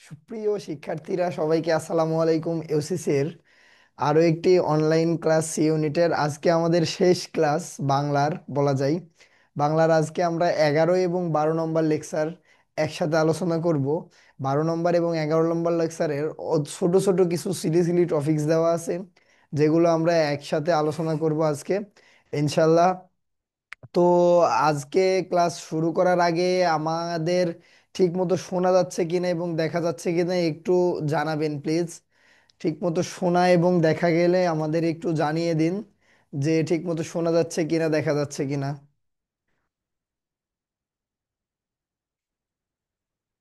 সুপ্রিয় শিক্ষার্থীরা সবাইকে আসসালামু আলাইকুম। এর আরো একটি অনলাইন ক্লাস সি ইউনিটের আজকে আমাদের শেষ ক্লাস বাংলার বলা যায়। বাংলার আজকে আমরা 11 এবং 12 নম্বর লেকচার একসাথে আলোচনা করব। 12 নম্বর এবং 11 নম্বর লেকচারের ছোট ছোট কিছু সিলি সিলি টপিকস দেওয়া আছে, যেগুলো আমরা একসাথে আলোচনা করব আজকে ইনশাল্লাহ। তো আজকে ক্লাস শুরু করার আগে আমাদের ঠিক মতো শোনা যাচ্ছে কিনা এবং দেখা যাচ্ছে কিনা একটু জানাবেন প্লিজ। ঠিক মতো শোনা এবং দেখা গেলে আমাদের একটু জানিয়ে দিন যে ঠিক মতো শোনা যাচ্ছে কিনা দেখা যাচ্ছে কিনা।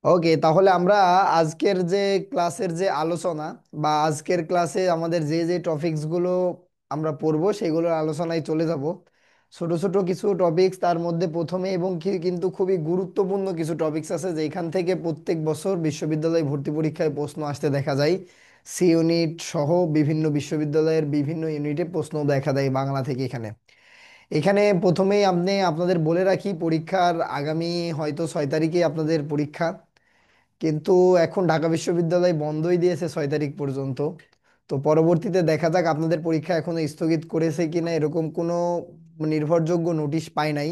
ওকে, তাহলে আমরা আজকের যে ক্লাসের যে আলোচনা বা আজকের ক্লাসে আমাদের যে যে টপিকস গুলো আমরা পড়বো সেগুলোর আলোচনায় চলে যাব। ছোট ছোট কিছু টপিকস তার মধ্যে প্রথমে এবং কিন্তু খুবই গুরুত্বপূর্ণ কিছু টপিকস আছে যেখান থেকে প্রত্যেক বছর বিশ্ববিদ্যালয় ভর্তি পরীক্ষায় প্রশ্ন আসতে দেখা যায়। সি ইউনিট সহ বিভিন্ন বিশ্ববিদ্যালয়ের বিভিন্ন ইউনিটে প্রশ্ন দেখা দেয় বাংলা থেকে। এখানে এখানে প্রথমেই আপনাদের বলে রাখি, পরীক্ষার আগামী হয়তো 6 তারিখে আপনাদের পরীক্ষা, কিন্তু এখন ঢাকা বিশ্ববিদ্যালয় বন্ধই দিয়েছে 6 তারিখ পর্যন্ত। তো পরবর্তীতে দেখা যাক, আপনাদের পরীক্ষা এখনো স্থগিত করেছে কিনা এরকম কোনো নির্ভরযোগ্য নোটিশ পাই নাই।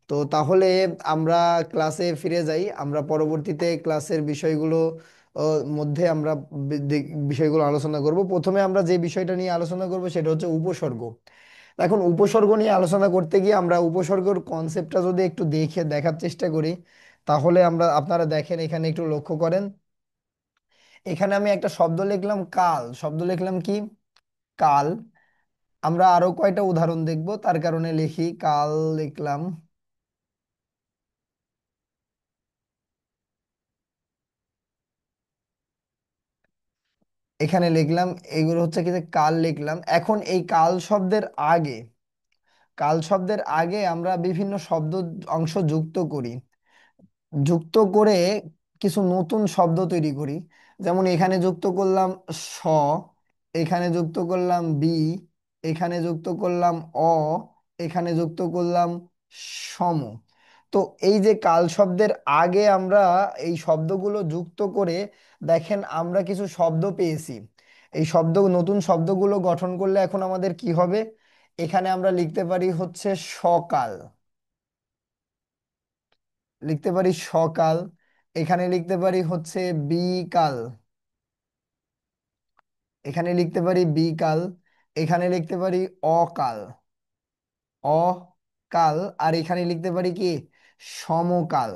তো তাহলে আমরা ক্লাসে ফিরে যাই। আমরা পরবর্তীতে ক্লাসের বিষয়গুলো মধ্যে আমরা বিষয়গুলো আলোচনা করব। প্রথমে আমরা যে বিষয়টা নিয়ে আলোচনা করব সেটা হচ্ছে উপসর্গ। এখন উপসর্গ নিয়ে আলোচনা করতে গিয়ে আমরা উপসর্গের কনসেপ্টটা যদি একটু দেখার চেষ্টা করি, তাহলে আপনারা দেখেন এখানে একটু লক্ষ্য করেন। এখানে আমি একটা শব্দ লিখলাম কাল, শব্দ লিখলাম কি কাল। আমরা আরো কয়টা উদাহরণ দেখব, তার কারণে লিখি কাল লিখলাম। এখানে লিখলাম, এগুলো হচ্ছে কি যে কাল লিখলাম। এখন এই কাল শব্দের আগে, কাল শব্দের আগে আমরা বিভিন্ন শব্দ অংশ যুক্ত করি, যুক্ত করে কিছু নতুন শব্দ তৈরি করি। যেমন এখানে যুক্ত করলাম স, এখানে যুক্ত করলাম বি, এখানে যুক্ত করলাম অ, এখানে যুক্ত করলাম সম। তো এই যে কাল শব্দের আগে আমরা এই শব্দগুলো যুক্ত করে দেখেন আমরা কিছু শব্দ পেয়েছি। এই নতুন শব্দগুলো গঠন করলে এখন আমাদের কি হবে? এখানে আমরা লিখতে পারি হচ্ছে সকাল, লিখতে পারি সকাল। এখানে লিখতে পারি হচ্ছে বিকাল, এখানে লিখতে পারি বিকাল। এখানে লিখতে পারি অকাল, অকাল। আর এখানে লিখতে পারি কি সমকাল।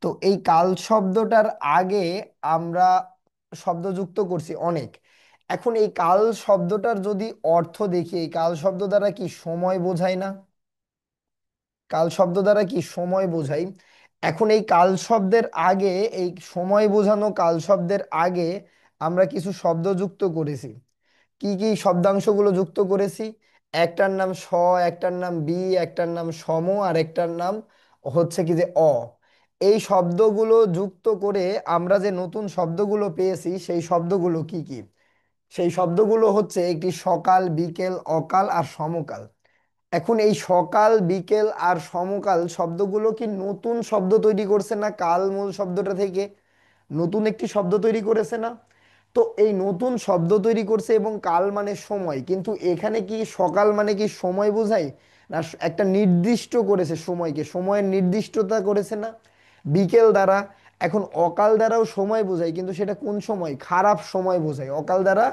তো এই কাল শব্দটার আগে আমরা শব্দ যুক্ত করছি অনেক। এখন এই কাল শব্দটার যদি অর্থ দেখি, এই কাল শব্দ দ্বারা কি সময় বোঝায় না? কাল শব্দ দ্বারা কি সময় বোঝাই। এখন এই কাল শব্দের আগে, এই সময় বোঝানো কাল শব্দের আগে আমরা কিছু শব্দ যুক্ত করেছি। কি কি শব্দাংশগুলো যুক্ত করেছি? একটার নাম স, একটার নাম বি, একটার নাম সম, আর একটার নাম হচ্ছে কি যে অ। এই শব্দগুলো যুক্ত করে আমরা যে নতুন শব্দগুলো পেয়েছি সেই শব্দগুলো কি কি? সেই শব্দগুলো হচ্ছে একটি সকাল, বিকেল, অকাল আর সমকাল। এখন এই সকাল, বিকেল আর সমকাল শব্দগুলো কি নতুন শব্দ তৈরি করছে না? কাল মূল শব্দটা থেকে নতুন একটি শব্দ তৈরি করেছে না? তো এই নতুন শব্দ তৈরি করছে এবং কাল মানে সময়, কিন্তু এখানে কি সকাল মানে কি সময় বোঝায় না? একটা নির্দিষ্ট করেছে সময়কে, সময়ের নির্দিষ্টতা করেছে না বিকেল দ্বারা। এখন অকাল দ্বারাও সময় বোঝায়, কিন্তু সেটা কোন সময়? খারাপ সময় বোঝায় অকাল দ্বারা,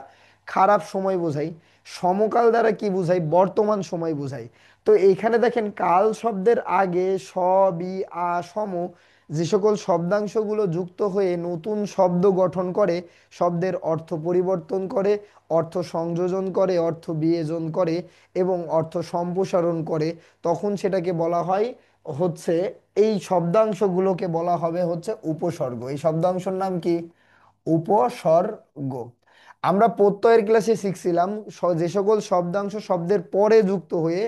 খারাপ সময় বোঝায়। সমকাল দ্বারা কি বোঝায়? বর্তমান সময় বোঝায়। তো এইখানে দেখেন কাল শব্দের আগে স, বি, আ, সম যে সকল শব্দাংশগুলো যুক্ত হয়ে নতুন শব্দ গঠন করে, শব্দের অর্থ পরিবর্তন করে, অর্থ সংযোজন করে, অর্থ বিয়োজন করে এবং অর্থ সম্প্রসারণ করে, তখন সেটাকে বলা হয় হচ্ছে, এই শব্দাংশগুলোকে বলা হবে হচ্ছে উপসর্গ। এই শব্দাংশের নাম কি? উপসর্গ। আমরা প্রত্যয়ের ক্লাসে শিখছিলাম যে সকল শব্দাংশ শব্দের পরে যুক্ত হয়ে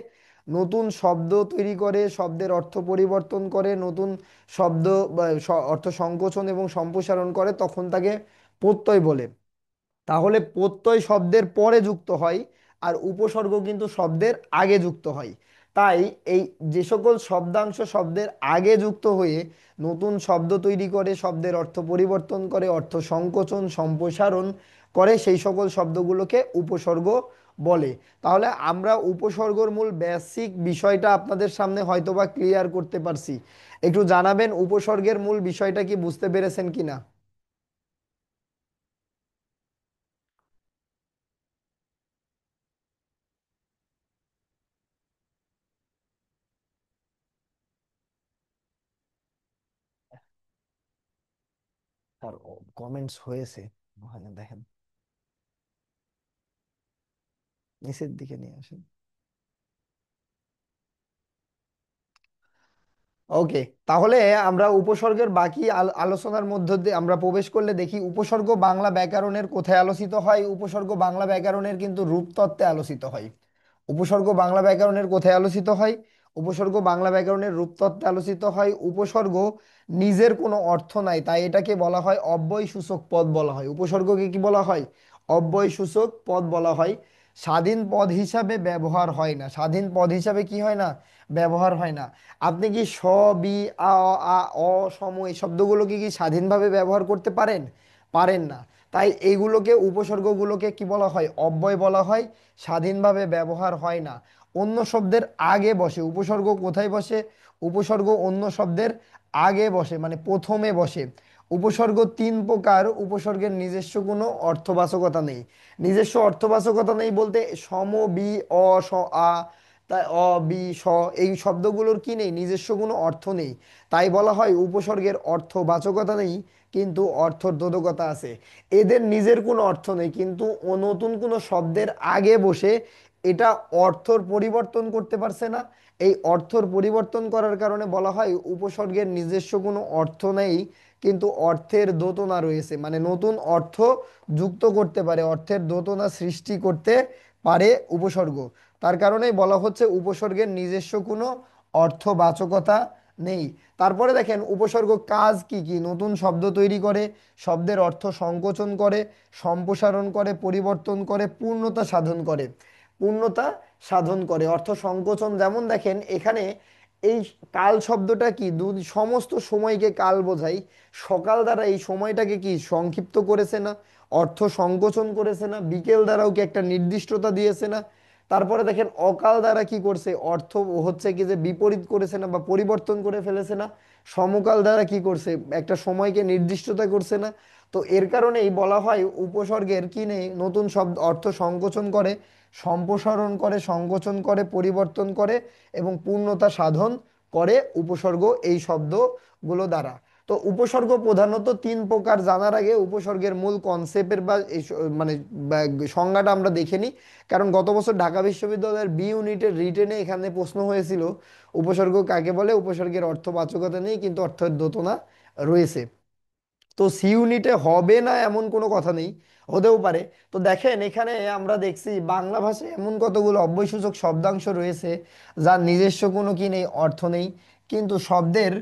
নতুন শব্দ তৈরি করে, শব্দের অর্থ পরিবর্তন করে, নতুন শব্দ বা অর্থ সংকোচন এবং সম্প্রসারণ করে, তখন তাকে প্রত্যয় বলে। তাহলে প্রত্যয় শব্দের পরে যুক্ত হয় আর উপসর্গ কিন্তু শব্দের আগে যুক্ত হয়। তাই এই যে সকল শব্দাংশ শব্দের আগে যুক্ত হয়ে নতুন শব্দ তৈরি করে, শব্দের অর্থ পরিবর্তন করে, অর্থ সংকোচন সম্প্রসারণ করে, সেই সকল শব্দগুলোকে উপসর্গ বলে। তাহলে আমরা উপসর্গর মূল বেসিক বিষয়টা আপনাদের সামনে হয়তোবা ক্লিয়ার করতে পারছি। একটু জানাবেন উপসর্গের মূল বিষয়টা কি বুঝতে পেরেছেন কিনা? আর কমেন্টস হয়েছে ওখানে দেখেন, নিচের দিকে নিয়ে আসেন। ওকে, তাহলে আমরা উপসর্গের বাকি আলোচনার মধ্য দিয়ে আমরা প্রবেশ করলে দেখি উপসর্গ বাংলা ব্যাকরণের কোথায় আলোচিত হয়। উপসর্গ বাংলা ব্যাকরণের কিন্তু রূপতত্ত্বে আলোচিত হয়। উপসর্গ বাংলা ব্যাকরণের কোথায় আলোচিত হয়? উপসর্গ বাংলা ব্যাকরণের রূপতত্ত্বে আলোচিত হয়। উপসর্গ নিজের কোনো অর্থ নাই, তাই এটাকে বলা হয় অব্যয় সূচক পদ বলা হয়। উপসর্গকে কি বলা হয়? অব্যয় সূচক পদ বলা হয়। স্বাধীন পদ হিসাবে ব্যবহার হয় না। স্বাধীন পদ হিসাবে কি হয় না? ব্যবহার হয় না। আপনি কি স, বি, আ, আ, অ, সম এই শব্দগুলোকে কি স্বাধীনভাবে ব্যবহার করতে পারেন? পারেন না। তাই এইগুলোকে উপসর্গগুলোকে কি বলা হয়? অব্যয় বলা হয়। স্বাধীনভাবে ব্যবহার হয় না, অন্য শব্দের আগে বসে। উপসর্গ কোথায় বসে? উপসর্গ অন্য শব্দের আগে বসে, মানে প্রথমে বসে। উপসর্গ তিন প্রকার। উপসর্গের নিজস্ব কোনো অর্থবাচকতা নেই। নিজস্ব অর্থবাচকতা নেই বলতে সম, বি, অ, স, আ, তাই অ, বি, স এই শব্দগুলোর কি নেই? নিজস্ব কোনো অর্থ নেই। তাই বলা হয় উপসর্গের অর্থবাচকতা নেই, কিন্তু অর্থবোধকতা আছে। এদের নিজের কোনো অর্থ নেই, কিন্তু নতুন কোনো শব্দের আগে বসে এটা অর্থর পরিবর্তন করতে পারছে না। এই অর্থর পরিবর্তন করার কারণে বলা হয় উপসর্গের নিজস্ব কোনো অর্থ নেই, কিন্তু অর্থের দোতনা রয়েছে, মানে নতুন অর্থ যুক্ত করতে পারে, অর্থের দোতনা সৃষ্টি করতে পারে উপসর্গ। তার কারণেই বলা হচ্ছে উপসর্গের নিজস্ব কোনো অর্থবাচকতা নেই। তারপরে দেখেন উপসর্গ কাজ কি কি? নতুন শব্দ তৈরি করে, শব্দের অর্থ সংকোচন করে, সম্প্রসারণ করে, পরিবর্তন করে, পূর্ণতা সাধন করে। পূর্ণতা সাধন করে, অর্থ সংকোচন। যেমন দেখেন এখানে এই কাল শব্দটা কি? সমস্ত সময়কে কাল বোঝায়। সকাল দ্বারা এই সময়টাকে কি সংক্ষিপ্ত করেছে না? অর্থ সংকোচন করেছে না? বিকেল দ্বারাও কি একটা নির্দিষ্টতা দিয়েছে না? তারপরে দেখেন অকাল দ্বারা কি করছে? অর্থ হচ্ছে কি যে বিপরীত করেছে না বা পরিবর্তন করে ফেলেছে না? সমকাল দ্বারা কি করছে? একটা সময়কে নির্দিষ্টতা করছে না? তো এর কারণেই বলা হয় উপসর্গের কি নেই? নতুন শব্দ অর্থ সংকোচন করে, সম্প্রসারণ করে, সংকোচন করে, পরিবর্তন করে এবং পূর্ণতা সাধন করে উপসর্গ এই শব্দগুলো দ্বারা। তো উপসর্গ প্রধানত তিন প্রকার। জানার আগে উপসর্গের মূল কনসেপ্টের বা মানে বা সংজ্ঞাটা আমরা দেখে নিই। কারণ গত বছর ঢাকা বিশ্ববিদ্যালয়ের বি ইউনিটের রিটেনে এখানে প্রশ্ন হয়েছিল উপসর্গ কাকে বলে। উপসর্গের অর্থবাচকতা নেই, কিন্তু অর্থের দোতনা রয়েছে। তো সি ইউনিটে হবে না এমন কোনো কথা নেই, হতেও পারে। তো দেখেন এখানে আমরা দেখছি বাংলা ভাষায় এমন কতগুলো অব্যয়সূচক শব্দাংশ রয়েছে যার নিজস্ব কোনো কি নেই? অর্থ নেই, কিন্তু শব্দের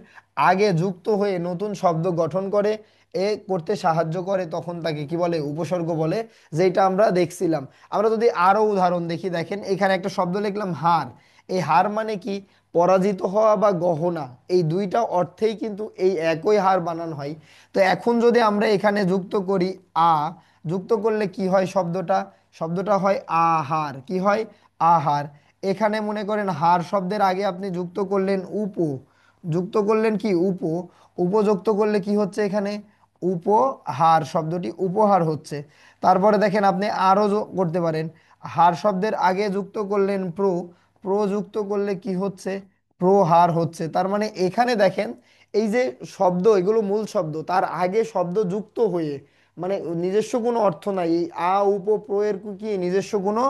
আগে যুক্ত হয়ে নতুন শব্দ গঠন করে, এ করতে সাহায্য করে, তখন তাকে কি বলে? উপসর্গ বলে। যেটা আমরা দেখছিলাম। আমরা যদি আরো উদাহরণ দেখি, দেখেন এখানে একটা শব্দ লিখলাম হার। এই হার মানে কি? পরাজিত হওয়া বা গহনা, এই দুইটা অর্থেই কিন্তু এই একই হার বানান হয়। তো এখন যদি আমরা এখানে যুক্ত করি আ, যুক্ত করলে কি হয় শব্দটা? শব্দটা হয় আহার। কি হয়? আহার। এখানে মনে করেন হার শব্দের আগে আপনি যুক্ত করলেন উপ, যুক্ত করলেন কি? উপ। উপযুক্ত করলে কি হচ্ছে এখানে? উপহার, শব্দটি উপহার হচ্ছে। তারপরে দেখেন আপনি আরো করতে পারেন, হার শব্দের আগে যুক্ত করলেন প্রযুক্ত করলে কি হচ্ছে? প্রহার হচ্ছে। তার মানে এখানে দেখেন এই যে শব্দ, এগুলো মূল শব্দ, তার আগে শব্দ যুক্ত হয়ে, মানে নিজস্ব কোনো অর্থ নাই। এই আ উপ প্র এর কি নিজস্ব কোনো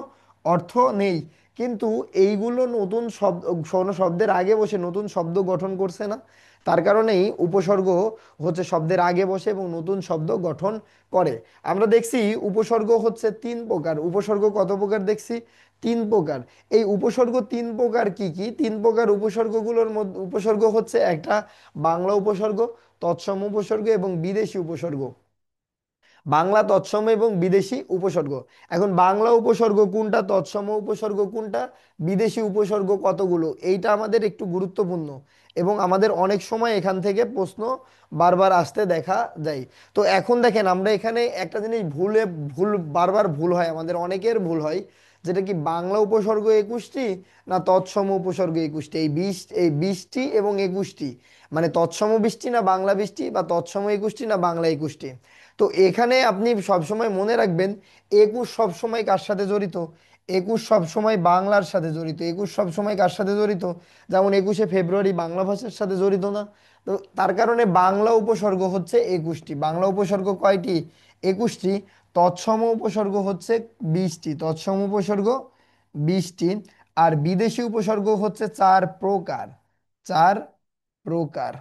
অর্থ নেই, কিন্তু এইগুলো নতুন শব্দ, কোনো শব্দের আগে বসে নতুন শব্দ গঠন করছে না? তার কারণেই উপসর্গ হচ্ছে শব্দের আগে বসে এবং নতুন শব্দ গঠন করে। আমরা দেখছি উপসর্গ হচ্ছে তিন প্রকার। উপসর্গ কত প্রকার দেখছি? তিন প্রকার। এই উপসর্গ তিন প্রকার কি কি? তিন প্রকার উপসর্গগুলোর মধ্যে উপসর্গ হচ্ছে একটা বাংলা উপসর্গ, তৎসম উপসর্গ এবং বিদেশি উপসর্গ। বাংলা তৎসম এবং বিদেশি উপসর্গ। এখন বাংলা উপসর্গ কোনটা, তৎসম উপসর্গ কোনটা, বিদেশি উপসর্গ কতগুলো, এইটা আমাদের একটু গুরুত্বপূর্ণ এবং আমাদের অনেক সময় এখান থেকে প্রশ্ন বারবার আসতে দেখা যায়। তো এখন দেখেন আমরা এখানে একটা জিনিস ভুল বারবার ভুল হয়, আমাদের অনেকের ভুল হয়, যেটা কি বাংলা উপসর্গ 21টি না তৎসম উপসর্গ 21টি, এই 20টি এবং 21টি, মানে তৎসম 20টি না বাংলা 20টি, বা তৎসম 21টি না বাংলা 21টি। তো এখানে আপনি সবসময় মনে রাখবেন 21 সবসময় কার সাথে জড়িত, 21 সবসময় বাংলার সাথে জড়িত। 21 সবসময় কার সাথে জড়িত, যেমন 21শে ফেব্রুয়ারি বাংলা ভাষার সাথে জড়িত না? তো তার কারণে বাংলা উপসর্গ হচ্ছে 21টি। বাংলা উপসর্গ কয়টি? 21টি। তৎসম উপসর্গ হচ্ছে 20টি, তৎসম উপসর্গ 20টি। আর বিদেশি উপসর্গ হচ্ছে 4 প্রকার, 4 প্রকার।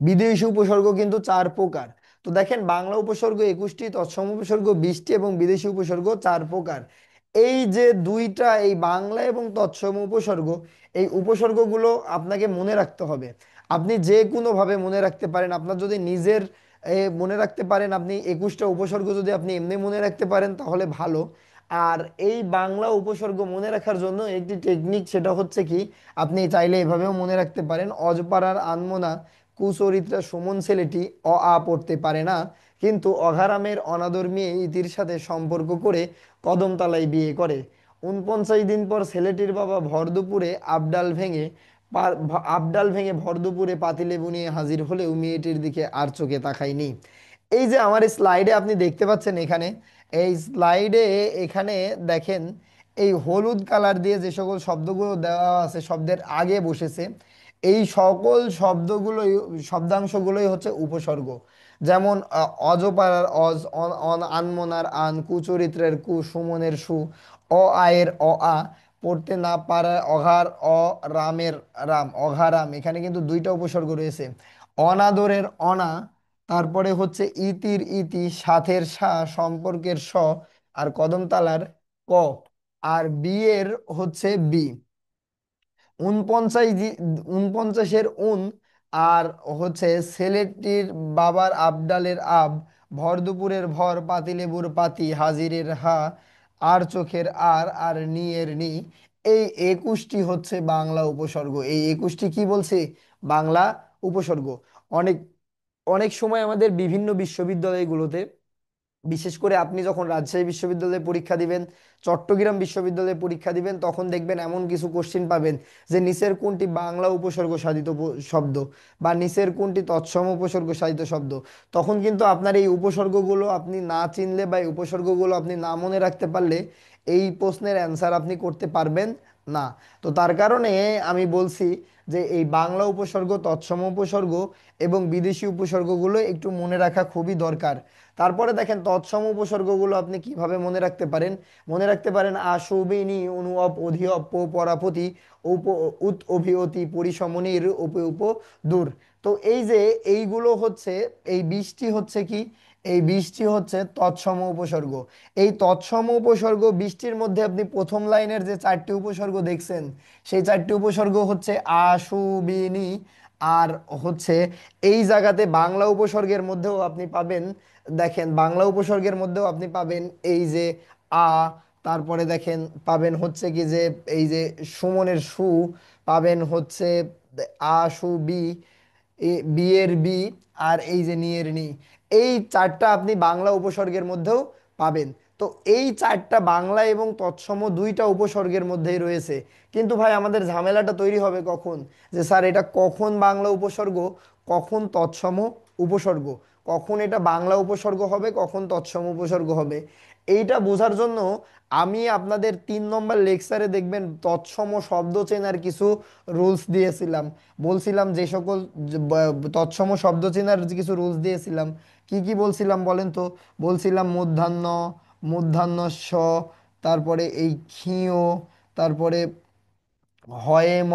বিদেশি উপসর্গ কিন্তু 4 প্রকার। তো দেখেন বাংলা উপসর্গ 21টি, তৎসম উপসর্গ 20টি এবং বিদেশি উপসর্গ 4 প্রকার। এই যে দুইটা, এই বাংলা এবং তৎসম উপসর্গ, এই উপসর্গগুলো আপনাকে মনে রাখতে হবে। আপনি যে কোনোভাবে মনে রাখতে পারেন, আপনার যদি নিজের মনে রাখতে পারেন, আপনি 21টা উপসর্গ যদি আপনি এমনি মনে রাখতে পারেন তাহলে ভালো। আর এই বাংলা উপসর্গ মনে রাখার জন্য একটি টেকনিক, সেটা হচ্ছে কি, আপনি চাইলে এভাবেও মনে রাখতে পারেন: অজপাড়ার আনমনা কুচরিত্রা সুমন ছেলেটি অ আ পড়তে পারে না, কিন্তু অঘারামের অনাদর মেয়ে ইতির সাথে সম্পর্ক করে কদমতলায় বিয়ে করে। 49 দিন পর ছেলেটির বাবা ভর দুপুরে আবডাল ভেঙে ভর দুপুরে পাতিলেবু নিয়ে হাজির হলেও মেয়েটির দিকে আর চোখে তাকায়নি। এই যে আমার স্লাইডে আপনি দেখতে পাচ্ছেন, এখানে এই স্লাইডে এখানে দেখেন, এই হলুদ কালার দিয়ে যে সকল শব্দগুলো দেওয়া আছে শব্দের আগে বসেছে, এই সকল শব্দগুলোই, শব্দাংশগুলোই হচ্ছে উপসর্গ। যেমন অজপাড়ার অজ, আনমনার আন, কুচরিত্রের কু, সুমনের সু, আয়ের আ, পড়তে না পারার অঘার অ, রামের রাম, অঘারাম, এখানে কিন্তু দুইটা উপসর্গ রয়েছে। অনাদরের অনা, তারপরে হচ্ছে ইতির ইতি, সাথের সা, সম্পর্কের স, আর কদমতলার ক, আর বিয়ের হচ্ছে বি। 49এর আর হচ্ছে ছেলেটির বাবার আবডালের আব, ভর দুপুরের ভর, পাতিলেবুর পাতি, হাজিরের হা, আর চোখের আর নিয়ের নি, এই 21টি হচ্ছে বাংলা উপসর্গ। এই 21টি কি বলছে? বাংলা উপসর্গ। অনেক অনেক সময় আমাদের বিভিন্ন বিশ্ববিদ্যালয়গুলোতে, বিশেষ করে আপনি যখন রাজশাহী বিশ্ববিদ্যালয়ে পরীক্ষা দিবেন, চট্টগ্রাম বিশ্ববিদ্যালয়ে পরীক্ষা দিবেন, তখন দেখবেন এমন কিছু কোশ্চিন পাবেন যে নিচের কোনটি বাংলা উপসর্গ সাধিত শব্দ, বা নিচের কোনটি তৎসম উপসর্গ সাধিত শব্দ। তখন কিন্তু আপনার এই উপসর্গগুলো আপনি না চিনলে, বা এই উপসর্গগুলো আপনি না মনে রাখতে পারলে, এই প্রশ্নের অ্যান্সার আপনি করতে পারবেন না। তো তার কারণে আমি বলছি যে এই বাংলা উপসর্গ, তৎসম উপসর্গ এবং বিদেশি উপসর্গগুলো একটু মনে রাখা খুবই দরকার। তারপরে দেখেন তৎসম উপসর্গগুলো আপনি কিভাবে মনে রাখতে পারেন। মনে রাখতে পারেন: আশুবিনী, অনু, অপ, অধি, অপ, পরাপতি, উপ, উত, অভিয়তি, পরিসমনির, উপ, উপ, দূর। তো এই যে এইগুলো হচ্ছে, এই 20টি হচ্ছে কি, এই 20টি হচ্ছে তৎসম উপসর্গ। এই তৎসম উপসর্গ 20টির মধ্যে আপনি প্রথম লাইনের যে 4টি উপসর্গ দেখছেন, সেই 4টি উপসর্গ হচ্ছে আশুবিনী। আর হচ্ছে এই জায়গাতে বাংলা উপসর্গের মধ্যেও আপনি পাবেন, দেখেন বাংলা উপসর্গের মধ্যেও আপনি পাবেন এই যে আ, তারপরে দেখেন পাবেন হচ্ছে কি যে এই যে সুমনের সু, পাবেন হচ্ছে আ সু বি, বিয়ের বি, আর এই যে নিয়ের নি, এই 4টা আপনি বাংলা উপসর্গের মধ্যেও পাবেন। তো এই 4টা বাংলা এবং তৎসম 2টা উপসর্গের মধ্যেই রয়েছে। কিন্তু ভাই আমাদের ঝামেলাটা তৈরি হবে কখন, যে স্যার এটা কখন বাংলা উপসর্গ, কখন তৎসম উপসর্গ, কখন এটা বাংলা উপসর্গ হবে, কখন তৎসম উপসর্গ হবে। এইটা বোঝার জন্য আমি আপনাদের 3 নম্বর লেকচারে দেখবেন তৎসম শব্দ চেনার কিছু রুলস দিয়েছিলাম। বলছিলাম যে সকল তৎসম শব্দ চেনার যে কিছু রুলস দিয়েছিলাম, কি কি বলছিলাম বলেন তো? বলছিলাম মূর্ধন্য, মূর্ধন্য স, তারপরে এই ক্ষীয়, তারপরে হয়েম,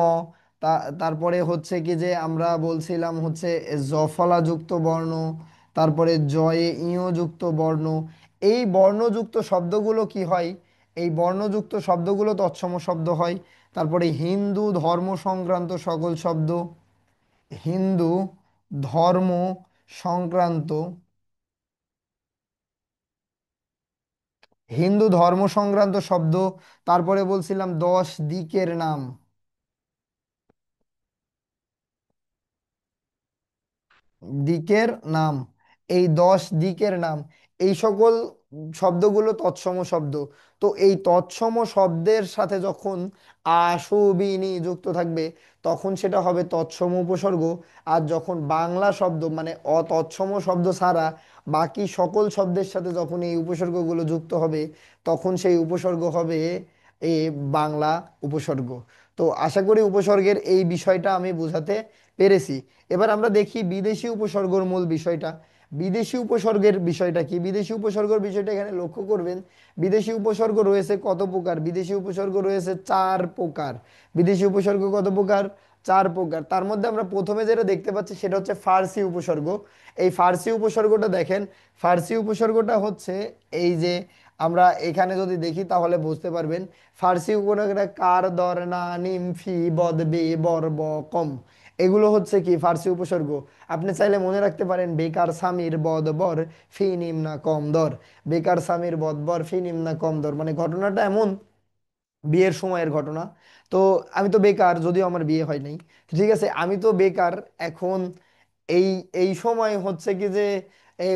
তারপরে হচ্ছে কি যে আমরা বলছিলাম হচ্ছে জফলা যুক্ত বর্ণ, তারপরে জয়ে ইয় যুক্ত বর্ণ। এই বর্ণযুক্ত শব্দগুলো কি হয়? এই বর্ণযুক্ত শব্দগুলো তৎসম শব্দ হয়। তারপরে হিন্দু ধর্ম সংক্রান্ত সকল শব্দ, হিন্দু ধর্ম সংক্রান্ত, হিন্দু ধর্ম সংক্রান্ত শব্দ। তারপরে বলছিলাম 10 দিকের নাম। দিকের নাম, এই 10 দিকের নাম, এই সকল শব্দগুলো তৎসম শব্দ। তো এই তৎসম শব্দের সাথে যখন আশুবিনি যুক্ত থাকবে তখন সেটা হবে তৎসম উপসর্গ। আর যখন বাংলা শব্দ মানে অতৎসম শব্দ ছাড়া বাকি সকল শব্দের সাথে যখন এই উপসর্গগুলো যুক্ত হবে তখন সেই উপসর্গ হবে এ বাংলা উপসর্গ। তো আশা করি উপসর্গের এই বিষয়টা আমি বোঝাতে পেরেছি। এবার আমরা দেখি বিদেশি উপসর্গের মূল বিষয়টা। বিদেশি উপসর্গের বিষয়টা কি? বিদেশি উপসর্গের বিষয়টা এখানে লক্ষ্য করবেন। বিদেশি উপসর্গ রয়েছে কত প্রকার? বিদেশি উপসর্গ রয়েছে 4 প্রকার। বিদেশি উপসর্গ কত প্রকার? 4 প্রকার। তার মধ্যে আমরা প্রথমে যেটা দেখতে পাচ্ছি সেটা হচ্ছে ফার্সি উপসর্গ। এই ফার্সি উপসর্গটা দেখেন। ফার্সি উপসর্গটা হচ্ছে এই যে আমরা এখানে যদি দেখি তাহলে বুঝতে পারবেন। ফার্সি উপসর্গটা কার, দর, না, নিম, ফি, বদ, বে, বর, ব, কম, এগুলো হচ্ছে কি ফার্সি উপসর্গ। আপনি চাইলে মনে রাখতে পারেন বেকার স্বামীর বদ বর, ফি নিম্না কম দর। বেকার স্বামীর বদ বর, ফি নিম্না কম দর, মানে ঘটনাটা এমন, বিয়ের সময়ের ঘটনা। তো আমি তো বেকার, যদিও আমার বিয়ে হয় নাই। ঠিক আছে, আমি তো বেকার এখন। এই এই সময় হচ্ছে কি যে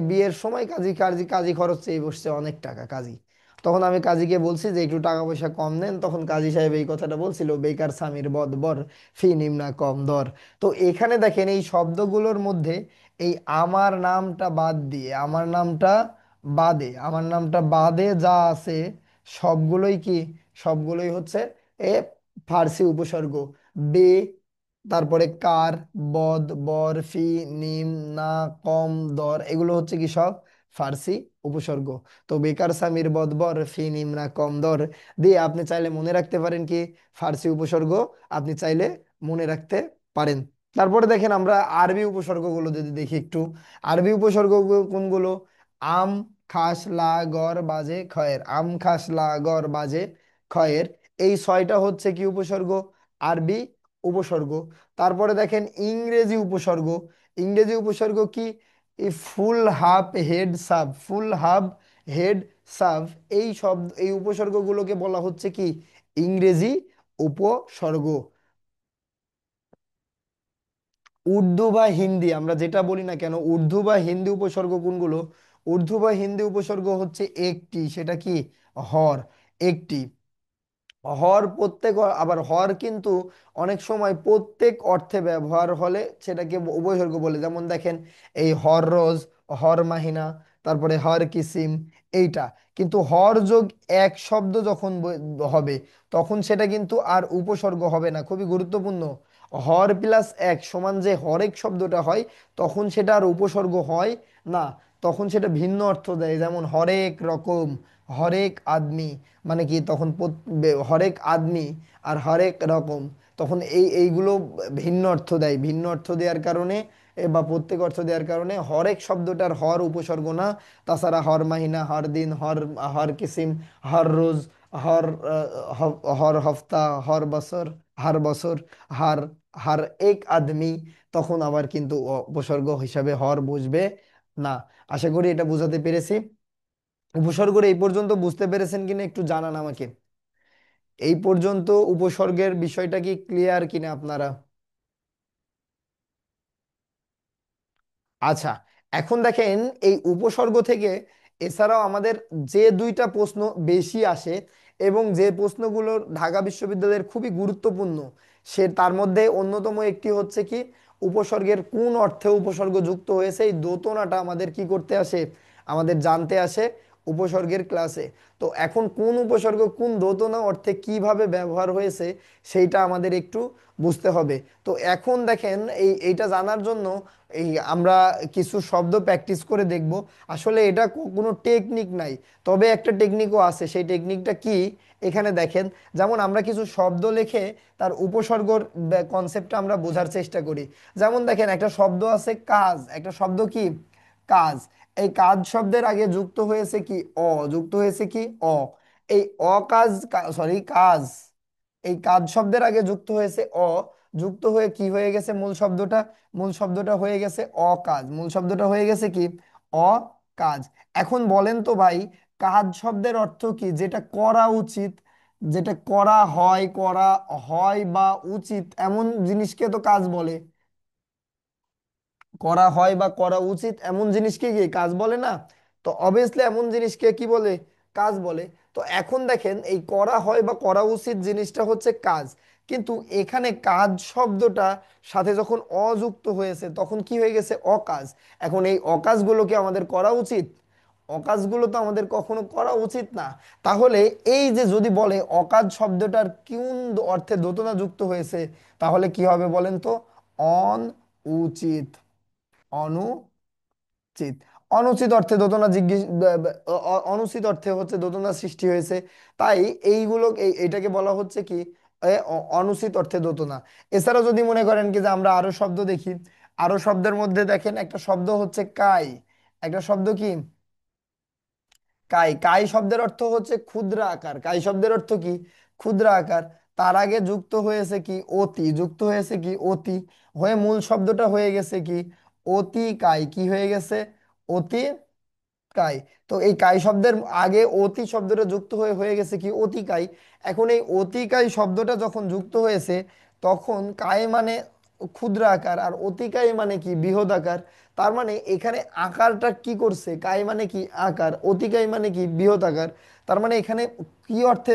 বিয়ের সময় কাজী কাজী কাজী খরচ চেয়ে বসছে অনেক টাকা কাজী। তখন আমি কাজীকে বলছি যে একটু টাকা পয়সা কম নেন, তখন কাজী সাহেব এই কথাটা বলছিল বেকার স্বামীর বদ বর, ফি নিম্না কম দর। তো এখানে দেখেন এই শব্দগুলোর মধ্যে এই আমার নামটা বাদ দিয়ে, আমার নামটা বাদে যা আছে সবগুলোই কি, সবগুলোই হচ্ছে এ ফার্সি উপসর্গ। বে, তারপরে কার, বদ, বর, ফি, নিম, না, কম, দর, এগুলো হচ্ছে কি সব ফার্সি উপসর্গ। তো বেকার স্বামীর বদ বর, ফি, নিম, না, কম, দর দিয়ে আপনি চাইলে মনে রাখতে পারেন কি ফার্সি উপসর্গ, আপনি চাইলে মনে রাখতে পারেন। তারপরে দেখেন আমরা আরবি উপসর্গগুলো যদি দেখি একটু। আরবি উপসর্গ কোনগুলো? আম, খাস, লা, গর, বাজে, খয়ের। আম, খাস, লা, গর, বাজে, খয়ের, এই 6টা হচ্ছে কি উপসর্গ? আরবি উপসর্গ। তারপরে দেখেন ইংরেজি উপসর্গ। ইংরেজি উপসর্গ কি? এই ফুল হাফ হেড সাব, ফুল হাফ হেড সাব, এই শব্দ এই উপসর্গগুলোকে বলা হচ্ছে কি ইংরেজি উপসর্গ। উর্দু বা হিন্দি, আমরা যেটা বলি না কেন, উর্দু বা হিন্দি উপসর্গ কোনগুলো? উর্দু বা হিন্দি উপসর্গ হচ্ছে একটি, সেটা কি হর, একটি। হর প্রত্যেক আবার হর কিন্তু অনেক সময় প্রত্যেক অর্থে ব্যবহার হলে সেটাকে উপসর্গ বলে। যেমন দেখেন এই হর রোজ, হর মাহিনা, তারপরে হর কিসিম, এইটা। কিন্তু হর যোগ এক শব্দ যখন হবে তখন সেটা কিন্তু আর উপসর্গ হবে না, খুবই গুরুত্বপূর্ণ। হর প্লাস এক সমান যে হরেক শব্দটা হয় তখন সেটা আর উপসর্গ হয় না, তখন সেটা ভিন্ন অর্থ দেয়। যেমন হরেক রকম, হরেক আদমি, মানে কি তখন হরেক আদমি আর হরেক রকম, তখন এইগুলো ভিন্ন অর্থ দেয়। ভিন্ন অর্থ দেওয়ার কারণে বা প্রত্যেক অর্থ দেওয়ার কারণে হরেক শব্দটার হর উপসর্গ না। তাছাড়া হর মাহিনা, হর দিন, হর হর কিসিম, হর রোজ, হর হর হফতা, হর বছর, হর বছর, হর হর এক আদমি, তখন আবার কিন্তু উপসর্গ হিসাবে হর বুঝবে না। আশা করি এটা বোঝাতে পেরেছি। উপসর্গের এই পর্যন্ত বুঝতে পেরেছেন কিনা একটু জানান আমাকে। এই পর্যন্ত উপসর্গের বিষয়টা কি ক্লিয়ার কিনা আপনারা? আচ্ছা, এখন দেখেন এই উপসর্গ থেকে এছাড়াও আমাদের যে 2টা প্রশ্ন বেশি আসে এবং যে প্রশ্নগুলো ঢাকা বিশ্ববিদ্যালয়ের খুবই গুরুত্বপূর্ণ, সে তার মধ্যে অন্যতম একটি হচ্ছে কি উপসর্গের কোন অর্থে উপসর্গ যুক্ত হয়েছে, এই দোতনাটা আমাদের কি করতে আসে, আমাদের জানতে আসে উপসর্গের ক্লাসে। তো এখন কোন উপসর্গ কোন দোতনা অর্থে কিভাবে ব্যবহার হয়েছে সেইটা আমাদের একটু বুঝতে হবে। তো এখন দেখেন এইটা জানার জন্য এই আমরা কিছু শব্দ প্র্যাকটিস করে দেখব। আসলে এটা কোনো টেকনিক নাই, তবে একটা টেকনিকও আছে। সেই টেকনিকটা কি? এখানে দেখেন, যেমন আমরা কিছু শব্দ লিখে তার উপসর্গর কনসেপ্টটা আমরা বোঝার চেষ্টা করি। যেমন দেখেন একটা শব্দ আছে কাজ, একটা শব্দ কি কাজ। এই কাজ শব্দের আগে যুক্ত হয়েছে কি যুক্ত হয়েছে কি এই অকাজ, সরি কাজ, এই কাজ শব্দের আগে যুক্ত হয়েছে যুক্ত হয়ে কি হয়ে গেছে মূল শব্দটা? মূল শব্দটা হয়ে গেছে অকাজ, মূল শব্দটা হয়ে গেছে কি? অকাজ। এখন বলেন তো ভাই, কাজ শব্দের অর্থ কি? যেটা করা উচিত, যেটা করা হয়, করা হয় বা উচিত এমন জিনিসকে তো কাজ বলে। করা হয় বা করা উচিত এমন জিনিসকে কি কাজ বলে না? তো অবভিয়াসলি এমন জিনিসকে কি বলে? কাজ বলে। তো এখন দেখেন, এই করা হয় বা করা উচিত জিনিসটা হচ্ছে কাজ, কিন্তু এখানে কাজ শব্দটা সাথে যখন অযুক্ত হয়েছে তখন কি হয়ে গেছে? অকাজ। এখন এই অকাজগুলো কি আমাদের করা উচিত? অকাজগুলো তো আমাদের কখনো করা উচিত না। তাহলে এই যে যদি বলে অকাজ শব্দটার কোন অর্থে দোতনা যুক্ত হয়েছে, তাহলে কি হবে বলেন তো? অনুচিত। অনুচিত। অনুচিত অর্থে দোতনা জিজ্ঞেস অনুচিত অর্থে হচ্ছে দোতনা সৃষ্টি হয়েছে। তাই এইগুলো এইটাকে বলা হচ্ছে কি? অনুচিত অর্থে দোতনা। এছাড়াও যদি মনে করেন কি যে আমরা আরো শব্দ দেখি, আরো শব্দের মধ্যে দেখেন একটা শব্দ হচ্ছে কাই। একটা শব্দ কি? কাই। কাই শব্দের অর্থ হচ্ছে ক্ষুদ্র আকার। কাই শব্দের অর্থ কি? ক্ষুদ্র আকার। তার আগে যুক্ত হয়েছে কি? অতি। যুক্ত হয়েছে কি? অতি। হয়ে মূল শব্দটা হয়ে গেছে কি? অতি কাই। কি হয়ে গেছে? অতি কাই। তো এই কাই শব্দের আগে অতি শব্দটা যুক্ত হয়ে হয়ে গেছে কি? অতিকাই। এখন এই অতিকাই শব্দটা যখন যুক্ত হয়েছে, তখন কায় মানে ক্ষুদ্র আকার, আর অতিকায় মানে কি? বৃহৎ আকার। তার মানে এখানে আকারটা কি করছে? কায় মানে কি? আকার। অতিকায় মানে কি? বৃহৎ আকার। তার মানে এখানে কি অর্থে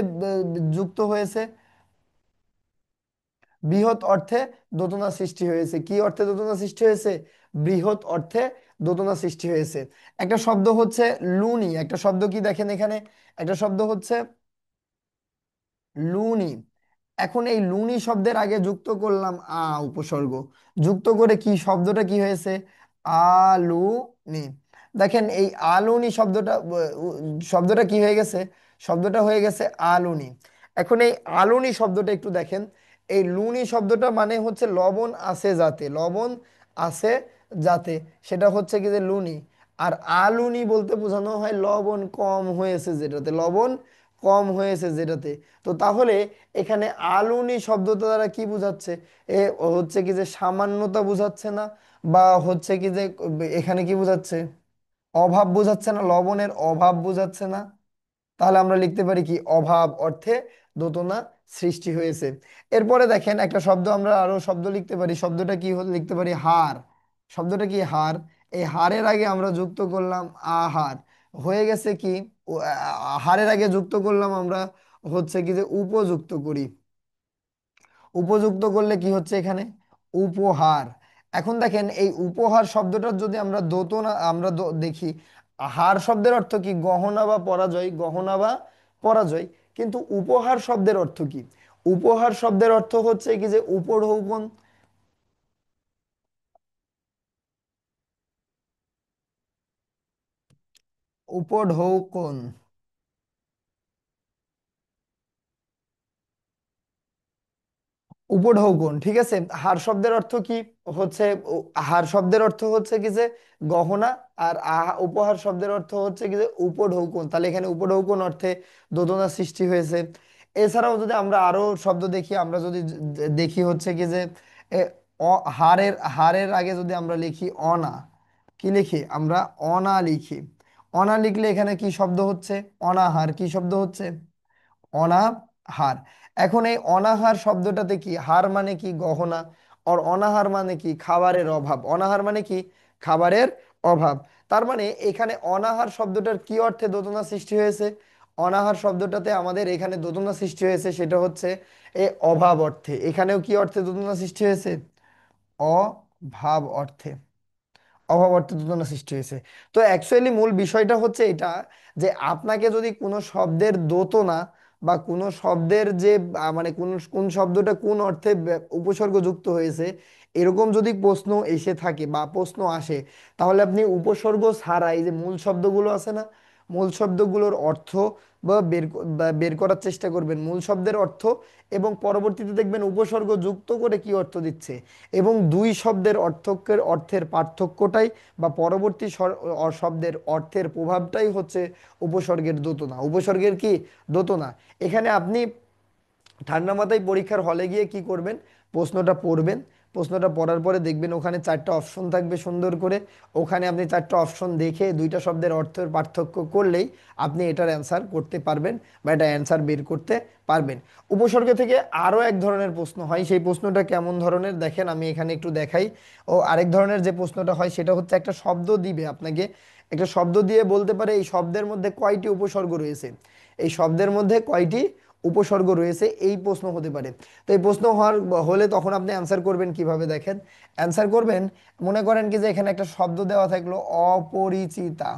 যুক্ত হয়েছে? বৃহৎ অর্থে দোতনা সৃষ্টি হয়েছে। কি অর্থে দোতনা সৃষ্টি হয়েছে? বৃহৎ অর্থে দোতনা সৃষ্টি হয়েছে। একটা শব্দ হচ্ছে লুনি। একটা শব্দ কি দেখেন এখানে, একটা শব্দ হচ্ছে লুনি। এখন এই লুনি শব্দের আগে যুক্ত করলাম উপসর্গ। যুক্ত করে কি শব্দটা কি হয়েছে? আলুনি। দেখেন এই আলুনি শব্দটা শব্দটা কি হয়ে গেছে? শব্দটা হয়ে গেছে আলুনি। এখন এই আলুনি শব্দটা একটু দেখেন। এই লুনি শব্দটা মানে হচ্ছে লবণ আছে যাতে, লবণ আছে যাতে, সেটা হচ্ছে কি যে লুনি। আর আলুনি বলতে বোঝানো হয় লবণ কম হয়েছে যেটাতে, লবণ কম হয়েছে যেটাতে। তো তাহলে এখানে আলুনি শব্দটা দ্বারা কি বোঝাচ্ছে? এ হচ্ছে কি যে সামান্যতা বোঝাচ্ছে না? বা হচ্ছে কি যে এখানে কি বোঝাচ্ছে? অভাব বোঝাচ্ছে না? লবণের অভাব বোঝাচ্ছে না? তাহলে আমরা লিখতে পারি কি? অভাব অর্থে দোতনা সৃষ্টি হয়েছে। এরপরে দেখেন একটা শব্দ, আমরা আরো শব্দ লিখতে পারি। শব্দটা কি লিখতে পারি? হার। শব্দটা কি? হার। এই হারের আগে আমরা যুক্ত করলাম আহার। হয়ে গেছে কি? হারের আগে যুক্ত করলাম আমরা হচ্ছে কি যে উপযুক্ত করি। উপযুক্ত করলে কি হচ্ছে এখানে? উপহার। এখন দেখেন এই উপহার শব্দটার যদি আমরা দোতনা আমরা দেখি, হার শব্দের অর্থ কি? গহনা বা পরাজয়, গহনা বা পরাজয়। কিন্তু উপহার শব্দের অর্থ কি? উপহার শব্দের অর্থ হচ্ছে কি যে উপঢৌকন। উপঢৌকন। উপঢৌকন, ঠিক আছে। হার শব্দের অর্থ কি? হচ্ছে হার শব্দের অর্থ হচ্ছে কি যে গহনা। আর উপহার শব্দের অর্থ হচ্ছে কি যে উপঢৌকন। তাহলে এখানে উপঢৌকন অর্থে দোদনা সৃষ্টি হয়েছে। এছাড়াও যদি আমরা আরো শব্দ দেখি, আমরা যদি দেখি হচ্ছে কি যে এ, হারের হারের আগে যদি আমরা লিখি অনা, কি লিখি আমরা? অনা লিখি। অনা লিখলে এখানে কি শব্দ হচ্ছে? অনাহার। কি শব্দ হচ্ছে? অনাহার। এখন এই অনাহার শব্দটাতে কি? হার মানে কি? গহনা। আর অনাহার মানে কি? খাবারের অভাব। অনাহার মানে কি? খাবারের অভাব। তার মানে এখানে অনাহার শব্দটার কি অর্থে দোতনা সৃষ্টি হয়েছে? অনাহার শব্দটাতে আমাদের এখানে দোতনা সৃষ্টি হয়েছে, সেটা হচ্ছে অভাব অর্থে। এখানেও কি অর্থে দোতনা সৃষ্টি হয়েছে? অভাব অর্থে। অভাব অর্থে দোতনা সৃষ্টি হয়েছে। তো অ্যাকচুয়ালি মূল বিষয়টা হচ্ছে এটা, যে আপনাকে যদি কোনো শব্দের দোতনা বা কোনো শব্দের যে মানে কোন কোন শব্দটা কোন অর্থে উপসর্গ যুক্ত হয়েছে, এরকম যদি প্রশ্ন এসে থাকে বা প্রশ্ন আসে, তাহলে আপনি উপসর্গ ছাড়াই যে মূল শব্দগুলো আছে না, মূল শব্দগুলোর অর্থ বা বের করার চেষ্টা করবেন, মূল শব্দের অর্থ। এবং পরবর্তীতে দেখবেন উপসর্গ যুক্ত করে কি অর্থ দিচ্ছে, এবং দুই শব্দের অর্থের পার্থক্যটাই বা পরবর্তী শব্দের অর্থের প্রভাবটাই হচ্ছে উপসর্গের দোতনা। উপসর্গের কি? দোতনা। এখানে আপনি ঠান্ডা মাথায় পরীক্ষার হলে গিয়ে কি করবেন? প্রশ্নটা পড়বেন। প্রশ্নটা পড়ার পরে দেখবেন ওখানে চারটা অপশন থাকবে সুন্দর করে। ওখানে আপনি চারটা অপশন দেখে দুইটা শব্দের অর্থের পার্থক্য করলেই আপনি এটার অ্যান্সার করতে পারবেন বা এটা অ্যান্সার বের করতে পারবেন। উপসর্গ থেকে আরও এক ধরনের প্রশ্ন হয়, সেই প্রশ্নটা কেমন ধরনের দেখেন আমি এখানে একটু দেখাই। ও আরেক ধরনের যে প্রশ্নটা হয় সেটা হচ্ছে একটা শব্দ দিবে আপনাকে, একটা শব্দ দিয়ে বলতে পারে এই শব্দের মধ্যে কয়টি উপসর্গ রয়েছে, এই শব্দের মধ্যে কয়টি উপসর্গ রয়েছে, এই প্রশ্ন হতে পারে। তো এই প্রশ্ন হলে তখন আপনি অ্যান্সার করবেন কিভাবে দেখেন। অ্যান্সার করবেন, মনে করেন কি যে এখানে একটা শব্দ দেওয়া থাকলো অপরিচিতা,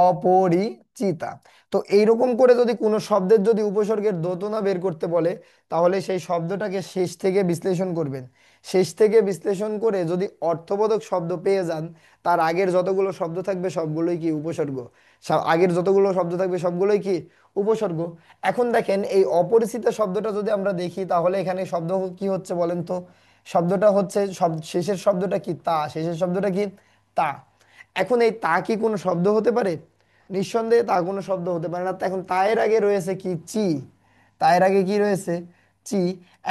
অপরিচিতা। তো এইরকম করে যদি কোনো শব্দের যদি উপসর্গের দোতনা বের করতে বলে, তাহলে সেই শব্দটাকে শেষ থেকে বিশ্লেষণ করবেন। শেষ থেকে বিশ্লেষণ করে যদি অর্থবোধক শব্দ পেয়ে যান, তার আগের যতগুলো শব্দ থাকবে সবগুলোই কি উপসর্গ, আগের যতগুলো শব্দ থাকবে সবগুলোই কি উপসর্গ। এখন দেখেন এই অপরিচিত শব্দটা যদি আমরা দেখি, তাহলে এখানে শব্দ কি হচ্ছে বলেন তো। শব্দটা হচ্ছে শেষের শব্দটা কি তা, শেষের শব্দটা কি তা। এখন এই তা কি কোনো শব্দ হতে পারে? নিঃসন্দেহে তা কোনো শব্দ হতে পারে না। তো এখন তায়ের আগে রয়েছে কি চি, তায়ের আগে কি রয়েছে চি।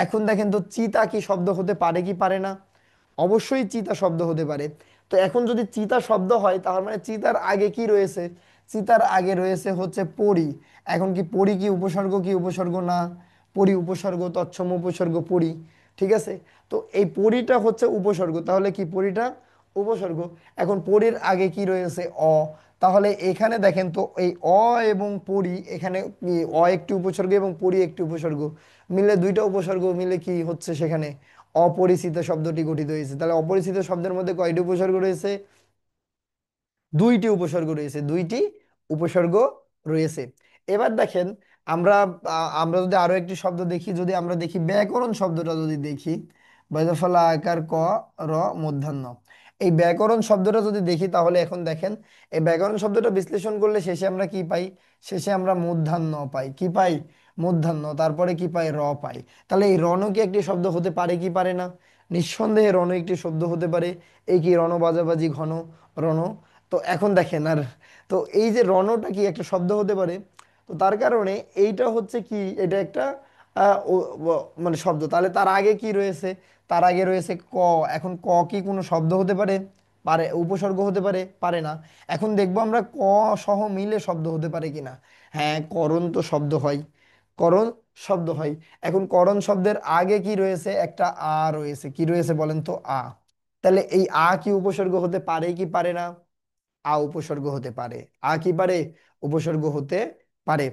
এখন দেখেন তো চিতা কি শব্দ হতে পারে কি পারে না? অবশ্যই চিতা শব্দ হতে পারে। তো এখন যদি চিতা শব্দ হয় তার মানে চিতার আগে কি রয়েছে, চিতার আগে রয়েছে হচ্ছে পরি। এখন কি পরি কি উপসর্গ কি উপসর্গ না? পরি উপসর্গ, তৎসম উপসর্গ পরি। ঠিক আছে, তো এই পরিটা হচ্ছে উপসর্গ, তাহলে কি পরিটা উপসর্গ। এখন পরির আগে কি রয়েছে অ, তাহলে এখানে দেখেন তো এই অ এবং পরি এখানে কি অ একটি উপসর্গ এবং পরি একটি উপসর্গ, মিলে দুইটা উপসর্গ মিলে কি হচ্ছে সেখানে অপরিচিত শব্দটি গঠিত হয়েছে। তাহলে অপরিচিত শব্দের মধ্যে কয়টি উপসর্গ রয়েছে? দুইটি উপসর্গ রয়েছে, দুইটি উপসর্গ রয়েছে। এবার দেখেন আমরা আমরা যদি আরো একটি শব্দ দেখি, যদি আমরা দেখি ব্যাকরণ শব্দটা যদি দেখি, বয়দফলা আকার ক র মূর্ধন্য, এই ব্যাকরণ শব্দটা যদি দেখি তাহলে এখন দেখেন এই ব্যাকরণ শব্দটা বিশ্লেষণ করলে শেষে আমরা কি পাই? শেষে আমরা মূর্ধন্য পাই, কি পাই? মূর্ধন্য, তারপরে কি পাই? র পাই। তাহলে এই রণ কি একটি শব্দ হতে পারে কি পারে না? নিঃসন্দেহে রণ একটি শব্দ হতে পারে। এই কি রণ বাজাবাজি ঘন রণ। তো এখন দেখেন আর, তো এই যে রণটা কি একটা শব্দ হতে পারে? তো তার কারণে এইটা হচ্ছে কি, এটা একটা মানে শব্দ। তাহলে তার আগে কি রয়েছে? তার আগে রয়েছে ক। এখন ক কি কোনো শব্দ হতে পারে? পারে। উপসর্গ হতে পারে? পারে না। এখন দেখবো আমরা ক সহ মিলে শব্দ হতে পারে কিনা। হ্যাঁ, করণ তো শব্দ হয়, করণ শব্দ হয়। এখন করণ শব্দের আগে কি রয়েছে? একটা আ রয়েছে, কি রয়েছে বলেন তো? আ। তাহলে এই আ কি উপসর্গ হতে পারে কি পারে না? আ উপসর্গ হতে পারে। আ কি পারে? উপসর্গ হতে পারে।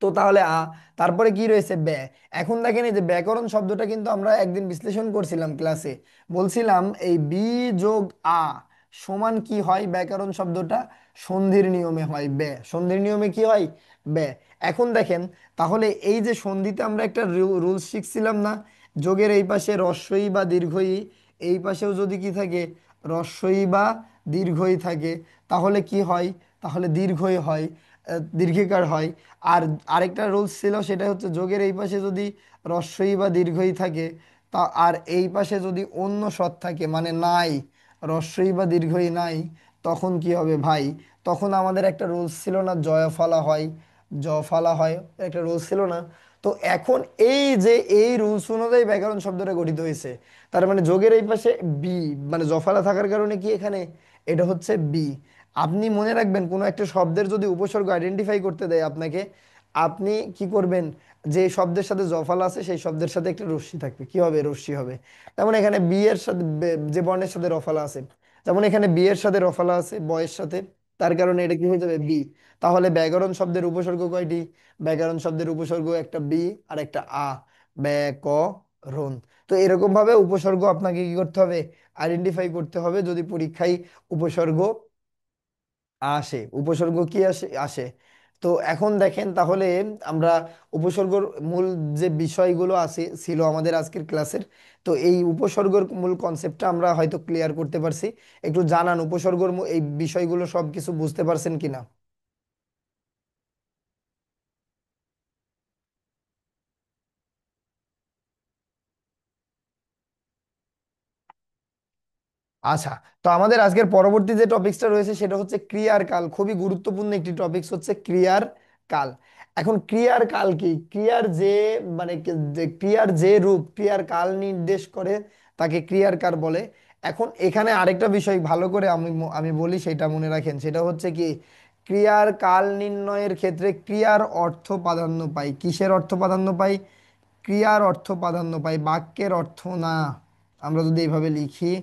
তো তাহলে আ, তারপরে কি রয়েছে? ব্যা। এখন দেখেন এই যে ব্যাকরণ শব্দটা কিন্তু আমরা একদিন বিশ্লেষণ করছিলাম ক্লাসে, বলছিলাম এই বি যোগ আ সমান কি হয়? ব্যাকরণ শব্দটা সন্ধির নিয়মে হয় ব্যা, সন্ধির নিয়মে কি হয়? ব্যা। এখন দেখেন তাহলে এই যে সন্ধিতে আমরা একটা রুলস শিখছিলাম না, যোগের এই পাশে রস্বই বা দীর্ঘই, এই পাশেও যদি কি থাকে রস্বই বা দীর্ঘই থাকে, তাহলে কি হয়? তাহলে দীর্ঘই হয়, দীর্ঘিকার হয়। আর আরেকটা রুলস ছিল, সেটা হচ্ছে যোগের এই পাশে যদি রস্বই বা দীর্ঘই থাকে, তা আর এই পাশে যদি অন্য স্বর থাকে মানে নাই, রস্বই বা দীর্ঘই নাই, তখন কি হবে ভাই? তখন আমাদের একটা রুলস ছিল না, জয়ফলা হয়, জফলা হয়, একটা রুলস ছিল না? তো এখন এই যে এই রুলস অনুযায়ী ব্যাকরণ শব্দটা গঠিত হয়েছে। তার মানে যোগের এই পাশে বি, মানে জফলা থাকার কারণে কি এখানে এটা হচ্ছে বি। আপনি মনে রাখবেন কোনো একটা শব্দের যদি উপসর্গ আইডেন্টিফাই করতে দেয় আপনাকে, আপনি কি করবেন? যে শব্দের সাথে জফলা আছে সেই শব্দের সাথে একটা রশ্মি থাকবে, কি হবে? রশ্মি হবে। যেমন এখানে বি এর সাথে যে বর্ণের সাথে রফলা আছে, যেমন এখানে বি এর সাথে রফলা আছে বয়ের সাথে, তার কারণে এটা কি হয়ে যাবে? বি। তাহলে ব্যাকরণ শব্দের উপসর্গ কয়টি? ব্যাকরণ শব্দের উপসর্গ একটা বি আর একটা আ, ব্যাকরণ। তো এরকম ভাবে উপসর্গ আপনাকে কি করতে হবে? আইডেন্টিফাই করতে হবে যদি পরীক্ষায় উপসর্গ আসে। উপসর্গ কি আসে আসে তো এখন দেখেন তাহলে আমরা উপসর্গর মূল যে বিষয়গুলো আছে ছিল আমাদের আজকের ক্লাসের, তো এই উপসর্গের মূল কনসেপ্টটা আমরা হয়তো ক্লিয়ার করতে পারছি। একটু জানান উপসর্গর এই বিষয়গুলো সব কিছু বুঝতে পারছেন কিনা। আচ্ছা, তো আমাদের আজকের পরবর্তী যে টপিকসটা রয়েছে সেটা হচ্ছে ক্রিয়ার কাল। খুবই গুরুত্বপূর্ণ একটি টপিকস হচ্ছে ক্রিয়ার কাল। এখন ক্রিয়ার কাল কি? ক্রিয়ার যে মানে যে ক্রিয়ার যে রূপ ক্রিয়ার কাল নির্দেশ করে তাকে ক্রিয়ার কাল বলে। এখন এখানে আরেকটা বিষয় ভালো করে আমি বলি, সেটা মনে রাখেন, সেটা হচ্ছে কি, ক্রিয়ার কাল নির্ণয়ের ক্ষেত্রে ক্রিয়ার অর্থ প্রাধান্য পায়। কিসের অর্থ প্রাধান্য পায়? ক্রিয়ার অর্থ প্রাধান্য পায়, বাক্যের অর্থ না। আমরা যদি এইভাবে লিখি,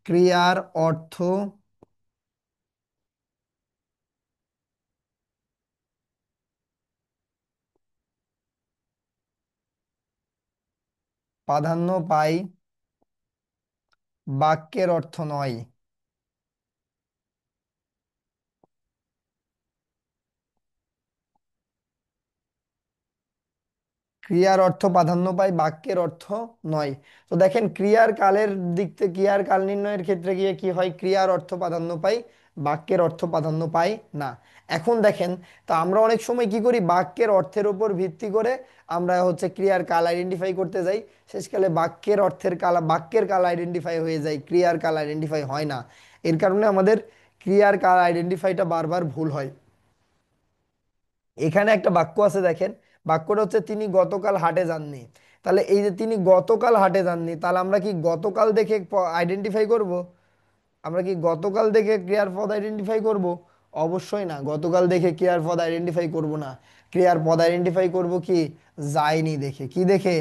ক্রিয়ার অর্থ প্রাধান্য পায়, বাক্যের অর্থ নয়। ক্রিয়ার অর্থ প্রাধান্য পায়, বাক্যের অর্থ নয়। তো দেখেন, ক্রিয়ার কালের দিক থেকে ক্রিয়ার কাল নির্ণয়ের ক্ষেত্রে গিয়ে কি হয়, ক্রিয়ার অর্থ প্রাধান্য পায়, বাক্যের অর্থ প্রাধান্য পায় না। এখন দেখেন, তো আমরা অনেক সময় কি করি, বাক্যের অর্থের উপর ভিত্তি করে আমরা হচ্ছে ক্রিয়ার কাল আইডেন্টিফাই করতে যাই। শেষকালে বাক্যের কাল আইডেন্টিফাই হয়ে যায়, ক্রিয়ার কাল আইডেন্টিফাই হয় না। এর কারণে আমাদের ক্রিয়ার কাল আইডেন্টিফাইটা বারবার ভুল হয়। এখানে একটা বাক্য আছে দেখেন, বাক্যটা হচ্ছে তিনি গতকাল হাটে যাননি। তাহলে এই যে তিনি গতকাল হাটে যাননি, তাহলে আমরা কি গতকাল দেখে আইডেন্টিফাই করব? আমরা কি গতকাল দেখে ক্রিয়ার পদ আইডেন্টিফাই করব? অবশ্যই না, গতকাল দেখে ক্রিয়ার পদ আইডেন্টিফাই করব না। ক্রিয়ার পদ আইডেন্টিফাই করব কি, যায়নি দেখে। কি দেখে?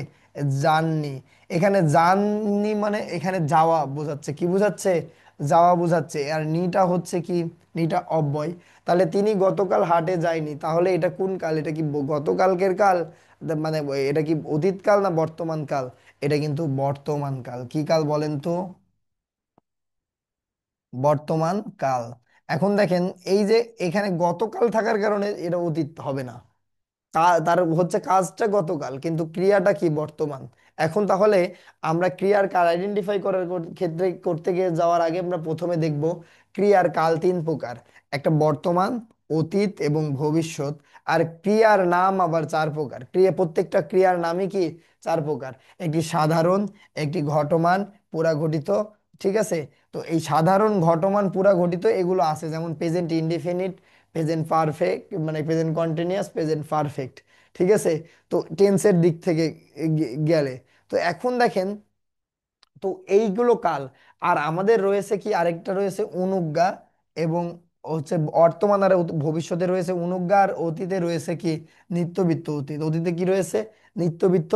যাননি। এখানে যাননি মানে এখানে যাওয়া বোঝাচ্ছে, কি বোঝাচ্ছে? যাওয়া বোঝাচ্ছে। আর নিটা হচ্ছে কি, নিটা অব্যয়। তাহলে তিনি গতকাল হাটে যায়নি, তাহলে এটা কোন কাল? এটা কি গতকালকের কাল? মানে এটা কি অতীত কাল না বর্তমান কাল? এটা কিন্তু বর্তমান কাল। কি কাল বলেন তো? বর্তমান কাল। এখন দেখেন, এই যে এখানে গতকাল থাকার কারণে এটা অতীত হবে না। তার হচ্ছে কাজটা গতকাল, কিন্তু ক্রিয়াটা কি, বর্তমান। এখন তাহলে আমরা ক্রিয়ার কাল আইডেন্টিফাই করার ক্ষেত্রে করতে গিয়ে যাওয়ার আগে আমরা প্রথমে দেখব ক্রিয়ার কাল তিন প্রকার: একটা বর্তমান, অতীত এবং ভবিষ্যৎ। আর ক্রিয়ার নাম আবার চার প্রকার। প্রত্যেকটা ক্রিয়ার নামই কি, চার প্রকার। একটি সাধারণ, একটি ঘটমান, পুরা ঘটিত। ঠিক আছে? তো এই সাধারণ, ঘটমান, পুরা ঘটিত এগুলো আছে, যেমন প্রেজেন্ট ইনডিফিনিট, প্রেজেন্ট পারফেক্ট, মানে প্রেজেন্ট কন্টিনিউয়াস, প্রেজেন্ট পারফেক্ট। ঠিক আছে? তো টেন্সের দিক থেকে গেলে, তো এখন দেখেন, তো এইগুলো কাল। আর আমাদের রয়েছে কি, আরেকটা রয়েছে অনুজ্ঞা, এবং হচ্ছে বর্তমান আর ভবিষ্যতে রয়েছে অনুজ্ঞা, আর অতীতে রয়েছে কি, নিত্যবৃত্ত অতীত। অতীতে কি রয়েছে? নিত্যবৃত্ত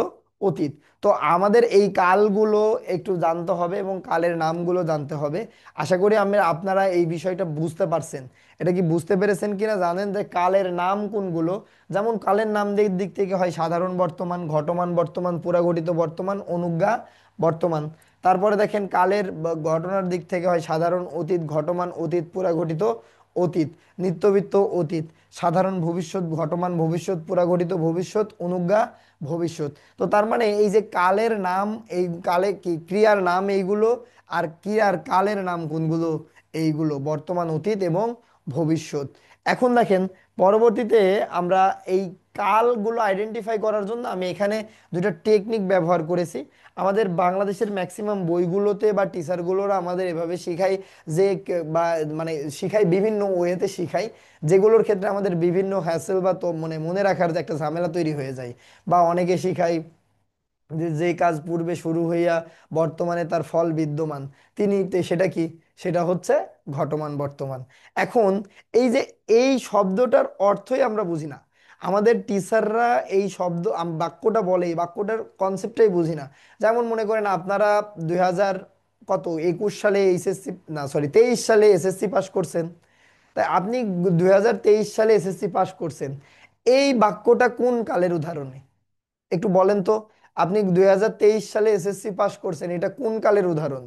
অতীত। তো আমাদের এই কালগুলো একটু জানতে হবে এবং কালের নামগুলো জানতে হবে। আশা করি আপনারা এই বিষয়টা বুঝতে পারছেন। এটা কি বুঝতে পেরেছেন কিনা জানেন যে কালের নাম কোনগুলো? যেমন কালের নাম দিক থেকে হয় সাধারণ বর্তমান, ঘটমান বর্তমান, পুরাঘটিত বর্তমান, অনুজ্ঞা বর্তমান। তারপরে দেখেন কালের ঘটনার দিক থেকে হয় সাধারণ অতীত, ঘটমান অতীত, পুরাঘটিত অতীত, নিত্যবৃত্ত অতীত, সাধারণ ভবিষ্যৎ, ঘটমান ভবিষ্যৎ, পুরাঘটিত ভবিষ্যৎ, অনুজ্ঞা ভবিষ্যৎ। তো তার মানে এই যে কালের নাম, এই কালে কি ক্রিয়ার নাম এইগুলো, আর ক্রিয়ার কালের নাম কোনগুলো? এইগুলো বর্তমান, অতীত এবং ভবিষ্যৎ। এখন দেখেন, পরবর্তীতে আমরা এই কালগুলো আইডেন্টিফাই করার জন্য আমি এখানে দুটো টেকনিক ব্যবহার করেছি। আমাদের বাংলাদেশের ম্যাক্সিমাম বইগুলোতে বা টিচারগুলোরা আমাদের এভাবে শেখায় যে বা মানে শিখায়, বিভিন্ন ওয়েতে শিখায়, যেগুলোর ক্ষেত্রে আমাদের বিভিন্ন হ্যাসেল বা তো মানে মনে রাখার যে একটা ঝামেলা তৈরি হয়ে যায়। বা অনেকে শিখায় যে যে কাজ পূর্বে শুরু হইয়া বর্তমানে তার ফল বিদ্যমান, সেটা কি, সেটা হচ্ছে ঘটমান বর্তমান। এখন এই যে এই শব্দটার অর্থই আমরা বুঝি না। আমাদের টিচাররা এই বাক্যটা বলে, এই বাক্যটার কনসেপ্টটাই বুঝি না। যেমন মনে করেন আপনারা 2000 কত 21 সালে এইচএসসি, না সরি 23 সালে এসএসসি পাস করছেন। তাই আপনি 2023 সালে এসএসসি পাস করছেন, এই বাক্যটা কোন কালের উদাহরণে? একটু বলেন তো। আপনি 2023 সালে এসএসসি পাস করছেন, এটা কোন কালের উদাহরণ?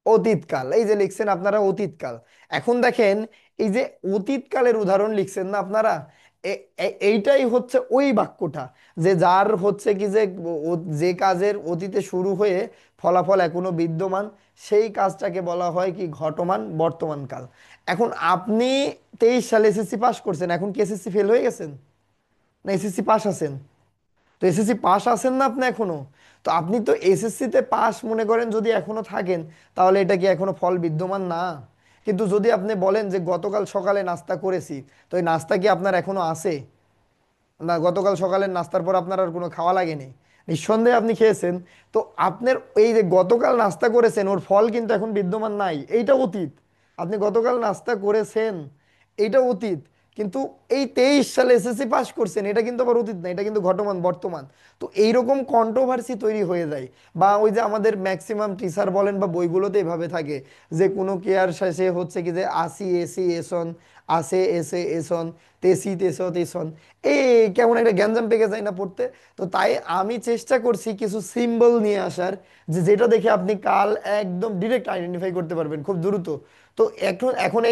অতীতকাল। এই যে লিখছেন আপনারা অতীতকাল। এখন দেখেন, এই যে অতীতকালের উদাহরণ লিখছেন না আপনারা, এইটাই হচ্ছে ওই বাক্যটা, যে যার হচ্ছে কি যে যে কাজের অতীতে শুরু হয়ে ফলাফল এখনো বিদ্যমান, সেই কাজটাকে বলা হয় কি, ঘটমান বর্তমান কাল। এখন আপনি 23 সালে এসএসসি পাস করছেন, এখন কি এসএসসি ফেল হয়ে গেছেন না এসএসসি পাস আছেন? তো এসএসসি পাস আছেন না আপনি এখনো? তো আপনি তো এসএসসিতে পাস মনে করেন যদি এখনো থাকেন, তাহলে এটা কি এখনো ফল বিদ্যমান না? কিন্তু যদি আপনি বলেন যে গতকাল সকালে নাস্তা করেছি, তো এই নাস্তা কি আপনার এখনো আছে? না, গতকাল সকালের নাস্তার পর আপনার আর কোনো খাওয়া লাগেনি, নিঃসন্দেহে আপনি খেয়েছেন। তো আপনার এই যে গতকাল নাস্তা করেছেন, ওর ফল কিন্তু এখন বিদ্যমান নাই, এইটা অতীত। আপনি গতকাল নাস্তা করেছেন, এইটা অতীত। কিন্তু এই 23 সালে এসএসসি পাস করছেন, এটা কিন্তু আবার অতীত না, এটা কিন্তু ঘটমান বর্তমান। তো এইরকম কন্ট্রোভার্সি তৈরি হয়ে যায়। বা ওই যে আমাদের ম্যাক্সিমাম টিচার বলেন বা বইগুলোতে এভাবে থাকে যে কোনো কেয়ার শেষে হচ্ছে কি যে আসি এসি এসন, আসে এসে এসন, তেসি তেসো তেসন, এই কেমন একটা গ্যাঞ্জাম পেকে যায় না পড়তে। তো তাই আমি চেষ্টা করছি কিছু সিম্বল নিয়ে আসার, যে যেটা দেখে আপনি কাল একদম ডিরেক্ট আইডেন্টিফাই করতে পারবেন খুব দ্রুত। তো এখন এখন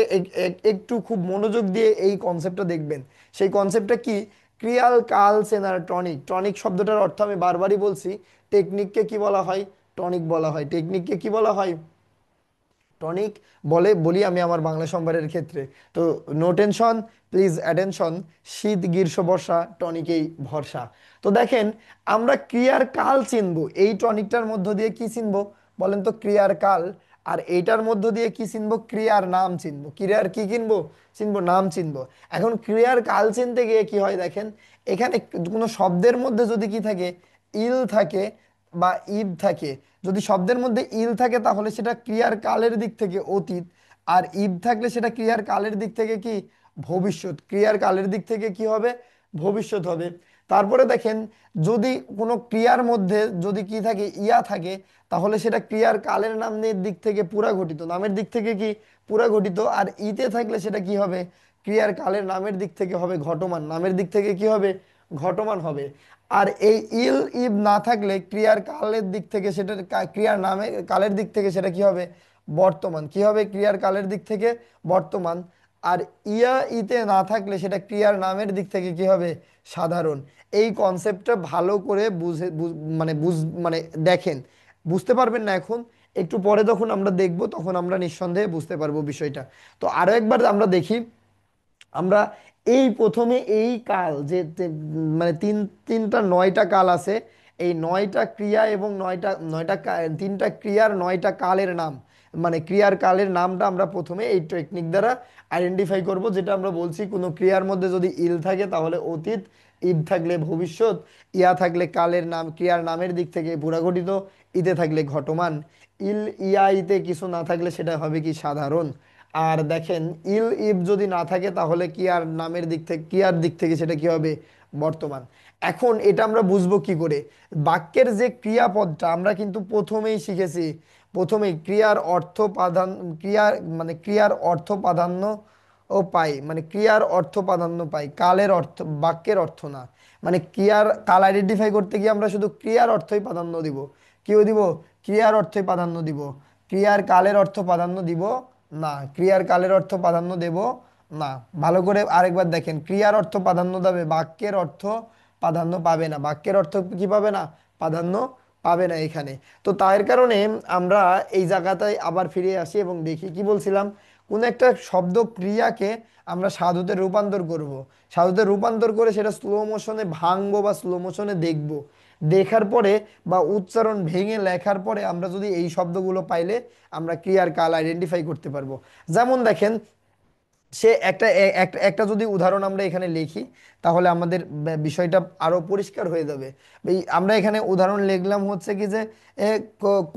একটু খুব মনোযোগ দিয়ে এই কনসেপ্টটা দেখবেন। সেই কনসেপ্টটা কি? ক্রিয়াল কাল সেনার টনিক। টনিক শব্দটার অর্থ আমি বারবারই বলছি, টেকনিককে কি বলা হয়? টনিক বলা হয়। টেকনিককে কি বলা হয়? টনিক বলে বলি আমি আমার বাংলা সম্ভারের ক্ষেত্রে। তো নো টেনশন, প্লিজ অ্যাটেনশন, শীত গ্রীষ্ম বর্ষা টনিকেই ভরসা। তো দেখেন, আমরা ক্রিয়ার কাল চিনবো এই টনিকটার মধ্য দিয়ে। কি চিনবো বলেন তো? ক্রিয়ার কাল। আর এইটার মধ্য দিয়ে কি চিনবো? ক্রিয়ার নাম চিনবো। ক্রিয়ার কি কিনবো? চিনবো, নাম চিনবো। এখন ক্রিয়ার কাল চিনতে গিয়ে কি হয় দেখেন, এখানে কোনো শব্দের মধ্যে যদি কি থাকে, ইল থাকে বা ইব থাকে। যদি শব্দের মধ্যে ইল থাকে তাহলে সেটা ক্রিয়ার কালের দিক থেকে অতীত। আর ইব থাকলে সেটা ক্রিয়ার কালের দিক থেকে কি? ভবিষ্যৎ। ক্রিয়ার কালের দিক থেকে কি হবে? ভবিষ্যৎ হবে। তারপরে দেখেন, যদি কোনো ক্রিয়ার মধ্যে যদি কি থাকে, ইয়া থাকে, তাহলে সেটা ক্রিয়ার কালের নামের দিক থেকে পুরা ঘটিত, নামের দিক থেকে কি? পুরা ঘটিত। আর ইতে থাকলে সেটা কি হবে? ক্রিয়ার কালের নামের দিক থেকে হবে ঘটমান, নামের দিক থেকে কি হবে? ঘটমান হবে। আর এই ইল ইব না থাকলে ক্রিয়ার কালের দিক থেকে সেটা ক্রিয়ার নামে কালের দিক থেকে সেটা কি হবে? বর্তমান। কি হবে? ক্রিয়ার কালের দিক থেকে বর্তমান। আর ইয়া ইতে না থাকলে সেটা ক্রিয়ার নামের দিক থেকে কি হবে? সাধারণ। এই কনসেপ্টটা ভালো করে বুঝে মানে মানে দেখেন, বুঝতে পারবেন না এখন, একটু পরে যখন আমরা দেখব তখন আমরা নিঃসন্দেহে বুঝতে পারবো বিষয়টা। তো আরো একবার আমরা দেখি। আমরা এই প্রথমে এই কাল যে মানে তিনটা নয়টা কাল আছে। এই নয়টা ক্রিয়া এবং তিনটা ক্রিয়ার নয়টা কালের নাম, মানে ক্রিয়ার কালের নামটা আমরা প্রথমে এই টেকনিক দ্বারা আইডেন্টিফাই করব। যেটা আমরা বলছি, কোনো ক্রিয়ার মধ্যে যদি ইল থাকে তাহলে অতীত, ইব থাকলে ভবিষ্যৎ, ইয়া থাকলে কালের নাম ক্রিয়ার নামের দিক থেকে পুরাঘটিত, ইতে থাকলে ঘটমান, ইল ইয়া ইতে কিছু না থাকলে সেটা হবে কি? সাধারণ। আর দেখেন, ইল ইব যদি না থাকে তাহলে কি আর নামের দিক থেকে, কি আর দিক থেকে সেটা কি হবে? বর্তমান। এখন এটা আমরা বুঝবো কি করে? বাক্যের যে ক্রিয়াপদটা আমরা কিন্তু প্রথমেই শিখেছি, প্রথমেই ক্রিয়ার অর্থ প্রাধান্য, ক্রিয়ার মানে ক্রিয়ার অর্থ প্রাধান্য ও পাই, মানে ক্রিয়ার অর্থ প্রাধান্য পাই, কালের অর্থ, বাক্যের অর্থ না। মানে ক্রিয়ার কাল আইডেন্টিফাই করতে গিয়ে আমরা শুধু ক্রিয়ার অর্থই প্রাধান্য দিব। কি দিব? ক্রিয়ার অর্থই প্রাধান্য দিব, ক্রিয়ার কালের অর্থ প্রাধান্য দিব না। ক্রিয়ার কালের অর্থ প্রাধান্য দেব না। ভালো করে আরেকবার দেখেন, ক্রিয়ার অর্থ প্রাধান্য দেবে, বাক্যের অর্থ প্রাধান্য পাবে না। বাক্যের অর্থ কি পাবে না? প্রাধান্য পাবে না এখানে। তো তার কারণে আমরা এই জায়গাটায় আবার ফিরে আসি এবং দেখি কি বলছিলাম। কোন একটা শব্দ ক্রিয়াকে আমরা সাধুতে রূপান্তর করব। সাধুতে রূপান্তর করে সেটা স্লো মোশনে ভাঙবো বা স্লো মোশনে দেখবো। দেখার পরে বা উচ্চারণ ভেঙে লেখার পরে আমরা যদি এই শব্দগুলো পাইলে আমরা ক্রিয়ার কাল আইডেন্টিফাই করতে পারবো। যেমন দেখেন, সে একটা একটা একটা যদি উদাহরণ আমরা এখানে লিখি, তাহলে আমাদের বিষয়টা আরো পরিষ্কার হয়ে যাবে। এই আমরা এখানে উদাহরণ লিখলাম হচ্ছে কি যে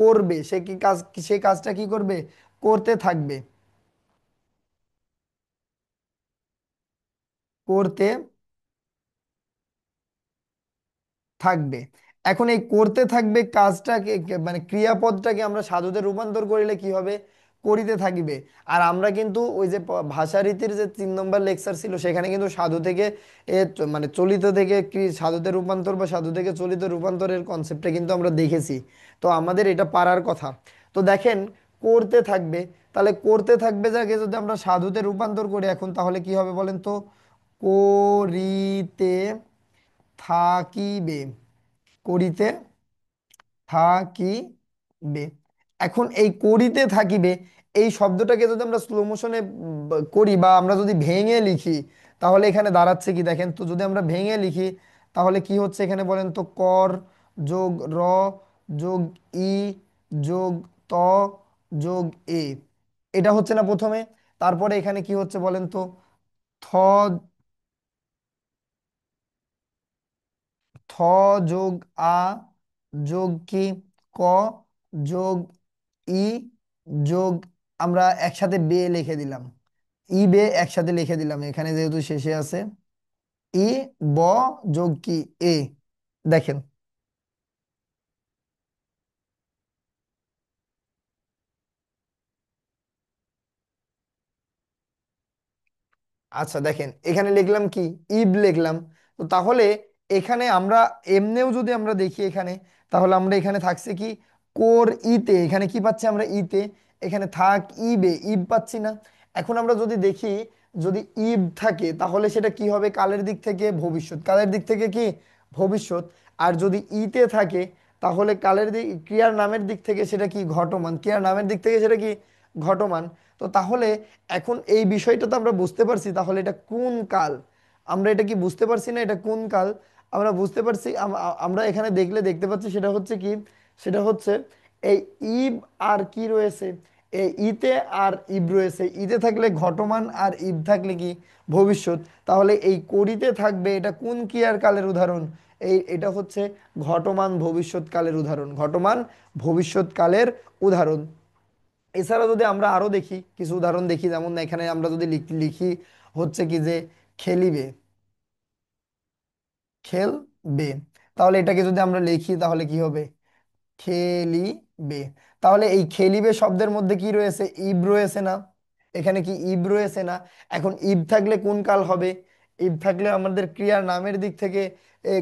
করবে, সে কি কাজ, সে কাজটা কি করবে? করতে থাকবে। করতে থাকবে। এখন এই করতে থাকবে কাজটাকে মানে ক্রিয়াপদটাকে আমরা সাধুতে রূপান্তর করিলে কি হবে? করিতে থাকিবে। আর আমরা কিন্তু ওই যে ভাষারীতির যে 3 নম্বর লেকচার ছিল সেখানে কিন্তু সাধু থেকে মানে চলিত থেকে সাধুতে রূপান্তর বা সাধু থেকে চলিত রূপান্তরের কনসেপ্টটা কিন্তু আমরা দেখেছি। তো আমাদের এটা পারার কথা। তো দেখেন, করতে থাকবে, তাহলে করতে থাকবে যাকে যদি আমরা সাধুতে রূপান্তর করি এখন, তাহলে কি হবে বলেন তো? করিতে থাকিবে। করিতে থাকিবে। এখন এই করিতে থাকিবে এই শব্দটাকে যদি আমরা স্লো মোশনে করি বা আমরা যদি ভেঙে লিখি, তাহলে এখানে দাঁড়াচ্ছে কি দেখেন তো? যদি আমরা ভেঙে লিখি তাহলে কি হচ্ছে এখানে বলেন তো? কর যোগ র যোগ ই যোগ ত যোগ এ, এটা হচ্ছে না প্রথমে? তারপরে এখানে কি হচ্ছে বলেন তো? থ থ যোগ আ যোগ কি ক যোগ ই যোগ, আমরা একসাথে বে লিখে দিলাম, ই বে একসাথে লিখে দিলাম এখানে যেহেতু শেষে আছে। ই ব যোগ কি এ, দেখেন। আচ্ছা দেখেন এখানে লিখলাম কি, ইব লিখলাম। তো তাহলে এখানে আমরা এমনিও যদি আমরা দেখি এখানে, তাহলে আমরা এখানে থাকছে কি কোর ইতে, এখানে কি পাচ্ছি আমরা ইতে, এখানে থাক ইবে, ইব পাচ্ছি না। এখন আমরা যদি দেখি, যদি ইব থাকে তাহলে সেটা কি হবে? কালের দিক থেকে ভবিষ্যৎ, কালের দিক থেকে কি ভবিষ্যৎ। আর যদি ইতে থাকে তাহলে কালের দিক, ক্রিয়ার নামের দিক থেকে সেটা কি ঘটমান, ক্রিয়ার নামের দিক থেকে সেটা কি ঘটমান। তো তাহলে এখন এই বিষয়টা তো আমরা বুঝতে পারছি, তাহলে এটা কোন কাল? আমরা এটা কি বুঝতে পারছি না এটা কোন কাল? আমরা বুঝতে পারছি, আমরা এখানে দেখলে দেখতে পাচ্ছি সেটা হচ্ছে কি, সেটা হচ্ছে এই ইব আর কি রয়েছে, এই ইতে আর ইব রয়েছে। ইতে থাকলে ঘটমান আর ইব থাকলে কি ভবিষ্যৎ। তাহলে এই করিতে থাকবে এটা কোন ক্রিয়ার কালের উদাহরণ? এটা হচ্ছে ঘটমান ভবিষ্যৎ কালের উদাহরণ, ঘটমান ভবিষ্যৎ কালের উদাহরণ। এছাড়া যদি আমরা আরো দেখি কিছু উদাহরণ দেখি, যেমন এখানে আমরা যদি লিখি হচ্ছে কি যে খেলিবে, খেলবে, তাহলে এটাকে যদি আমরা লিখি তাহলে কি হবে? খেলিবে। তাহলে এই খেলিবে শব্দের মধ্যে কি রয়েছে? ইব রয়েছে না? এখানে কি ইব রয়েছে না? এখন ইব থাকলে কোন কাল হবে? ইব থাকলে আমাদের ক্রিয়ার নামের দিক থেকে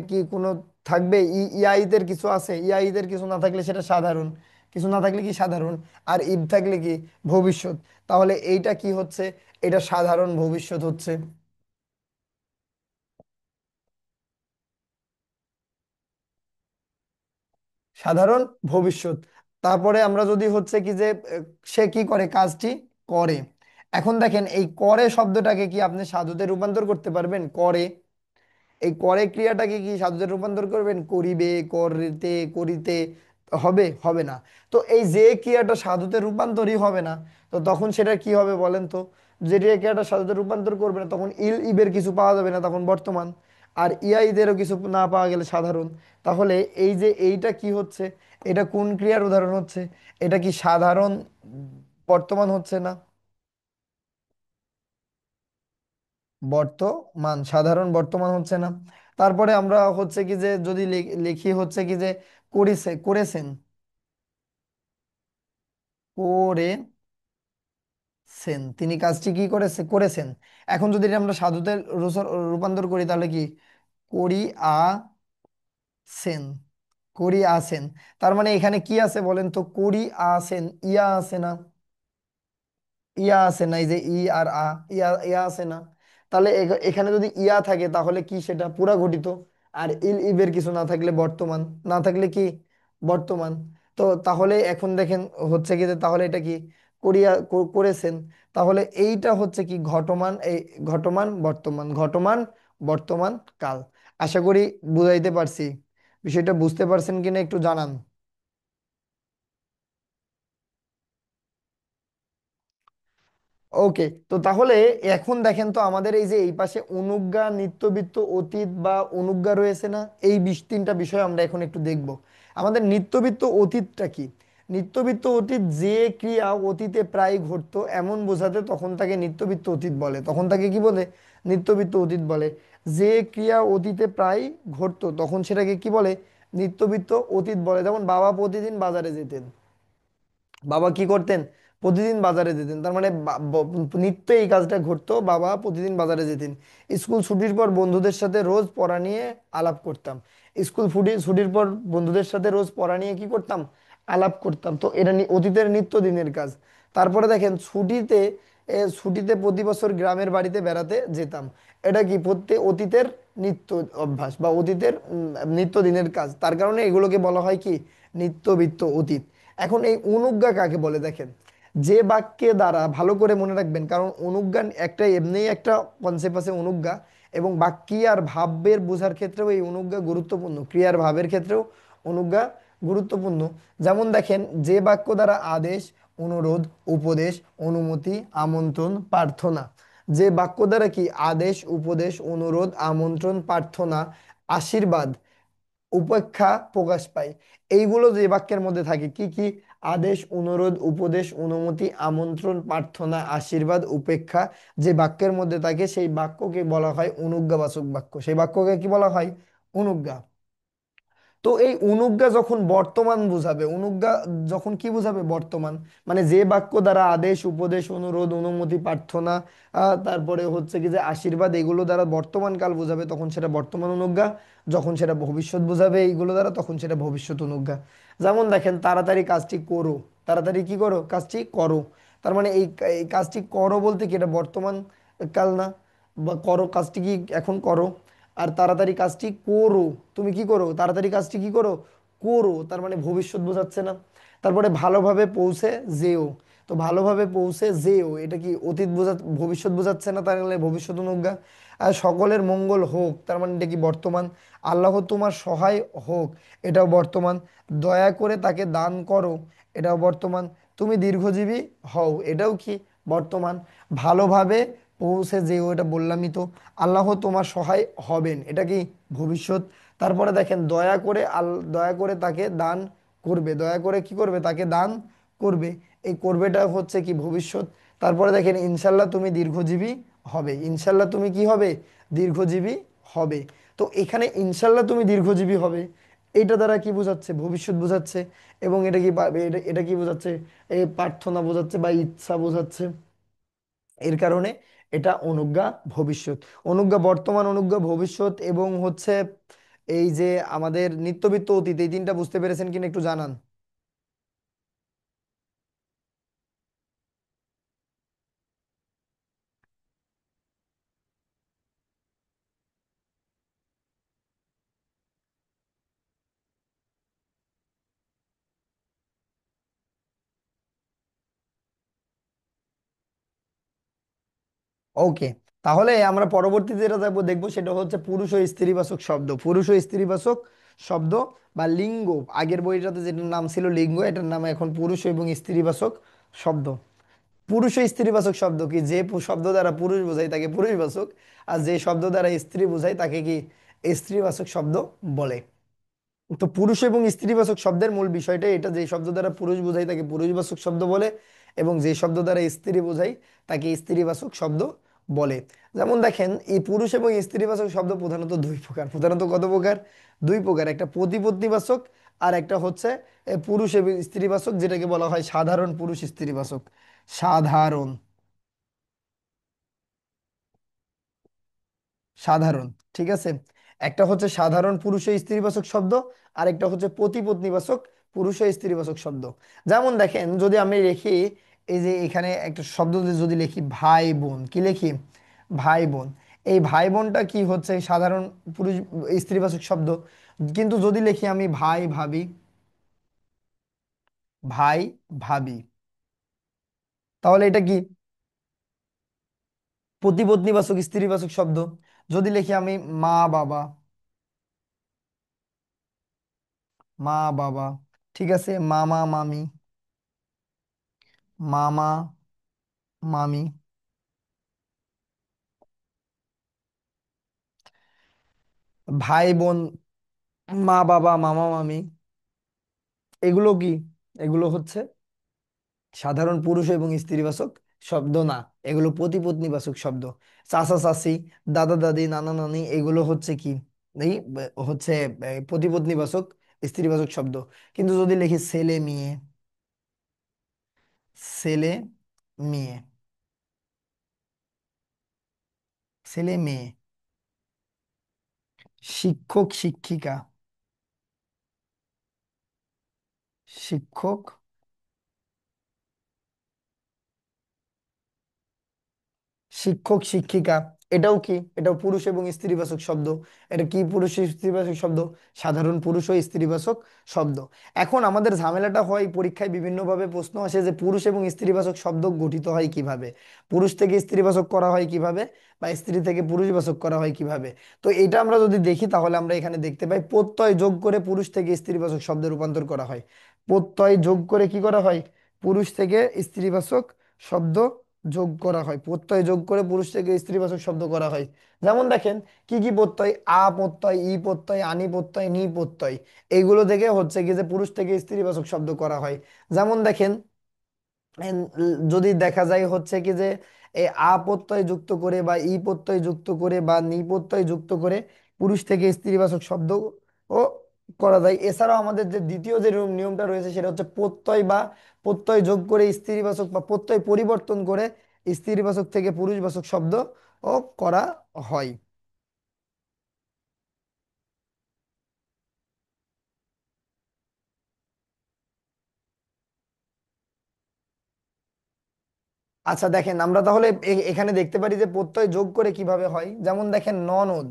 কি কোনো থাকবে? ইয়াইদের কিছু আছে? ইয়াইদের কিছু না থাকলে সেটা সাধারণ, কিছু না থাকলে কি সাধারণ, আর ইব থাকলে কি ভবিষ্যৎ। তাহলে এইটা কি হচ্ছে? এটা সাধারণ ভবিষ্যৎ হচ্ছে, সাধারণ ভবিষ্যৎ। তারপরে আমরা যদি হচ্ছে কি যে সে কি করে, কাজটি করে। এখন দেখেন এই করে শব্দটাকে কি আপনি সাধুতে রূপান্তর করতে পারবেন? করে, এই করে ক্রিয়াটাকে কি সাধুতে রূপান্তর করবেন? করিবে, করিতে, করিতে হবে? হবে না। তো এই যে ক্রিয়াটা সাধুতে রূপান্তরই হবে না, তো তখন সেটা কি হবে বলেন তো? যে ক্রিয়াটা সাধুতে রূপান্তর করবে না, তখন ইল ইবের কিছু পাওয়া যাবে না, তখন বর্তমান। আর ইয়াইদেরও কিছু না পাওয়া গেলে সাধারণ। তাহলে এই যে এইটা কি হচ্ছে, এটা কোন ক্রিয়ার উদাহরণ হচ্ছে? এটা কি সাধারণ বর্তমান হচ্ছে না? বর্তমান, সাধারণ বর্তমান হচ্ছে না? তারপরে আমরা হচ্ছে কি যে যদি লিখি হচ্ছে কি যে করেছেন, করেছেন, তিনি কাজটি কি করেছেন। এখন যদি এটা আমরা সাধুতে রূপান্তর করি তাহলে কি করি আসেন, করি আসেন। তার মানে এখানে কি আছে বলেন তো? করি আসেন, ইয়া আছে না? ইয়া আছে না? এই যে ই আর আ, ইয়া ইয়া আছে না? তাহলে এখানে যদি ইয়া থাকে তাহলে কি সেটা পুরা ঘটিত। আর ইল ইবের কিছু না থাকলে বর্তমান, না থাকলে কি বর্তমান। তো তাহলে এখন দেখেন হচ্ছে কি যে তাহলে এটা কি করেছেন। তাহলে এইটা হচ্ছে কি ঘটমান, এই ঘটমান বর্তমান, ঘটমান বর্তমান কাল। আশা করি বুঝাইতে পারছি। বিষয়টা বুঝতে পারছেন কিনা একটু জানান। ওকে, তো তাহলে এখন দেখেন তো আমাদের এই যে এই পাশে অনুজ্ঞা, নিত্যবৃত্ত, অতীত বা অনুজ্ঞা রয়েছে না? এই তিনটা বিষয় আমরা এখন একটু দেখব। আমাদের নিত্যবৃত্ত অতীতটা কি? নিত্যবৃত্ত অতীত যে ক্রিয়া অতীতে প্রায় ঘটতো এমন বোঝাতে তখন তাকে নিত্যবৃত্ত অতীত বলে, তখন তাকে কি বলে? নিত্যবৃত্ত অতীত বলে। যে ক্রিয়া অতীতে প্রায় ঘটতো তখন সেটাকে কি বলে? নিত্যবৃত্ত অতীত বলে। যেমন বাবা প্রতিদিন বাজারে যেতেন, বাবা কি করতেন? প্রতিদিন বাজারে যেতেন, তার মানে নিত্য এই কাজটা ঘটতো, বাবা প্রতিদিন বাজারে যেতেন। স্কুল ছুটির পর বন্ধুদের সাথে রোজ পড়া নিয়ে আলাপ করতাম, স্কুল ছুটির পর বন্ধুদের সাথে রোজ পড়া নিয়ে কি করতাম? আলাপ করতাম। তো এটা অতীতের নিত্য দিনের কাজ। তারপরে দেখেন ছুটিতে, ছুটিতে প্রতি বছর গ্রামের বাড়িতে বেড়াতে যেতাম, এটা কি অতীতের নিত্য অভ্যাস বা অতীতের নিত্য দিনের কাজ। তার কারণে এগুলোকে বলা হয় কি নিত্যবৃত্ত অতীত। এখন এই অনুজ্ঞা কাকে বলে দেখেন, যে বাক্যে দ্বারা, ভালো করে মনে রাখবেন কারণ অনুজ্ঞা একটা এমনিই একটা কনসেপ্ট আছে অনুজ্ঞা। এবং বা ক্রিয়ার ভাবের বোঝার ক্ষেত্রেও এই অনুজ্ঞা গুরুত্বপূর্ণ, ক্রিয়ার ভাবের ক্ষেত্রেও অনুজ্ঞা গুরুত্বপূর্ণ। যেমন দেখেন, যে বাক্য দ্বারা আদেশ, অনুরোধ, উপদেশ, অনুমতি, আমন্ত্রণ, প্রার্থনা, যে বাক্য দ্বারা কি আদেশ, উপদেশ, অনুরোধ, আমন্ত্রণ, প্রার্থনা, আশীর্বাদ, উপেক্ষা প্রকাশ পায়, এইগুলো যে বাক্যের মধ্যে থাকে কি কি, আদেশ, অনুরোধ, উপদেশ, অনুমতি, আমন্ত্রণ, প্রার্থনা, আশীর্বাদ, উপেক্ষা, যে বাক্যের মধ্যে থাকে সেই বাক্যকে বলা হয় অনুজ্ঞাবাচক বাক্য, সেই বাক্যকে কি বলা হয়, অনুজ্ঞা। তো এই অনুজ্ঞা যখন বর্তমান বুঝাবে, অনুজ্ঞা যখন কি বুঝাবে, বর্তমান, মানে যে বাক্য দ্বারা আদেশ, উপদেশ, অনুরোধ, অনুমতি, প্রার্থনা, তারপরে হচ্ছে কি যে আশীর্বাদ, এগুলো দ্বারা বর্তমান কাল বুঝাবে তখন সেটা বর্তমান অনুজ্ঞা, যখন সেটা ভবিষ্যৎ বুঝাবে এইগুলো দ্বারা তখন সেটা ভবিষ্যৎ অনুজ্ঞা। যেমন দেখেন, তাড়াতাড়ি কাজটি করো, তাড়াতাড়ি কি করো, কাজটি করো, তার মানে এই কাজটি করো বলতে কি, এটা বর্তমান কাল না, বা করো কাজটি কি এখন করো। আর তাড়াতাড়ি কাজটি করো, তুমি কি করো, তাড়াতাড়ি কাজটি কি করো, করো, তার মানে ভবিষ্যৎ বোঝাচ্ছে না। তারপরে ভালোভাবে পৌঁছে যেও, তো ভালোভাবে পৌঁছে যেও, এটা কি অতীত বোঝা, ভবিষ্যৎ বোঝাচ্ছে না, তার মানে ভবিষ্যৎ অনুজ্ঞা। আর সকলের মঙ্গল হোক, তার মানে এটা কি বর্তমান। আল্লাহ তোমার সহায় হোক, এটাও বর্তমান। দয়া করে তাকে দান করো, এটাও বর্তমান। তুমি দীর্ঘজীবী হও, এটাও কি বর্তমান। ভালোভাবে পৌঁছে যেও, এটা বললামই তো। আল্লাহ তোমার সহায় হবেন, এটা কি ভবিষ্যৎ। তারপরে দেখেন, দয়া করে দয়া করে তাকে দান করবে, দয়া করে কি করবে, তাকে দান করবে, এই করবেটা হচ্ছে কি ভবিষ্যৎ। তারপরে দেখেন, ইনশাল্লাহ তুমি দীর্ঘজীবী হবে, ইনশাল্লাহ তুমি কি হবে, দীর্ঘজীবী হবে। তো এখানে ইনশাল্লাহ তুমি দীর্ঘজীবী হবে, এটা দ্বারা কি বোঝাচ্ছে, ভবিষ্যৎ বোঝাচ্ছে। এবং এটা কি এটা কি বোঝাচ্ছে, এই প্রার্থনা বোঝাচ্ছে বা ইচ্ছা বোঝাচ্ছে। এর কারণে এটা অনুজ্ঞা ভবিষ্যৎ। অনুজ্ঞা বর্তমান, অনুজ্ঞা ভবিষ্যৎ, এবং হচ্ছে এই যে আমাদের নিত্যবিত্ত অতীত, এই তিনটা বুঝতে পেরেছেন কিনা একটু জানান। ওকে, তাহলে আমরা পরবর্তীতে যেটা দেখবো দেখবো সেটা হচ্ছে পুরুষ ও স্ত্রীবাচক শব্দ, পুরুষ ও স্ত্রীবাচক শব্দ বা লিঙ্গ। আগের বইটাতে যেটার নাম ছিল লিঙ্গ, এটার নাম এখন পুরুষ এবং স্ত্রীবাচক শব্দ। পুরুষ ও স্ত্রীবাচক শব্দ কি, যে শব্দ দ্বারা পুরুষ বোঝায় তাকে পুরুষবাচক, আর যে শব্দ দ্বারা স্ত্রী বোঝায় তাকে কি স্ত্রীবাচক শব্দ বলে। তো পুরুষ এবং স্ত্রীবাচক শব্দের মূল বিষয়টা এটা, যে শব্দ দ্বারা পুরুষ বোঝায় তাকে পুরুষবাচক শব্দ বলে, এবং যে শব্দ দ্বারা স্ত্রী বোঝায় তাকে স্ত্রীবাচক শব্দ বলে। যেমন দেখেন, এই পুরুষ এবং স্ত্রীবাচক শব্দ প্রধানত দুই প্রকার, প্রধানত কত প্রকার, দুই প্রকার, একটা প্রতিপত্তিবাচক, আর একটা হচ্ছে পুরুষ এবং স্ত্রীবাচক, যেটাকে বলা হয় সাধারণ পুরুষ স্ত্রীবাচক। সাধারণ, সাধারণ, ঠিক আছে। একটা হচ্ছে সাধারণ পুরুষ ও স্ত্রীবাচক শব্দ, আর একটা হচ্ছে প্রতিপত্তিবাচক পুরুষ ও স্ত্রীবাচক শব্দ। যেমন দেখেন, যদি আমি লিখি, এই যে এখানে একটা শব্দ দিয়ে যদি লিখি ভাই বোন, কি লিখি, ভাই বোন, এই ভাই বোনটা কি হচ্ছে সাধারণ পুরুষ স্ত্রীবাচক শব্দ। কিন্তু যদি লিখি আমি ভাই ভাবি, ভাই ভাবি, তাহলে এটা কি প্রতিপত্তিবাচক স্ত্রীবাচক শব্দ। যদি লিখি আমি মা বাবা, মা বাবা, ঠিক আছে, মামা মামি, মামা মামি, ভাই বোন, মা বাবা, মামা মামি, এগুলো কি, এগুলো হচ্ছে সাধারণ পুরুষ এবং স্ত্রীবাচক শব্দ না, এগুলো প্রতিপত্তিবাচক শব্দ। চাচা চাচি, দাদা দাদি, নানা নানি, এগুলো হচ্ছে কি, এই হচ্ছে প্রতিপত্তিবাচক স্ত্রীবাচক শব্দ। কিন্তু যদি লিখি ছেলে মেয়ে, ছেলে মেয়ে, ছেলে মেয়ে, শিক্ষক শিক্ষিকা, শিক্ষক শিক্ষক শিক্ষিকা, এটাও কি, এটাও পুরুষ এবং স্ত্রীবাচক শব্দ। এটা কি পুরুষ স্ত্রীবাচক শব্দ? সাধারণ পুরুষ ও স্ত্রীবাচক শব্দ। এখন আমাদের ঝামেলাটা হয় পরীক্ষায় বিভিন্নভাবে প্রশ্ন আসে যে পুরুষ এবং স্ত্রীবাচক শব্দ গঠিত হয় কিভাবে, পুরুষ থেকে স্ত্রীবাচক করা হয় কিভাবে, বা স্ত্রী থেকে পুরুষবাচক করা হয় কিভাবে। তো এটা আমরা যদি দেখি তাহলে আমরা এখানে দেখতে পাই প্রত্যয় যোগ করে পুরুষ থেকে স্ত্রীবাচক শব্দে রূপান্তর করা হয়। প্রত্যয় যোগ করে কি করা হয়? পুরুষ থেকে স্ত্রীবাচক শব্দ যোগ করা হয়, প্রত্যয় যোগ করে পুরুষ থেকে স্ত্রীবাচক শব্দ করা হয়। যেমন দেখেন, কি কি প্রত্যয়? আ প্রত্যয়, ই প্রত্যয়, আনি প্রত্যয়, নি প্রত্যয়। এইগুলো থেকে হচ্ছে কি যে পুরুষ থেকে স্ত্রীবাচক শব্দ করা হয়। যেমন দেখেন, যদি দেখা যায় হচ্ছে কি যে এই আ প্রত্যয় যুক্ত করে বা ই প্রত্যয় যুক্ত করে বা নি প্রত্যয় যুক্ত করে পুরুষ থেকে স্ত্রীবাচক শব্দ ও করা যায়। এছাড়াও আমাদের যে দ্বিতীয় যে নিয়মটা রয়েছে সেটা হচ্ছে প্রত্যয় বা প্রত্যয় যোগ করে স্ত্রীবাচক বা প্রত্যয় পরিবর্তন করে স্ত্রীবাচক থেকে পুরুষবাচক শব্দ ও করা হয়। আচ্ছা দেখেন, আমরা তাহলে এখানে দেখতে পারি যে প্রত্যয় যোগ করে কিভাবে হয়। যেমন দেখেন, ননদ,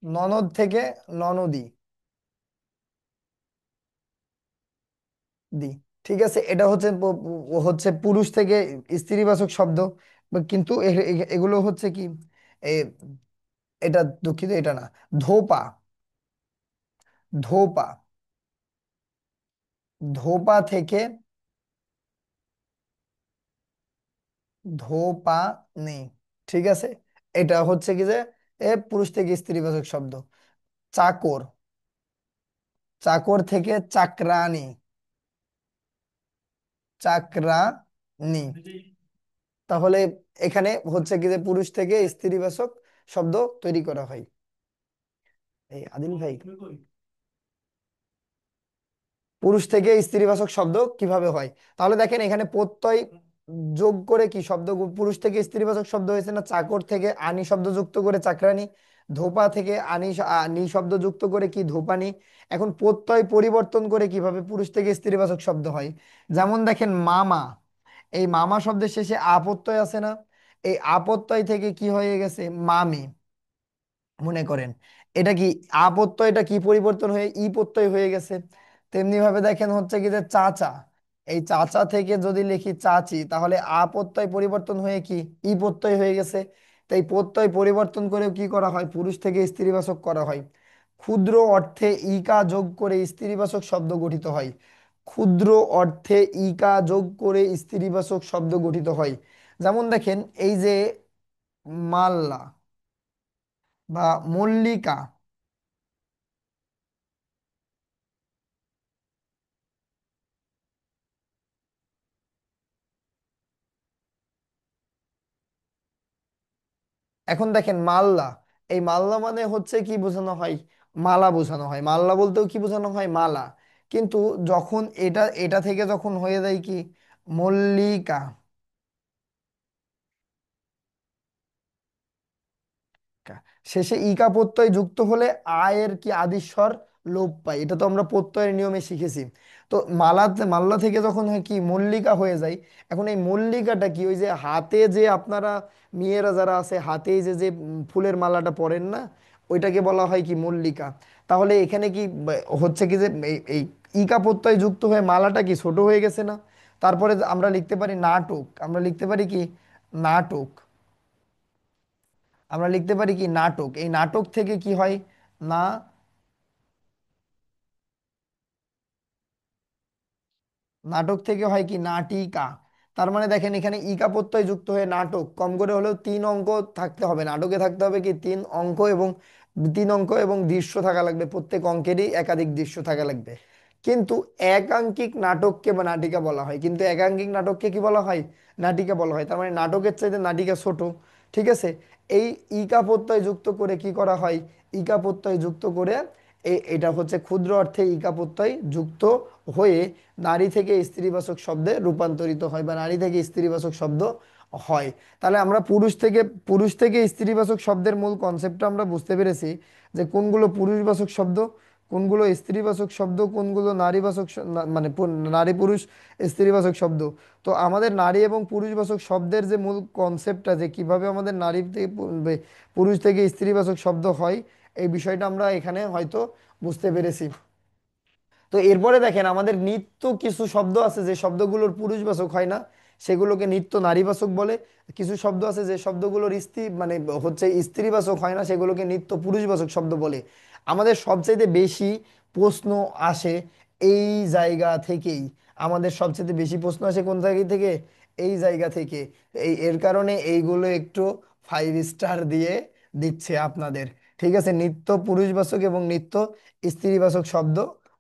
ননদ থেকে ননদী, দি। ঠিক আছে, এটা হচ্ছে হচ্ছে পুরুষ থেকে স্ত্রীবাচক শব্দ। কিন্তু এগুলো হচ্ছে কি, এ, এটা দুঃখিত, এটা না। ধোপা, ধোপা, ধোপা থেকে ধোপা নেই। ঠিক আছে, এটা হচ্ছে কি যে পুরুষ থেকে স্ত্রীবাচক শব্দ। চাকর, চাকর থেকে চাকরানি, চাকরানি। তাহলে এখানে হচ্ছে কি যে পুরুষ থেকে স্ত্রীবাচক শব্দ তৈরি করা হয়। এই আদিল ভাই, পুরুষ থেকে স্ত্রীবাচক শব্দ কিভাবে হয়? তাহলে দেখেন, এখানে প্রত্যয় যোগ করে কি শব্দ পুরুষ থেকে স্ত্রীবাচক শব্দ হয়েছে না? চাকর থেকে আনি শব্দ যুক্ত করে চাকরানি, ধোপা থেকে আনি শব্দ যুক্ত করে কি ধোপানি। এখন প্রত্যয় পরিবর্তন করে কিভাবে পুরুষ থেকে স্ত্রীবাচক শব্দ হয়? যেমন দেখেন, মামা, এই মামা শব্দের শেষে আপত্যয় আছে না? এই আপত্যয় থেকে কি হয়ে গেছে? মামি। মনে করেন, এটা কি আপত্যয়, এটা কি পরিবর্তন হয়ে ই প্রত্যয় হয়ে গেছে। তেমনি ভাবে দেখেন হচ্ছে কি যে চাচা, এই চাচা থেকে যদি লিখি চাচি তাহলে আপত্যয় পরিবর্তন হয়ে কি ই প্রত্যয় হয়ে গেছে। তো এই প্রত্যয় পরিবর্তন করেও কি করা হয়? পুরুষ থেকে স্ত্রীবাচক করা হয়। ক্ষুদ্র অর্থে ইকা যোগ করে স্ত্রীবাচক শব্দ গঠিত হয়। ক্ষুদ্র অর্থে ইকা যোগ করে স্ত্রীবাচক শব্দ গঠিত হয়। যেমন দেখেন, এই যে মাল্লা বা মল্লিকা। এখন দেখেন, মাল্লা, এই মাল্লা মানে হচ্ছে কি বোঝানো হয়? মালা বোঝানো হয়। মাল্লা বলতেও কি বোঝানো হয়? মালা। কিন্তু যখন এটা এটা থেকে যখন হয়ে যায় কি মল্লিকা, শেষে ইকা প্রত্যয় যুক্ত হলে আয়ের কি আদিস্বর লোপ পায়। এটা তো আমরা প্রত্যয়ের নিয়মে শিখেছি। তো মাল্লা থেকে যখন হয় কি মল্লিকা হয়ে যায়। এখন এই মল্লিকাটা কি, ওই যে হাতে যে আপনারা মেয়েরা যারা আছে হাতে যে যে ফুলের মালাটা পরেন না, ওইটাকে বলা হয় কি মল্লিকা। তাহলে এখানে কি হচ্ছে কি যে এই ইকা প্রত্যয় যুক্ত হয়ে মালাটা কি ছোট হয়ে গেছে না? তারপরে আমরা লিখতে পারি নাটক, আমরা লিখতে পারি কি নাটক, আমরা লিখতে পারি কি নাটক। এই নাটক থেকে কি হয়? না, নাটক থেকে হয় কি নাটিকা। তার মানে দেখেন, এখানে ইকা প্রত্যয় যুক্ত হয়ে নাটক, কম করে হলেও 3 অঙ্ক থাকতে হবে নাটকে, থাকতে হবে কি 3 অঙ্ক, এবং 3 অঙ্ক এবং দৃশ্য থাকা লাগবে, প্রত্যেক অঙ্কেরই একাধিক দৃশ্য থাকা লাগবে। কিন্তু একাঙ্কিক নাটককে বা নাটিকা বলা হয়, কিন্তু একাঙ্কিক নাটককে কি বলা হয়? নাটিকা বলা হয়। তার মানে নাটকের চাইতে নাটিকা ছোট। ঠিক আছে, এই ইকা প্রত্যয় যুক্ত করে কি করা হয়? ইকা প্রত্যয় যুক্ত করে এটা হচ্ছে ক্ষুদ্র অর্থে ইকা প্রত্যয় যুক্ত হয়ে নারী থেকে স্ত্রীবাচক শব্দে রূপান্তরিত হয় বা নারী থেকে স্ত্রীবাচক শব্দ হয়। তাহলে আমরা পুরুষ থেকে স্ত্রীবাচক শব্দের মূল কনসেপ্টটা আমরা বুঝতে পেরেছি যে কোনগুলো পুরুষবাচক শব্দ, কোনগুলো স্ত্রীবাচক শব্দ, কোনগুলো নারীবাচক মানে নারী পুরুষ স্ত্রীবাচক শব্দ। তো আমাদের নারী এবং পুরুষবাচক শব্দের যে মূল কনসেপ্টটা, যে কিভাবে আমাদের নারী থেকে পুরুষ থেকে স্ত্রীবাচক শব্দ হয়, এই বিষয়টা আমরা এখানে হয়তো বুঝতে পেরেছি। তো এরপরে দেখেন আমাদের নিত্য কিছু শব্দ আছে যে শব্দগুলোর পুরুষবাচক হয় না, সেগুলোকে নিত্য নারীবাচক বলে। কিছু শব্দ আছে যে শব্দগুলোর স্ত্রী মানে হচ্ছে স্ত্রীবাচক হয় না, সেগুলোকে নিত্য পুরুষবাচক শব্দ বলে। আমাদের সবচেয়ে বেশি প্রশ্ন আসে এই জায়গা থেকেই। আমাদের সবচেয়ে বেশি প্রশ্ন আসে কোন জায়গা থেকে? এই জায়গা থেকে। এর কারণে এইগুলো একটু 5 স্টার দিয়ে দিচ্ছে আপনাদের। ঠিক আছে, নিত্য পুরুষবাচক এবং নিত্য স্ত্রীবাচক শব্দ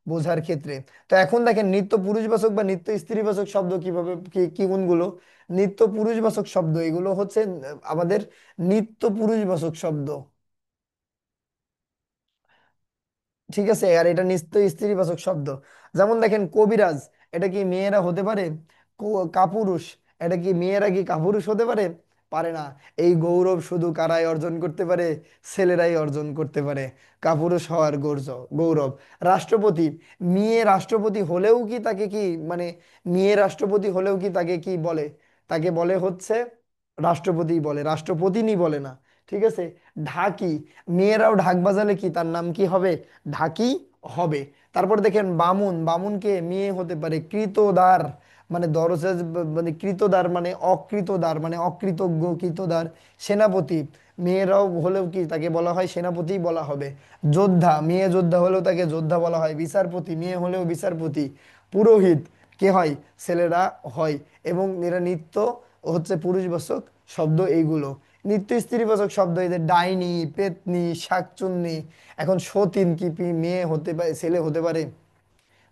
বোঝার ক্ষেত্রে। তো এখন দেখেন নিত্য পুরুষবাচক বা নিত্য স্ত্রীবাচক শব্দ কিভাবে কি কি গুণগুলো। নিত্য পুরুষবাচক শব্দ এগুলো হচ্ছে আমাদের নিত্য পুরুষবাচক শব্দ। ঠিক আছে, আর এটা নিশ্চয়ই স্ত্রীবাচক শব্দ। যেমন দেখেন কবিরাজ, এটা কি মেয়েরা হতে পারে? কাপুরুষ, এটা কি মেয়েরা কি কাপুরুষ হতে পারে? পারে না। এই গৌরব শুধু কারাই অর্জন করতে পারে? ছেলেরাই অর্জন করতে পারে কাপুরুষ হওয়ার গৌরব। রাষ্ট্রপতি, মেয়ে রাষ্ট্রপতি হলেও কি তাকে কি মানে মেয়ে রাষ্ট্রপতি হলেও কি তাকে কি বলে? তাকে বলে হচ্ছে রাষ্ট্রপতি বলে, রাষ্ট্রপতিনি বলে না। ঠিক আছে। ঢাকি, মেয়েরাও ঢাক বাজালে কি তার নাম কি হবে? ঢাকি হবে। তারপর দেখেন বামুন, বামুনকে মেয়ে হতে পারে। কৃতদার মানে দরজা, মানে কৃতদার মানে অকৃতদার মানে অকৃতজ্ঞ কৃতদার। সেনাপতি, মেয়েরাও হলেও কি তাকে বলা হয় সেনাপতিই বলা হবে। যোদ্ধা, মেয়ে যোদ্ধা হলেও তাকে যোদ্ধা বলা হয়। বিচারপতি, মেয়ে হলেও বিচারপতি। পুরোহিত কে হয়? ছেলেরা হয়। এবং এরা নিত্য হচ্ছে পুরুষবাচক শব্দ এইগুলো। নিত্য স্ত্রীবাচক শব্দ এই যে ডাইনি, পেতনি, শাকচুন্নি। এখন সতীন কি মেয়ে হতে পারে, ছেলে হতে পারে?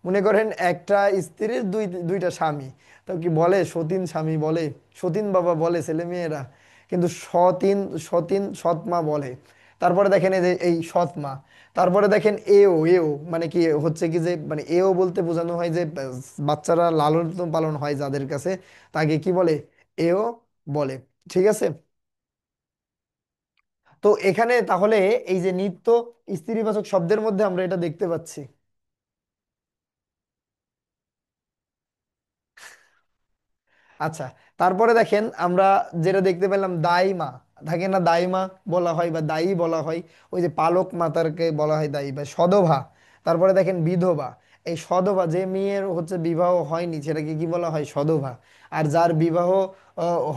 মনে করেন একটা স্ত্রীর দুইটা স্বামী, তো কি বলে সতীন স্বামী বলে, সতীন বাবা বলে ছেলে মেয়েরা? কিন্তু সতীন, সতীন সৎমা বলে। তারপরে দেখেন এই যে এই সৎমা। তারপরে দেখেন এও, এও মানে কি হচ্ছে কি যে মানে এও বলতে বোঝানো হয় যে বাচ্চারা লালন পালন হয় যাদের কাছে, তাকে কি বলে? এও বলে। ঠিক আছে। তো এখানে তাহলে এই যে নিত্য স্ত্রীবাচক শব্দের মধ্যে আমরা এটা দেখতে পাচ্ছি। আচ্ছা, তারপরে দেখেন আমরা যেটা দেখতে পেলাম দাইমা, থাকে না দাইমা বলা হয় বা দায়ী বলা হয়, ওই যে পালক মাতারকে বলা হয় দায়ী বা সধবা। তারপরে দেখেন বিধবা, এই সধবা যে মেয়ের হচ্ছে বিবাহ হয়নি সেটাকে কি বলা হয়? সধবা। আর যার বিবাহ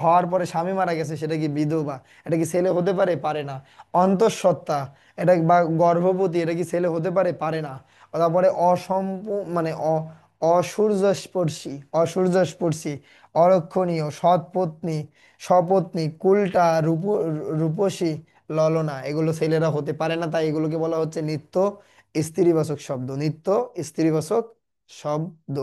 হওয়ার পরে স্বামী মারা গেছে সেটা কি বিধবা? এটা কি ছেলে হতে পারে? পারে না। অন্তঃসত্ত্বা, এটা বা গর্ভবতী, এটা কি ছেলে হতে পারে? পারে না। তারপরে মানে অসূর্যস্পর্শী, অসূর্যস্পর্শী, অরক্ষণীয়, সৎপত্নী, সপত্নী, কুলটা, রূপসী, ললনা, এগুলো ছেলেরা হতে পারে না, তাই এগুলোকে বলা হচ্ছে নিত্য স্ত্রীবাচক শব্দ। নিত্য স্ত্রীবাচক শব্দ।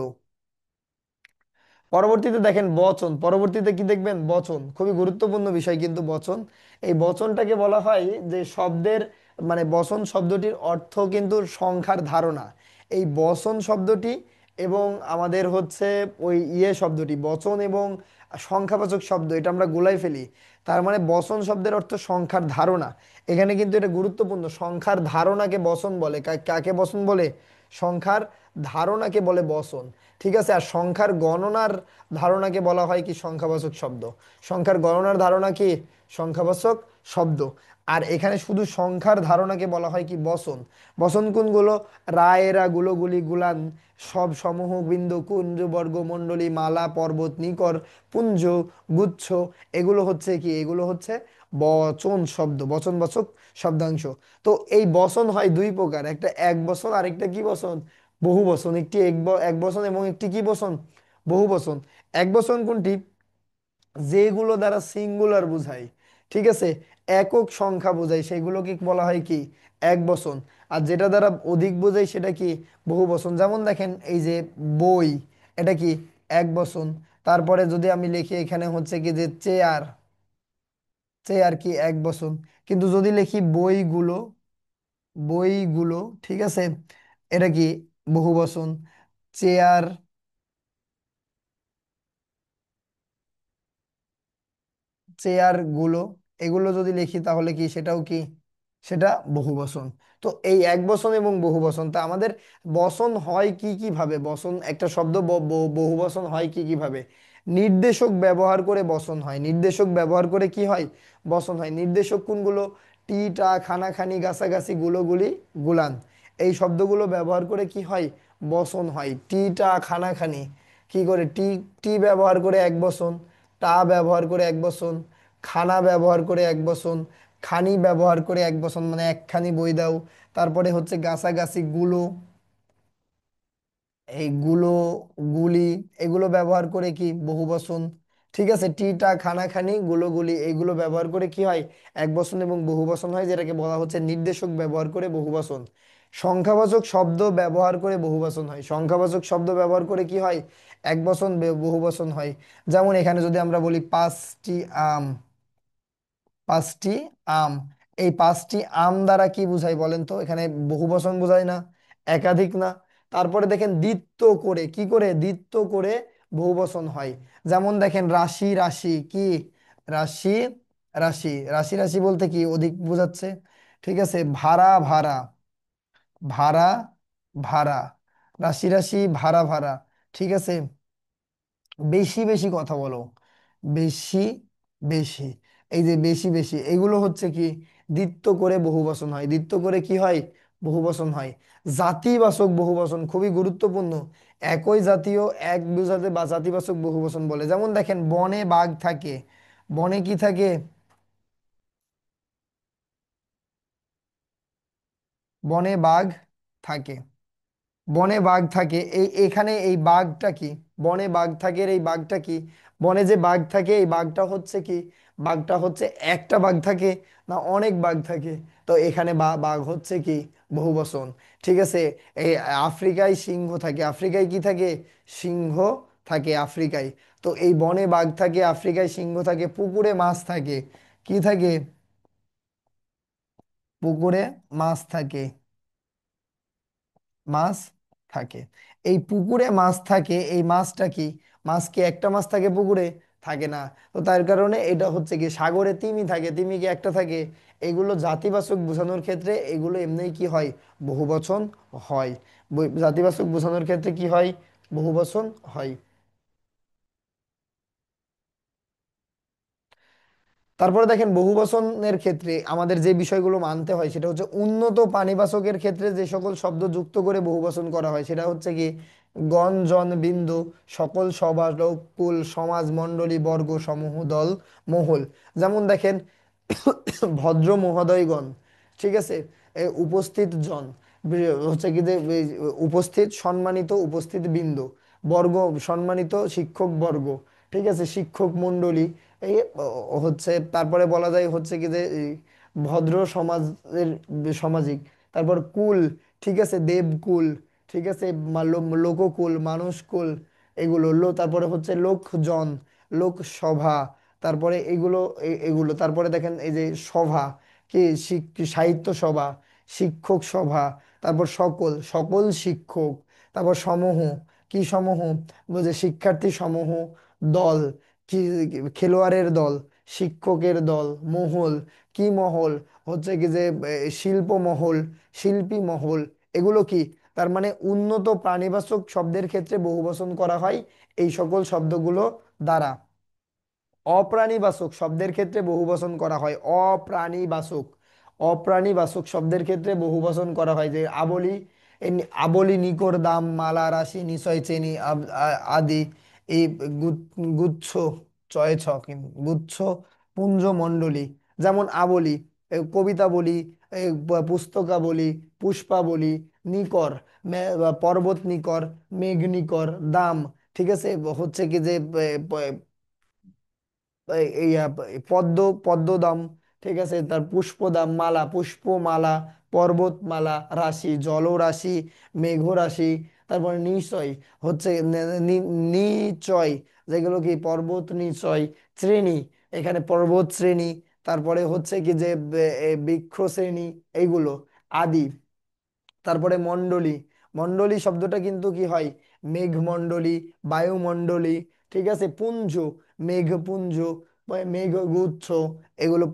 পরবর্তীতে দেখেন বচন, পরবর্তীতে কি দেখবেন? বচন, খুবই গুরুত্বপূর্ণ বিষয় কিন্তু বচন। এই বচনটাকে বলা হয় যে শব্দের মানে বচন শব্দটির অর্থ কিন্তু সংখ্যার ধারণা। এই বচন শব্দটি এবং আমাদের হচ্ছে ওই শব্দটি বচন এবং সংখ্যাবাচক শব্দ, এটা আমরা গোলাই ফেলি। তার মানে বচন শব্দের অর্থ সংখ্যার ধারণা। এখানে কিন্তু এটা গুরুত্বপূর্ণ, সংখ্যার ধারণাকে বচন বলে। কাকে বচন বলে? সংখ্যার ধারণাকে বলে বচন। ঠিক আছে। আর সংখ্যার গণনার ধারণাকে বলা হয় কি? সংখ্যাবাচক শব্দ। সংখ্যার গণনার ধারণা কি? সংখ্যাবাচক শব্দ। আর এখানে শুধু সংখ্যার ধারণাকে বলা হয় কি? বচন। বচন কোনগুলো? রায়েরা, গুলোগুলি, গুলান, সব, সমূহ, বিন্দু, কুঞ্জ, বর্গ, মণ্ডলী, মালা, পর্বত, নিকর, পুঞ্জ, গুচ্ছ, এগুলো হচ্ছে কি? এগুলো হচ্ছে বচন শব্দ, বচনবাচক শব্দাংশ। তো এই বচন হয় দুই প্রকার, একটা এক বচন, আরেকটা কি বচন? বহু বচন। একটি এক বচন এবং একটি কি বচন? বহু বচন। এক বচন কোনটি? যেগুলো দ্বারা সিঙ্গুলার বোঝায়, ঠিক আছে, একক সংখ্যা বোঝায়, সেগুলোকে বলা হয় কি? এক বচন। আর যেটা দ্বারা অধিক বোঝায় সেটা কি? বহু বচন। যেমন দেখেন এই যে বই, এটা কি? এক বচন। তারপরে যদি আমি লিখি এখানে হচ্ছে কি যে চেয়ার, চেয়ার কি? এক বচন। কিন্তু যদি লিখি বইগুলো, বইগুলো, ঠিক আছে, এটা কি? বহু বচন। চেয়ার, চেয়ার গুলো, এগুলো যদি লিখি তাহলে কি? সেটাও কি? সেটা বহু বচন। তো এই এক বচন এবং বহু বচন, তা আমাদের বচন হয় কি কি ভাবে, বচন একটা শব্দ বহু বচন হয় কি কি ভাবে? নির্দেশক ব্যবহার করে বচন হয়, নির্দেশক ব্যবহার করে কি হয়, বচন হয়। নির্দেশক কোনগুলো? টি টা, খানাখানি, গাছাগাছি, গুলোগুলি, গুলান, এই শব্দগুলো ব্যবহার করে কি হয়, বচন হয়। টি টা, খানাখানি, কি করে? টি, টি ব্যবহার করে এক বচন, টা ব্যবহার করে এক বচন, খানা ব্যবহার করে এক বচন, খানি ব্যবহার করে এক বচন, মানে একখানি বই দাও। তারপরে হচ্ছে গাছাগাছি, গুলো, এই গুলো, গুলি, এগুলো ব্যবহার করে কি, বহু বচন। ঠিক আছে, টিটা, খানাখানি, গুলো, গুলি, এইগুলো ব্যবহার করে কি হয়, এক বচন এবং বহু বচন হয়, যেটাকে বলা হচ্ছে নির্দেশক ব্যবহার করে বহু বচন। সংখ্যাবাচক শব্দ ব্যবহার করে বহু বচন হয়, সংখ্যাবাচক শব্দ ব্যবহার করে কি হয়, এক বচন বহু বচন হয়। যেমন এখানে যদি আমরা বলি পাঁচটি আম, পাঁচটি আম, এই পাঁচটি আম দ্বারা কি বুঝাই বলেন তো? এখানে বহু বচন বোঝায় না, একাধিক না। তারপরে দেখেন দ্বিত্ব করে, কি করে, দ্বিত্ব করে বহু বচন হয়। যেমন দেখেন রাশি, রাশি কি, রাশি, রাশি, রাশি, রাশি বলতে কি, অধিক বোঝাচ্ছে। ঠিক আছে, ভাড়া, ভাড়া, ভাড়া, ভাড়া, রাশি, রাশি, ভাড়া, ভাড়া। ঠিক আছে, বেশি বেশি কথা বলো, বেশি বেশি, এই যে বেশি বেশি, এগুলো হচ্ছে কি, দ্বিত্ব করে বহুবচন হয়, দ্বিত্ব করে কি হয়, বহুবচন হয়। জাতিবাচক বহুবচন খুবই গুরুত্বপূর্ণ। একই জাতীয় এক বোঝাতে বা জাতিবাচক বহুবচন বলে। যেমন দেখেন বনে বাঘ থাকে, বনে কি থাকে, বনে বাঘ থাকে, বনে বাঘ থাকে, এই এখানে এই বাঘটা কি, বনে বাঘ থাকে, এই বাঘটা কি, বনে যে বাঘ থাকে এই বাঘটা হচ্ছে কি, বাঘটা হচ্ছে একটা বাঘ থাকে না অনেক বাঘ থাকে? তো এখানে বাঘ হচ্ছে কি, বহুবচন। ঠিক আছে, এই আফ্রিকায় সিংহ থাকে, আফ্রিকায় কি থাকে, সিংহ থাকে আফ্রিকায়। তো এই বনে বাঘ থাকে, আফ্রিকায় সিংহ থাকে, পুকুরে মাছ থাকে, কি থাকে, পুকুরে মাছ থাকে, মাছ থাকে। এই পুকুরে মাছ থাকে, এই মাছটা কি, মাছ কি একটা মাছ থাকে পুকুরে? থাকে না। তো তার কারণে এটা হচ্ছে কি, সাগরে তিমি থাকে, তিমি কি একটা থাকে? এগুলো জাতিবাচক বোঝানোর ক্ষেত্রে এগুলো এমনিই কি হয়, বহুবচন হয়। জাতিবাচক বোঝানোর ক্ষেত্রে কি হয়, বহুবচন হয়। তারপরে দেখেন বহু বচনের ক্ষেত্রে আমাদের যে বিষয়গুলো মানতে হয় সেটা হচ্ছে উন্নত প্রাণীবাচকের ক্ষেত্রে যে সকল শব্দ যুক্ত করে বহু বচন করা হয় সেটা হচ্ছে কি, গণ, জন, বিন্দু, সকল, সভা, লোক, কুল, সমাজ, মণ্ডলী, বর্গ, সমূহ, দল, মহল। যেমন দেখেন ভদ্র মহোদয়গণ, ঠিক আছে, উপস্থিত জন, হচ্ছে কি যে উপস্থিত সম্মানিত, উপস্থিত বিন্দু, বর্গ সম্মানিত শিক্ষক বর্গ, ঠিক আছে, শিক্ষক মণ্ডলী, এই হচ্ছে। তারপরে বলা যায় হচ্ছে কি যে এই ভদ্র সমাজের, সামাজিক। তারপর কুল, ঠিক আছে, দেবকুল, ঠিক আছে, লোককুল, মানুষকুল, এগুলো তারপরে হচ্ছে লোকজন, লোকসভা, তারপরে এগুলো, এগুলো তারপরে দেখেন এই যে সভা, কি, সাহিত্য সভা, শিক্ষক সভা, তারপর সকল, সকল শিক্ষক, তারপর সমূহ, কি সমূহ, বুঝে, শিক্ষার্থী সমূহ, দল, কি, খেলোয়াড়ের দল, শিক্ষকের দল, মহল, কি মহল, হচ্ছে কি যে শিল্প মহল, শিল্পী মহল, এগুলো কি, তার মানে উন্নত প্রাণীবাচক শব্দের ক্ষেত্রে বহুবচন করা হয় এই সকল শব্দগুলো দ্বারা। অপ্রাণীবাচক শব্দের ক্ষেত্রে বহুবচন করা হয়, অপ্রাণীবাচক, অপ্রাণীবাচক শব্দের ক্ষেত্রে বহুবচন করা হয়, যে আবলি, আবলি, নিকর, দাম, মালা, রাশি, নিশয়, চেনি, আদি, এই গুচ্ছ, চয় ছ, গুচ্ছ, পুঞ্জ, মণ্ডলী। যেমন আবলি, কবিতা বলি, পুস্তকাবলী, পুষ্পাবলী, নিকর, বা পর্বত নিকর, মেঘ নিকর, দাম, ঠিক আছে, হচ্ছে কি যে এই পদ্ম, পদ্মদাম, ঠিক আছে, তার পুষ্পদাম, মালা, পুষ্পমালা, পর্বতমালা, রাশি, জলরাশি, মেঘরাশি, তারপরে নিশ্চয়, হচ্ছে নিচয়, যেগুলো কি, পর্বত নিচয়, শ্রেণী, এখানে পর্বত শ্রেণী, তারপরে হচ্ছে কি যে বৃক্ষ শ্রেণী, এইগুলো, আদি। তারপরে মণ্ডলী, মণ্ডলী শব্দটা কিন্তু কি হয়, মেঘমণ্ডলী, বায়ুমণ্ডলী, ঠিক আছে, পুঞ্জ, মেঘপুঞ্জ, মেঘগুচ্ছ, এগুলো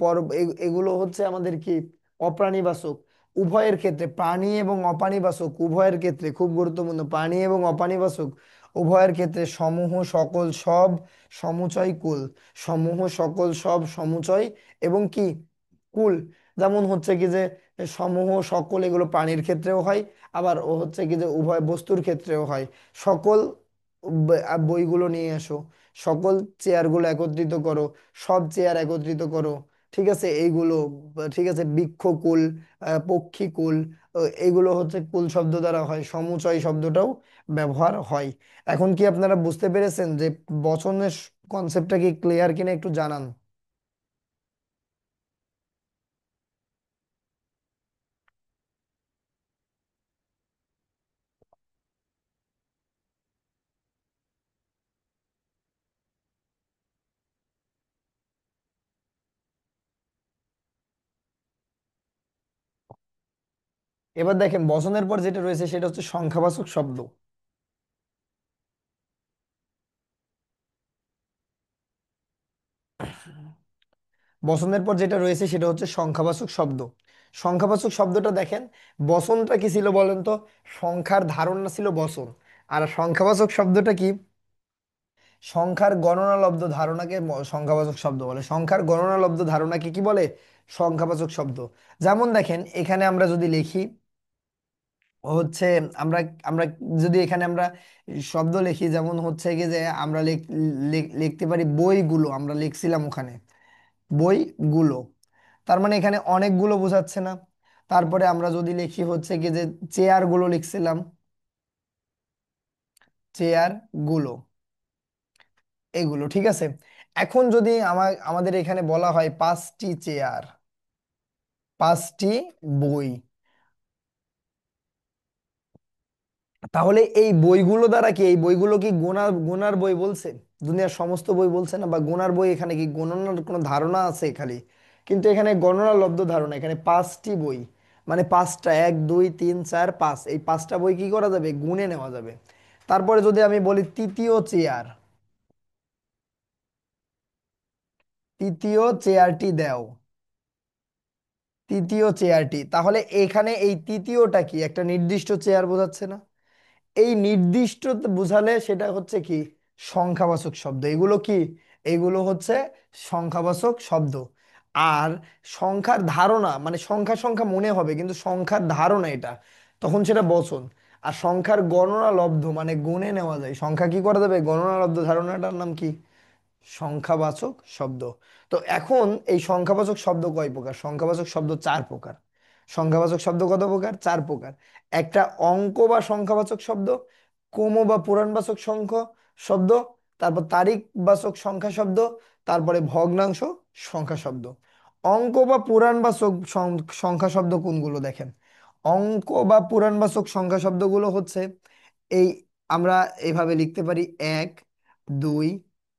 এগুলো হচ্ছে আমাদের কি, অপ্রাণীবাচক উভয়ের ক্ষেত্রে, প্রাণী এবং অপ্রাণীবাচক উভয়ের ক্ষেত্রে, খুব গুরুত্বপূর্ণ, প্রাণী এবং অপ্রাণীবাচক উভয়ের ক্ষেত্রে সমূহ সকল সব সমুচয় কুল, সমূহ সকল সব সমুচয় এবং কি কুল। যেমন হচ্ছে কি যে সমূহ সকল এগুলো প্রাণীর ক্ষেত্রেও হয়, আবার ও হচ্ছে কি যে উভয় বস্তুর ক্ষেত্রেও হয়। সকল বইগুলো নিয়ে এসো, সকল চেয়ারগুলো একত্রিত করো, সব চেয়ার একত্রিত করো, ঠিক আছে এইগুলো। ঠিক আছে, বৃক্ষকুল, পক্ষীকুল, এইগুলো হচ্ছে কুল শব্দ দ্বারা হয়, সমুচয় শব্দটাও ব্যবহার হয়। এখন কি আপনারা বুঝতে পেরেছেন যে বচনের কনসেপ্টটা কি ক্লিয়ার কিনা একটু জানান। এবার দেখেন বচনের পর যেটা রয়েছে সেটা হচ্ছে সংখ্যাবাচক শব্দ। বচনের পর যেটা রয়েছে সেটা হচ্ছে সংখ্যাবাচক শব্দ। সংখ্যাবাচক শব্দটা দেখেন, বচনটা কি ছিল বলেন তো? সংখ্যার ধারণা ছিল বচন। আর সংখ্যাবাচক শব্দটা কি? সংখ্যার গণনালব্ধ ধারণাকে সংখ্যাবাচক শব্দ বলে। সংখ্যার গণনালব্ধ ধারণাকে কি বলে? সংখ্যাবাচক শব্দ। যেমন দেখেন এখানে আমরা যদি লিখি হচ্ছে, আমরা আমরা যদি এখানে আমরা শব্দ লিখি, যেমন হচ্ছে কি যে আমরা লিখতে পারি বইগুলো, আমরা লিখছিলাম ওখানে বইগুলো, তার মানে এখানে অনেকগুলো বোঝাচ্ছে না? তারপরে আমরা যদি লিখি হচ্ছে কি যে চেয়ার গুলো লিখছিলাম, চেয়ার গুলো, এগুলো ঠিক আছে। এখন যদি আমাদের এখানে বলা হয় পাঁচটি চেয়ার, পাঁচটি বই, তাহলে এই বইগুলো দ্বারা কি, এই বইগুলো কি গোনার গোনার বই বলছে? দুনিয়ার সমস্ত বই বলছে না, বা গোনার বই, এখানে কি গণনার কোনো ধারণা আছে খালি? কিন্তু এখানে গণনা লব্ধ ধারণা, এখানে পাঁচটি বই, মানে পাঁচটা, এক দুই তিন চার পাঁচ, এই পাঁচটা বই কি করা যাবে? গুনে নেওয়া যাবে। তারপরে যদি আমি বলি তৃতীয় চেয়ার, তৃতীয় চেয়ারটি দাও, তৃতীয় চেয়ারটি, তাহলে এখানে এই তৃতীয়টা কি একটা নির্দিষ্ট চেয়ার বোঝাচ্ছে না? এই নির্দিষ্ট বোঝালে সেটা হচ্ছে কি সংখ্যাবাচক শব্দ। এগুলো কি? এগুলো হচ্ছে সংখ্যাবাচক শব্দ। আর সংখ্যার ধারণা মানে সংখ্যা সংখ্যা মনে হবে কিন্তু সংখ্যার ধারণা এটা, তখন সেটা বচন। আর সংখ্যার গণনা লব্ধ মানে গুণে নেওয়া যায়, সংখ্যা কি করা যাবে, গণনা লব্ধ ধারণাটার নাম কি? সংখ্যাবাচক শব্দ। তো এখন এই সংখ্যাবাচক শব্দ কয় প্রকার? সংখ্যাবাচক শব্দ চার প্রকার। সংখ্যাবাচক শব্দ কত প্রকার? চার প্রকার। একটা অঙ্ক বা সংখ্যাবাচক শব্দ, ক্রম বা পুরাণবাচক সংখ্যা শব্দ, তারপর তারিখ বাচক সংখ্যা শব্দ, তারপরে ভগ্নাংশ সংখ্যা শব্দ। অঙ্ক বা পুরাণবাচক সংখ্যা শব্দ কোনগুলো দেখেন? অঙ্ক বা পুরাণবাচক সংখ্যা শব্দগুলো হচ্ছে এই, আমরা এইভাবে লিখতে পারি এক, দুই,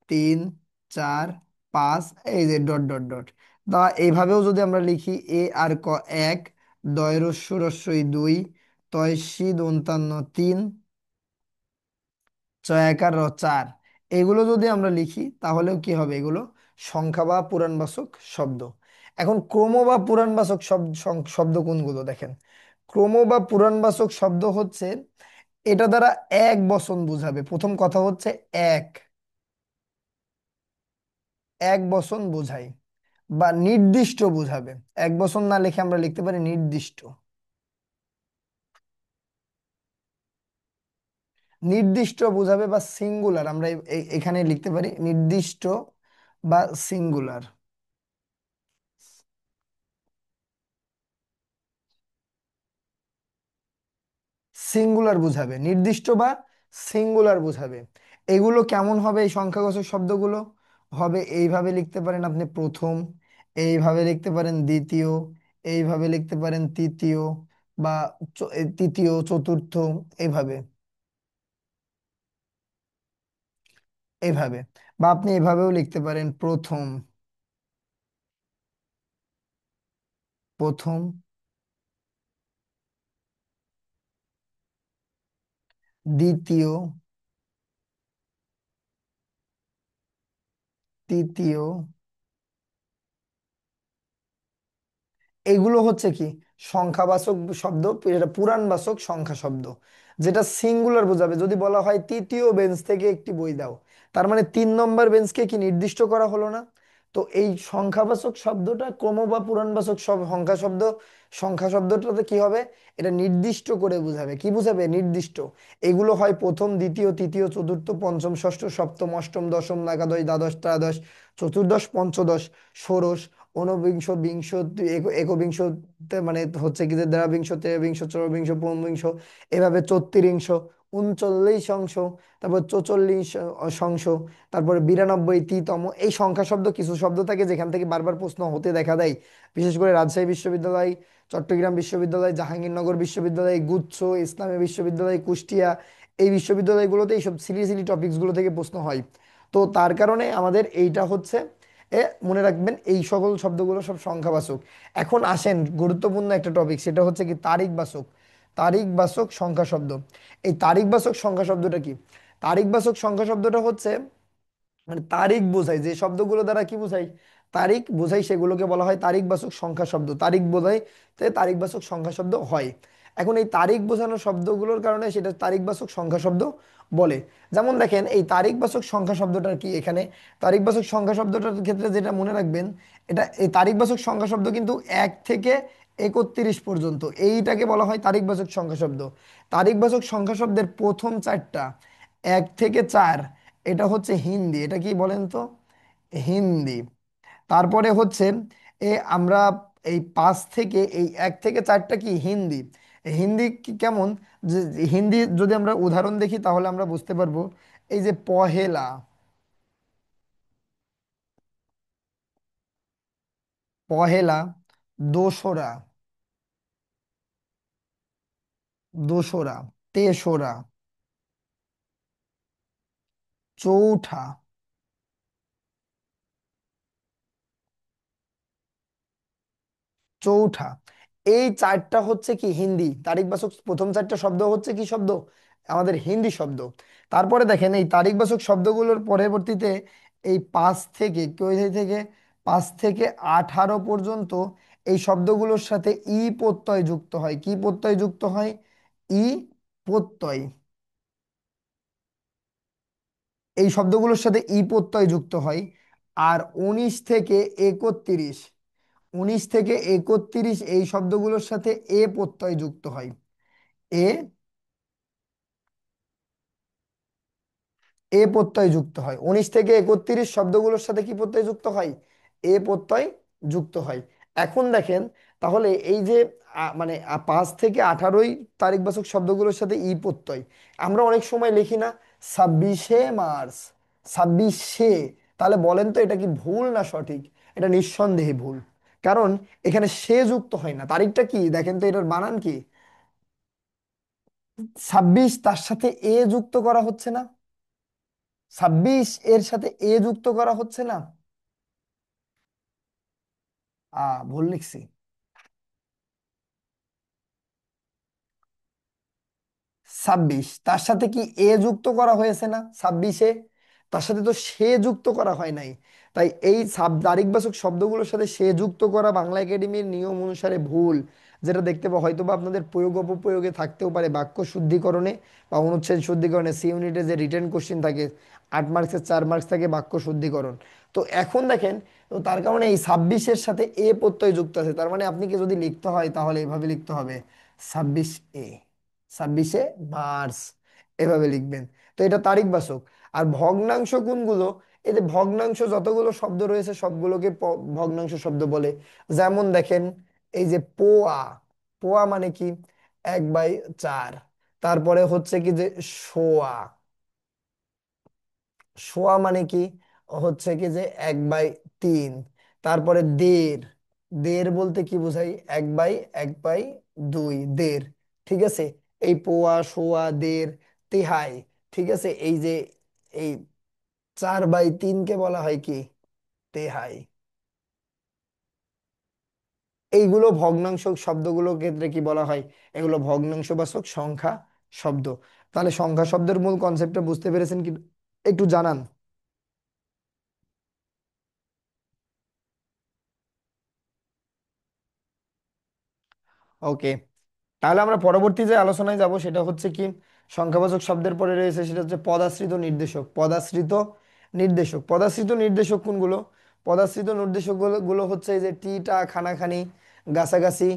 তিন, চার, পাঁচ, এই যে ডট ডট ডট। বা এইভাবেও যদি আমরা লিখি এ আর ক এক, দয় রস্য রস্যই দুই, তয় সি দন্তান্ন তিন, চয়াকার র চার, এগুলো যদি আমরা লিখি তাহলেও কি হবে? এগুলো সংখ্যা বা পুরাণবাচক শব্দ। এখন ক্রম বা পুরাণবাচক শব্দ শব্দ কোনগুলো দেখেন? ক্রম বা পুরাণবাচক শব্দ হচ্ছে এটা দ্বারা এক বচন বোঝাবে। প্রথম কথা হচ্ছে এক, এক বচন বোঝায় বা নির্দিষ্ট বোঝাবে। এক বচন না লিখে আমরা লিখতে পারি নির্দিষ্ট, নির্দিষ্ট বোঝাবে বা সিঙ্গুলার, আমরা এখানে লিখতে পারি নির্দিষ্ট বা সিঙ্গুলার। সিঙ্গুলার বুঝাবে, নির্দিষ্ট বা সিঙ্গুলার বুঝাবে। এগুলো কেমন হবে এই সংখ্যাবাচক শব্দগুলো? হবে এইভাবে লিখতে পারেন আপনি প্রথম, এইভাবে লিখতে পারেন দ্বিতীয়, এইভাবে লিখতে পারেন তৃতীয়, বা তৃতীয় চতুর্থ, এইভাবে, এইভাবে। বা আপনি এভাবেও লিখতে পারেন প্রথম, প্রথম, দ্বিতীয়, তৃতীয়, এগুলো হচ্ছে কি সংখ্যাবাচক শব্দ, এটা পুরাণবাচক সংখ্যা শব্দ, যেটা সিঙ্গুলার বোঝাবে। যদি বলা হয় তৃতীয় বেঞ্চ থেকে একটি বই দাও, তার মানে 3 নম্বর বেঞ্চকে কি নির্দিষ্ট করা হলো না? তো এই সংখ্যাবাচক শব্দটা ক্রম বা পুরাণবাচক সব সংখ্যা শব্দ, সংখ্যা শব্দটাতে কি হবে, এটা নির্দিষ্ট করে বুঝাবে। কি বুঝাবে? নির্দিষ্ট। এগুলো হয় প্রথম, দ্বিতীয়, তৃতীয়, চতুর্থ, পঞ্চম, ষষ্ঠ, সপ্তম, অষ্টম, দশম, একাদশ, দ্বাদশ, ত্রয়োদশ, চতুর্দশ, পঞ্চদশ, ষোড়শ, ঊনবিংশ, বিংশ, একবিংশ, মানে হচ্ছে কি যে দ্বাবিংশ, ত্রয়োবিংশ, চতুর্বিংশ, পঞ্চবিংশ, এভাবে 34, 39 তারপর 44 তারপরে 92তম। এই সংখ্যা শব্দ কিছু শব্দ থাকে যেখান থেকে বারবার প্রশ্ন হতে দেখা দেয়, বিশেষ করে রাজশাহী বিশ্ববিদ্যালয়, চট্টগ্রাম বিশ্ববিদ্যালয়, জাহাঙ্গীরনগর বিশ্ববিদ্যালয়, গুচ্ছ, ইসলামী বিশ্ববিদ্যালয়, কুষ্টিয়া, এই বিশ্ববিদ্যালয়গুলোতে এইসব সিলি সিলি টপিকসগুলো থেকে প্রশ্ন হয়। তো তার কারণে আমাদের এইটা হচ্ছে, মনে রাখবেন এই সকল শব্দগুলো সব সংখ্যাবাচক। এখন আসেন গুরুত্বপূর্ণ একটা টপিক, সেটা হচ্ছে কি তারিখবাচক। তারিখবাচক সংখ্যা শব্দ। এই তারিখবাচক সংখ্যা শব্দটা কি? তারিখবাচক সংখ্যা শব্দটা হচ্ছে, মানে তারিখ বোঝায় যে শব্দগুলো দ্বারা কি বোঝায়, তারিখ বোঝায়, সেগুলোকে বলা হয় তারিখবাচক সংখ্যা শব্দ। তারিখ বোঝায়, তাই তারিখবাচক সংখ্যা শব্দ হয়। এখন এই তারিখ বোঝানো শব্দগুলোর কারণে সেটা তারিখবাচক সংখ্যা শব্দ বলে। যেমন দেখেন এই তারিখবাচক সংখ্যা শব্দটার কি, এখানে তারিখবাচক সংখ্যা শব্দটার ক্ষেত্রে যেটা মনে রাখবেন, এটা এই তারিখবাচক সংখ্যা শব্দ কিন্তু 1 থেকে 31 পর্যন্ত, এইটাকে বলা হয় তারিখবাচক সংখ্যা শব্দ। তারিখবাচক সংখ্যা শব্দের প্রথম চারটা, 1 থেকে 4, এটা হচ্ছে হিন্দি। এটা কি বলেন তো? হিন্দি। তারপরে হচ্ছে আমরা এই 5 থেকে, এই 1 থেকে 4টা কি হিন্দি। হিন্দি কেমন, যে যে হিন্দি যদি আমরা উদাহরণ দেখি তাহলে আমরা বুঝতে পারবো। এই যে পহেলা, পহেলা, দোসরা, দোসরা, তেসরা, চৌঠা, চৌঠা, এই চারটা হচ্ছে কি হিন্দি। তারিখবাচক প্রথম চারটা শব্দ হচ্ছে কি শব্দ, আমাদের হিন্দি শব্দ। তারপরে দেখেন এই তারিখবাচক শব্দগুলোর পরবর্তীতে এই 5 থেকে 18 পর্যন্ত এই শব্দগুলোর সাথে ই প্রত্যয় যুক্ত হয়। কি প্রত্যয় যুক্ত হয়? ই প্রত্যয়। এই শব্দগুলোর সাথে ই প্রত্যয় যুক্ত হয়। আর 19 থেকে 31, 19 থেকে 31 এই শব্দগুলোর সাথে এ প্রত্যয় যুক্ত হয়। এ এ প্রত্যয় যুক্ত হয়। 19 থেকে 31 শব্দগুলোর সাথে কি প্রত্যয় যুক্ত হয়? এ প্রত্যয় যুক্ত হয়। এখন দেখেন, তাহলে এই যে মানে 5 থেকে 18 তারিখবাচক শব্দগুলোর সাথে ই প্রত্যয়, আমরা অনেক সময় লিখি না 26শে মার্চ, 26শে। তাহলে বলেন তো এটা কি ভুল না সঠিক? এটা নিঃসন্দেহে ভুল। কারণ এখানে সে যুক্ত হয় না। তারিখটা কি দেখেন তো, এটার বানান কি? 26, তার সাথে এ যুক্ত করা হচ্ছে না? 26 এর সাথে এ যুক্ত করা হচ্ছে না? ভুল লিখছি। 26 তার সাথে কি এ যুক্ত করা হয়েছে না? 26-এ তার সাথে তো সে যুক্ত করা হয় নাই। তাই এই তারিখবাচক শব্দগুলোর সাথে সে যুক্ত করা বাংলা একাডেমির নিয়ম অনুসারে ভুল। যেটা দেখতে পাবো হয়তো বা আপনাদের প্রয়োগ অপপ্রয়োগে থাকতেও পারে, বাক্য শুদ্ধিকরণে বা অনুচ্ছেদ শুদ্ধিকরণে সি ইউনিটে যে রিটেন কোশ্চিন থাকে, 8 মার্কসের 4 মার্কস থাকে বাক্য শুদ্ধিকরণ। তো এখন দেখেন, তো তার কারণে এই 26-এর সাথে এ প্রত্যয় যুক্ত আছে, তার মানে আপনি কি যদি লিখতে হয় তাহলে এভাবে লিখতে হবে 26 এ, 26শে মার্চ, এভাবে লিখবেন। তো এটা তারিখবাচক। আর ভগ্নাংশ কোনগুলো? এই যে ভগ্নাংশ যতগুলো শব্দ রয়েছে সবগুলোকে ভগ্নাংশ শব্দ বলে। যেমন দেখেন এই যে পোয়া, পোয়া মানে কি 1/4। তারপরে হচ্ছে কি যে সোয়া, সোয়া মানে কি হচ্ছে কি যে 1/3। তারপরে দের, দের বলতে কি বোঝাই? 1/2, দের। ঠিক আছে। এই পোয়া, সোয়া, দের, তিহাই। ঠিক আছে। এই যে এই 4/3কে বলা হয় কি? তেহাই। এইগুলো ভগ্নাংশ শব্দগুলোর ক্ষেত্রে কি বলা হয়? এগুলো ভগ্নাংশবাচক সংখ্যা শব্দ। তাহলে সংখ্যা শব্দের মূল কনসেপ্টটা বুঝতে পেরেছেন কি? একটু জানান। ওকে, তাহলে আমরা পরবর্তী যে আলোচনায় যাব সেটা হচ্ছে কি, সংখ্যাবাচক শব্দের পরে রয়েছে সেটা হচ্ছে পদাশ্রিত নির্দেশক। পদাশ্রিত নির্দেশক, পদাশ্রিত নির্দেশক কোনগুলো? পদাশ্রিত নির্দেশক গুলো গুলো হচ্ছে এই যে টি টা খানাখানি, গাছাগাছি,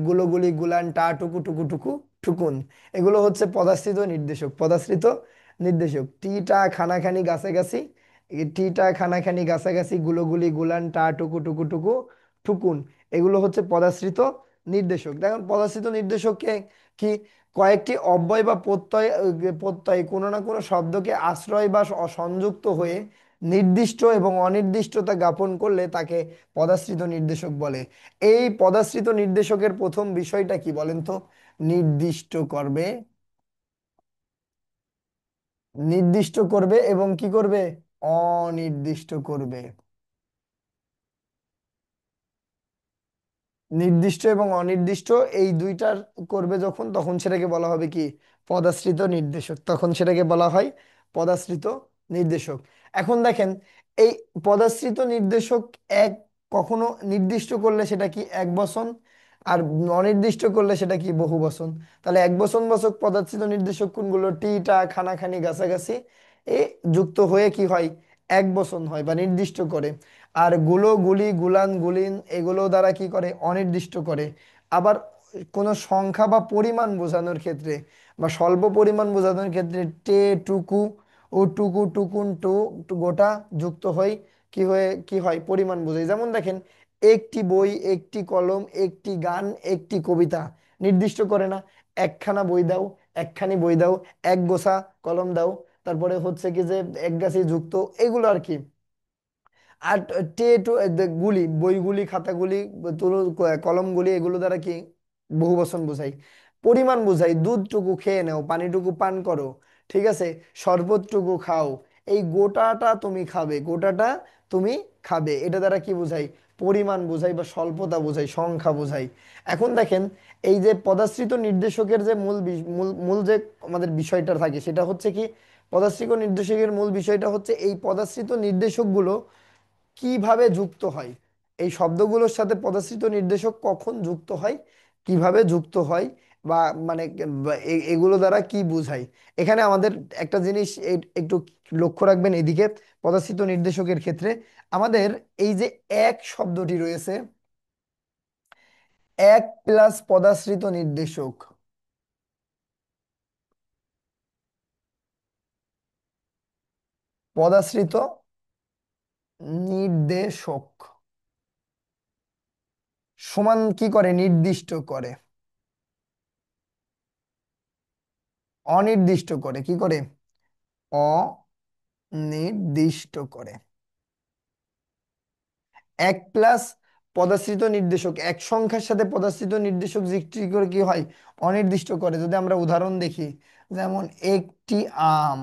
গুলোগুলি গুলান, টা টুকু টুকু টুকু, ঠুকুন, এগুলো হচ্ছে পদাশ্রিত নির্দেশক। পদাশ্রিত নির্দেশক টি টা খানাখানি গাছাগাছি, এই টি টা খানাখানি গাছাগাছি, গুলোগুলি গুলান, টা টুকু টুকু টুকু, ঠুকুন, এগুলো হচ্ছে পদাশ্রিত নির্দেশক। দেখুন পদাশ্রিত নির্দেশককে কি, কয়েকটি অব্যয় বা প্রত্যয়, প্রত্যয় কোনো না কোনো শব্দকে আশ্রয় বা সংযুক্ত হয়ে নির্দিষ্ট এবং অনির্দিষ্টতা জ্ঞাপন করলে তাকে পদাশ্রিত নির্দেশক বলে। এই পদাশ্রিত নির্দেশকের প্রথম বিষয়টা কি বলেন তো? নির্দিষ্ট করবে, নির্দিষ্ট করবে এবং কি করবে? অনির্দিষ্ট করবে। নির্দিষ্ট এবং অনির্দিষ্ট এই দুইটার করবে যখন, তখন সেটাকে বলা হবে কি? পদাশ্রিত নির্দেশক। তখন সেটাকে বলা হয় পদাশ্রিত নির্দেশক। এখন দেখেন, এই পদাশ্রিত নির্দেশক এক, কখনো নির্দিষ্ট করলে সেটা কি এক বচন, আর অনির্দিষ্ট করলে সেটা কি বহু বচন। তাহলে এক বচন বাচক পদাশ্রিত নির্দেশক কোনগুলো? টি টা খানাখানি গাছাগাছি, এ যুক্ত হয়ে কি হয়? এক বচন হয় বা নির্দিষ্ট করে। আর গুলো গুলি গুলান গুলিন এগুলো দ্বারা কি করে? অনির্দিষ্ট করে। আবার কোনো সংখ্যা বা পরিমাণ বোঝানোর ক্ষেত্রে বা স্বল্প পরিমাণ বোঝানোর ক্ষেত্রে টে টুকু ও টুকু টুকুন টু গোটা যুক্ত হয়, কি হয়? পরিমাণ বোঝায়। যেমন দেখেন, একটি বই, একটি কলম, একটি গান, একটি কবিতা, নির্দিষ্ট করে না? একখানা বই দাও, একখানি বই দাও, এক গোছা কলম দাও, তারপরে হচ্ছে কি যে এক গাছি যুক্ত, এগুলো আর কি। আর গুলি, বইগুলি, খাতাগুলি, কলমগুলি, এগুলো দ্বারা কি? বহু বচন বোঝাই। পরিমাণ বোঝাই, দুধটুকু খেয়ে নাও, পানিটুকু পান করো, ঠিক আছে, শরবতটুকু খাও, এই গোটাটা তুমি খাবে, গোটাটা তুমি খাবে, এটা দ্বারা কি বোঝাই? পরিমাণ বোঝাই বা স্বল্পতা বোঝাই, সংখ্যা বোঝাই। এখন দেখেন, এই যে পদাশ্রিত নির্দেশকের যে মূল মূল যে আমাদের বিষয়টা থাকে সেটা হচ্ছে কি, পদাশ্রিত নির্দেশকের মূল বিষয়টা হচ্ছে এই পদাশ্রিত নির্দেশকগুলো কিভাবে যুক্ত হয়, এই শব্দগুলোর সাথে পদশ্রিত নির্দেশক কখন যুক্ত হয়, কিভাবে যুক্ত হয়, বা মানে বা এগুলো দ্বারা কি বোঝায়। এখানে আমাদের একটা জিনিস একটু লক্ষ্য রাখবেন এদিকে। পদশ্রিত নির্দেশকের ক্ষেত্রে আমাদের এই যে এক শব্দটি রয়েছে, এক প্লাস পদাশ্রিত নির্দেশক, পদাশ্রিত নির্দেশক সমান কি করে? নির্দিষ্ট করে, অনির্দিষ্ট করে, কি করে? অনির্দিষ্ট করে। এক প্লাস পদাশ্রিত নির্দেশক, এক সংখ্যার সাথে পদাশ্রিত নির্দেশক যুক্তি করে কি হয়? অনির্দিষ্ট করে। যদি আমরা উদাহরণ দেখি, যেমন একটি আম,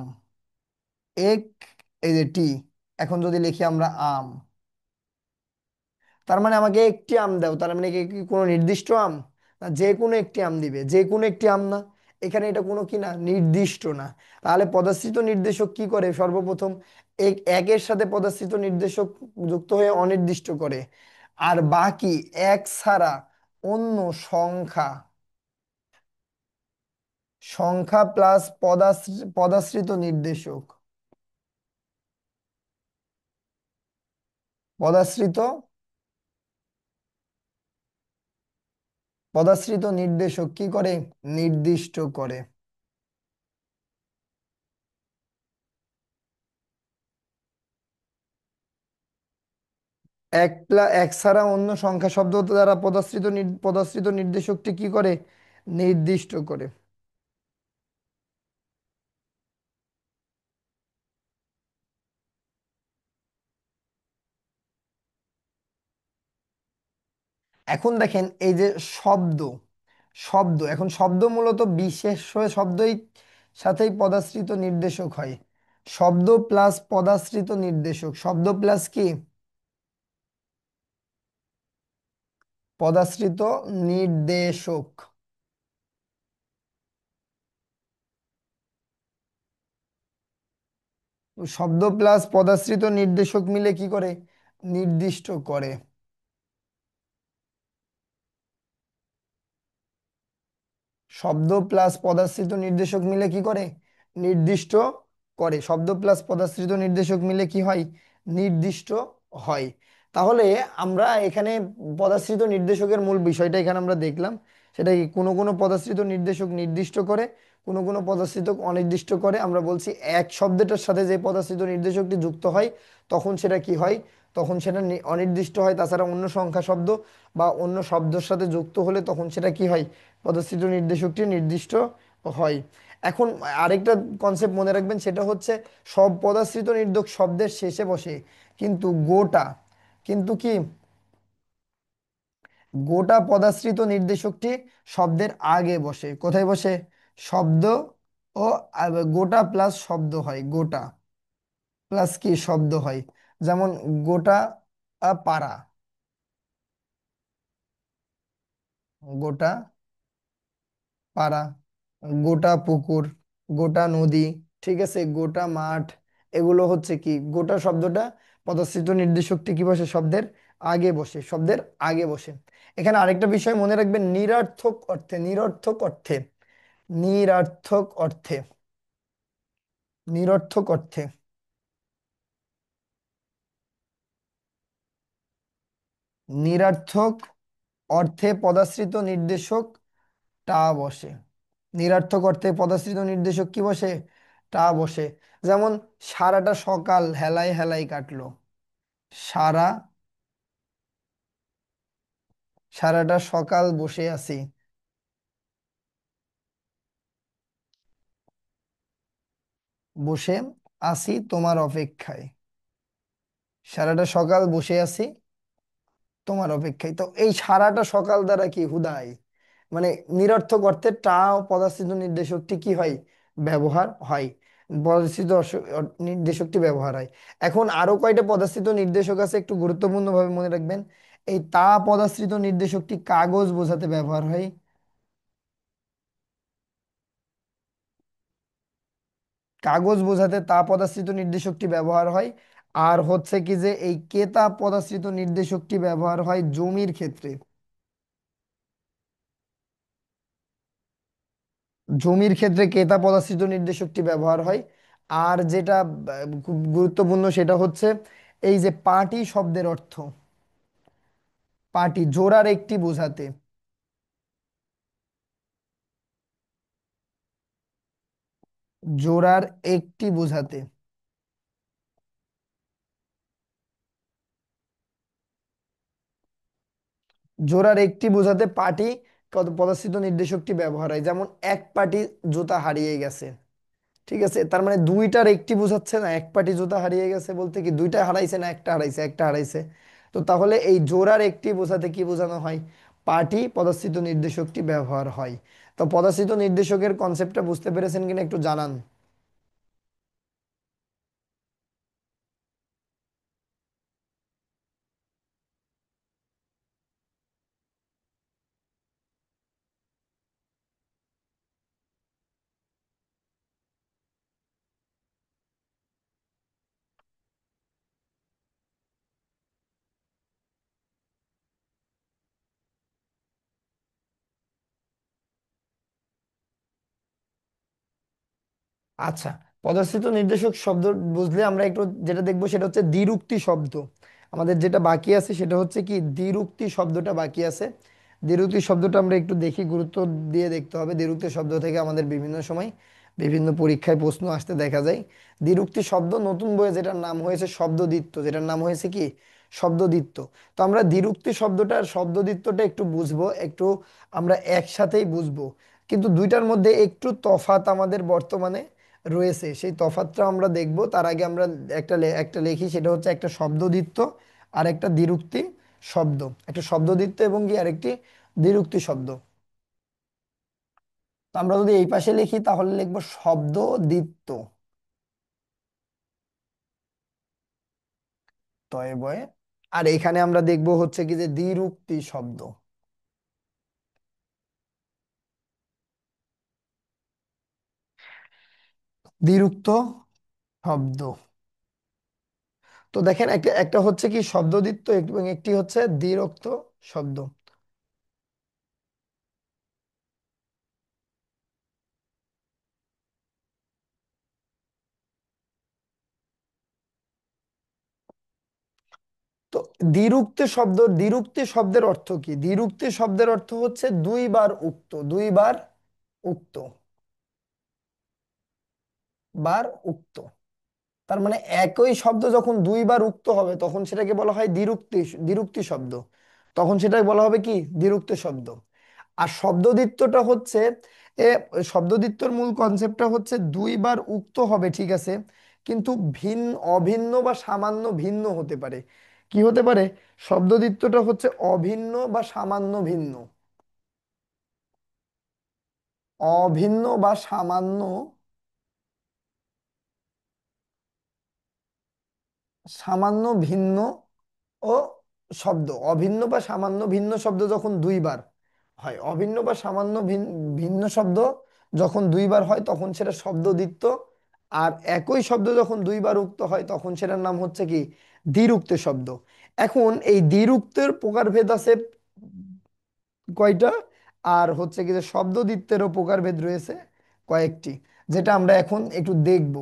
এক, এই যে টি, এখন যদি লিখি আমরা আম, তার মানে আমাকে একটি আম দাও, তার মানে কি কোনো নির্দিষ্ট আম? না, যে কোনো একটি আম দিবে, যে কোনো একটি আম না, এখানে এটা কোনো কি না? নির্দিষ্ট না। তাহলে পদাশ্রিত নির্দেশক কি করে? সর্বপ্রথম একের সাথে পদাশ্রিত নির্দেশক যুক্ত হয়ে অনির্দিষ্ট করে, আর বাকি এক ছাড়া অন্য সংখ্যা, সংখ্যা প্লাস পদাশ্রিত নির্দেশক, পদাশ্রিত পদাশ্রিত নির্দেশক কি করে? নির্দিষ্ট করে। এক ছাড়া অন্য সংখ্যা শব্দ দ্বারা পদাশ্রিত নির্দেশকটি কি করে? নির্দিষ্ট করে। এখন দেখেন এই যে শব্দ, এখন শব্দ মূলত বিশেষ্য শব্দই সাথেই পদাশ্রিত নির্দেশক হয়। শব্দ প্লাস পদাশ্রিত নির্দেশক, শব্দ প্লাস কি? পদাশ্রিত নির্দেশক, শব্দ প্লাস পদাশ্রিত নির্দেশক মিলে কি করে? নির্দিষ্ট করে। শব্দ প্লাস পদাশ্রিত নির্দেশক মিলে কি করে? নির্দিষ্ট করে। শব্দ প্লাস পদাশ্রিত নির্দেশক মিলে কি হয়? নির্দিষ্ট হয়। তাহলে আমরা এখানে পদাশ্রিত নির্দেশকের মূল বিষয়টা এখানে আমরা দেখলাম। সেটা কি, কোনো কোনো পদাশ্রিত নির্দেশক নির্দিষ্ট করে, কোনো কোনো পদাশ্রিত অনির্দিষ্ট করে। আমরা বলছি এক শব্দটার সাথে যে পদাশ্রিত নির্দেশকটি যুক্ত হয় তখন সেটা কি হয়? তখন সেটা অনির্দিষ্ট হয়। তাছাড়া অন্য সংখ্যা শব্দ বা অন্য শব্দের সাথে যুক্ত হলে তখন সেটা কি হয়? পদস্থিত নির্দেশকটি নির্দিষ্ট হয়। এখন আরেকটা কনসেপ্ট মনে রাখবেন, সেটা হচ্ছে সব পদাশ্রিত নির্দেশক শব্দের শেষে বসে, কিন্তু কি গোটা পদাশ্রিত নির্দেশকটি শব্দের আগে বসে। কোথায় বসে? শব্দ ও গোটা প্লাস শব্দ হয়, গোটা প্লাস কি শব্দ হয়। যেমন গোটা পাড়া, গোটা পাড়া, গোটা পুকুর, গোটা নদী, ঠিক আছে, গোটা মাঠ। এগুলো হচ্ছে কি, গোটা শব্দটা পদস্থিত নির্দেশকটি কি বসে? শব্দের আগে বসে, শব্দের আগে বসে। এখানে আরেকটা বিষয় মনে রাখবেন, নিরর্থক অর্থে, নিরর্থক অর্থে, নিরর্থক অর্থে, নিরর্থক অর্থে, নিরর্থক অর্থে পদাশ্রিত নির্দেশক টা বসে। নিরর্থক অর্থে পদাশ্রিত নির্দেশক কি বসে? টা বসে। যেমন সারাটা সকাল হেলাই হেলাই কাটলো। সারা সারাটা সকাল বসে আছি, বসে আছি তোমার অপেক্ষায়। সারাটা সকাল বসে আছি তোমার অপেক্ষায়। তো এই সারাটা সকাল দ্বারা কি হুদাই, মানে নিরর্থক অর্থে টা ও পদাশ্রিত নির্দেশকটি কি হয়? ব্যবহার হয়। পদাশ্রিত নির্দেশকটি ব্যবহার হয়। এখন আরো কয়টা পদাশ্রিত নির্দেশক আছে, একটু গুরুত্বপূর্ণ ভাবে মনে রাখবেন। এই তা পদাশ্রিত নির্দেশকটি কাগজ বোঝাতে ব্যবহার হয়। কাগজ বোঝাতে তা পদাশ্রিত নির্দেশকটি ব্যবহার হয়। আর হচ্ছে কি যে এই কেতা পদাশ্রিত নির্দেশকটি ব্যবহার হয় জমির ক্ষেত্রে। জমির ক্ষেত্রে কেতা পদাশ্রিত নির্দেশকটি ব্যবহার হয়। আর যেটা খুব গুরুত্বপূর্ণ সেটা হচ্ছে এই যে পাটি শব্দের অর্থ, পাটি জোড়ার একটি বোঝাতে, জোড়ার একটি বোঝাতে, জোড়ার একটি বোঝাতে পাটি পদাশ্রিত নির্দেশকটি ব্যবহার হয়। যেমন এক পাটি জুতা হারিয়ে গেছে, ঠিক আছে, তার মানে দুইটার একটি বোঝাচ্ছে না। এক পাটি জুতা হারিয়ে গেছে বলতে কি দুইটা হারাইছে না একটা হারাইছে? একটা হারাইছে। তো তাহলে এই জোড়ার একটি বোঝাতে কি বোঝানো হয়? পাটি পদস্থিত নির্দেশকটি ব্যবহার হয়। তো পদস্থিত নির্দেশকের কনসেপ্টটা বুঝতে পেরেছেন কিনা একটু জানান। আচ্ছা, পদস্থিত নির্দেশক শব্দ বুঝলে আমরা একটু যেটা দেখবো সেটা হচ্ছে দ্বিরুক্তি শব্দ। আমাদের যেটা বাকি আছে সেটা হচ্ছে কি, দ্বিরুক্তি শব্দটা বাকি আছে। দ্বিরুক্তি শব্দটা আমরা একটু দেখি, গুরুত্ব দিয়ে দেখতে হবে। দ্বিরুক্তি শব্দ থেকে আমাদের বিভিন্ন সময় বিভিন্ন পরীক্ষায় প্রশ্ন আসতে দেখা যায়। দ্বিরুক্তি শব্দ নতুন বইয়ে যেটার নাম হয়েছে শব্দদ্বিত্ব, যেটার নাম হয়েছে কি শব্দদ্বিত্ব। তো আমরা দ্বিরুক্তি শব্দটার শব্দদ্বিত্বটা একটু বুঝবো, একটু আমরা একসাথেই বুঝবো। কিন্তু দুইটার মধ্যে একটু তফাৎ আমাদের বর্তমানে রয়েছে, সেই তফাৎটা আমরা দেখব। তার আগে আমরা একটা লিখি, সেটা হচ্ছে একটা শব্দদ্বিত্ব আর একটা দ্বিরুক্তি শব্দ। একটা শব্দদ্বিত্ব এবং কি আরেকটি দ্বিরুক্তি শব্দ। তো আমরা যদি এই পাশে লিখি তাহলে লিখবো শব্দদ্বিত্ব, তয়ে বয়ে। আর এখানে আমরা দেখব হচ্ছে কি যে দ্বিরুক্তি শব্দ, দ্বিরুক্ত শব্দ। তো দেখেন একটা একটা হচ্ছে কি শব্দদ্বিত্ব এবং একটি হচ্ছে দ্বিরুক্ত শব্দ। তো দ্বিরুক্তি শব্দের অর্থ কি? দ্বিরুক্তি শব্দের অর্থ হচ্ছে দুইবার উক্ত, দুইবার উক্ত, বার উক্ত। তার মানে একই শব্দ যখন দুইবার উক্ত হবে তখন সেটাকে বলা হয় দ্বিরুক্তি, দ্বিরুক্তি শব্দ। তখন সেটাকে বলা হবে কি? দ্বিরুক্তি শব্দ। আর শব্দদ্বিত্বটা হচ্ছে এ শব্দদ্বিত্বর মূল কনসেপ্টটা হচ্ছে দুইবার উক্ত হবে, ঠিক আছে, কিন্তু অভিন্ন বা সামান্য ভিন্ন হতে পারে। কি হতে পারে? শব্দদ্বিত্বটা হচ্ছে অভিন্ন বা সামান্য ভিন্ন, অভিন্ন বা সামান্য, সামান্য ভিন্ন ও শব্দ, অভিন্ন বা সামান্য ভিন্ন শব্দ যখন দুইবার হয়, অভিন্ন বা সামান্য ভিন্ন শব্দ যখন দুইবার হয় তখন সেটা শব্দদ্বিত্ব। আর একই শব্দ যখন দুইবার উক্ত হয় তখন সেটার নাম হচ্ছে কি? দ্বিরুক্ত শব্দ। এখন এই দ্বিরুক্তের প্রকারভেদ আছে কয়টা? আর হচ্ছে কি যে শব্দদ্বিত্বেরও প্রকারভেদ রয়েছে কয়েকটি, যেটা আমরা এখন একটু দেখব।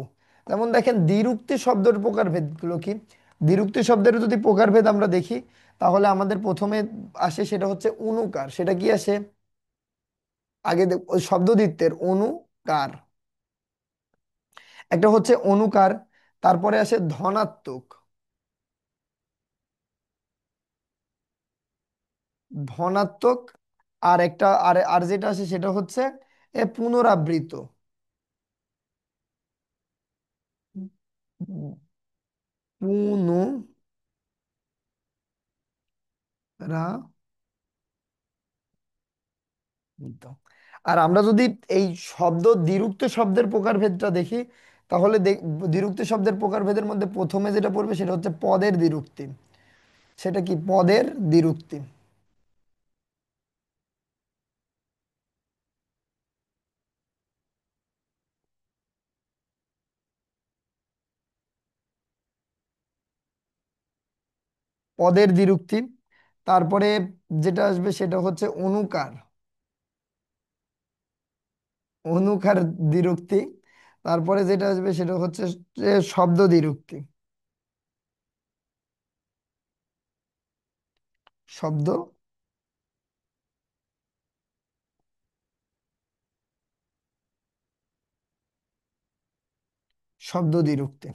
যেমন দেখেন দ্বিরুক্তি শব্দের প্রকারভেদগুলো কি। দ্বিরুক্তি শব্দের যদি প্রকারভেদ আমরা দেখি তাহলে আমাদের প্রথমে আসে সেটা হচ্ছে অনুকার। সেটা কি আসে? আগে ওই শব্দদ্বিত্বের অনুকার, একটা হচ্ছে অনুকার। তারপরে আসে ধনাত্মক, ধনাত্মক। আর একটা আর আর যেটা আছে সেটা হচ্ছে পুনরাবৃত্ত, পুনরাবৃত্ত। আর আমরা যদি এই দ্বিরুক্ত শব্দের প্রকারভেদটা দেখি তাহলে দ্বিরুক্ত শব্দের প্রকারভেদের মধ্যে প্রথমে যেটা পড়বে সেটা হচ্ছে পদের দ্বিরুক্তি। সেটা কি? পদের দ্বিরুক্তি। পদের দ্বিরুক্তি। তারপরে যেটা আসবে সেটা হচ্ছে অনুকার, অনুকার দ্বিরুক্তি। তারপরে যেটা আসবে সেটা হচ্ছে শব্দ দ্বিরুক্তি, শব্দ, শব্দ দ্বিরুক্তি।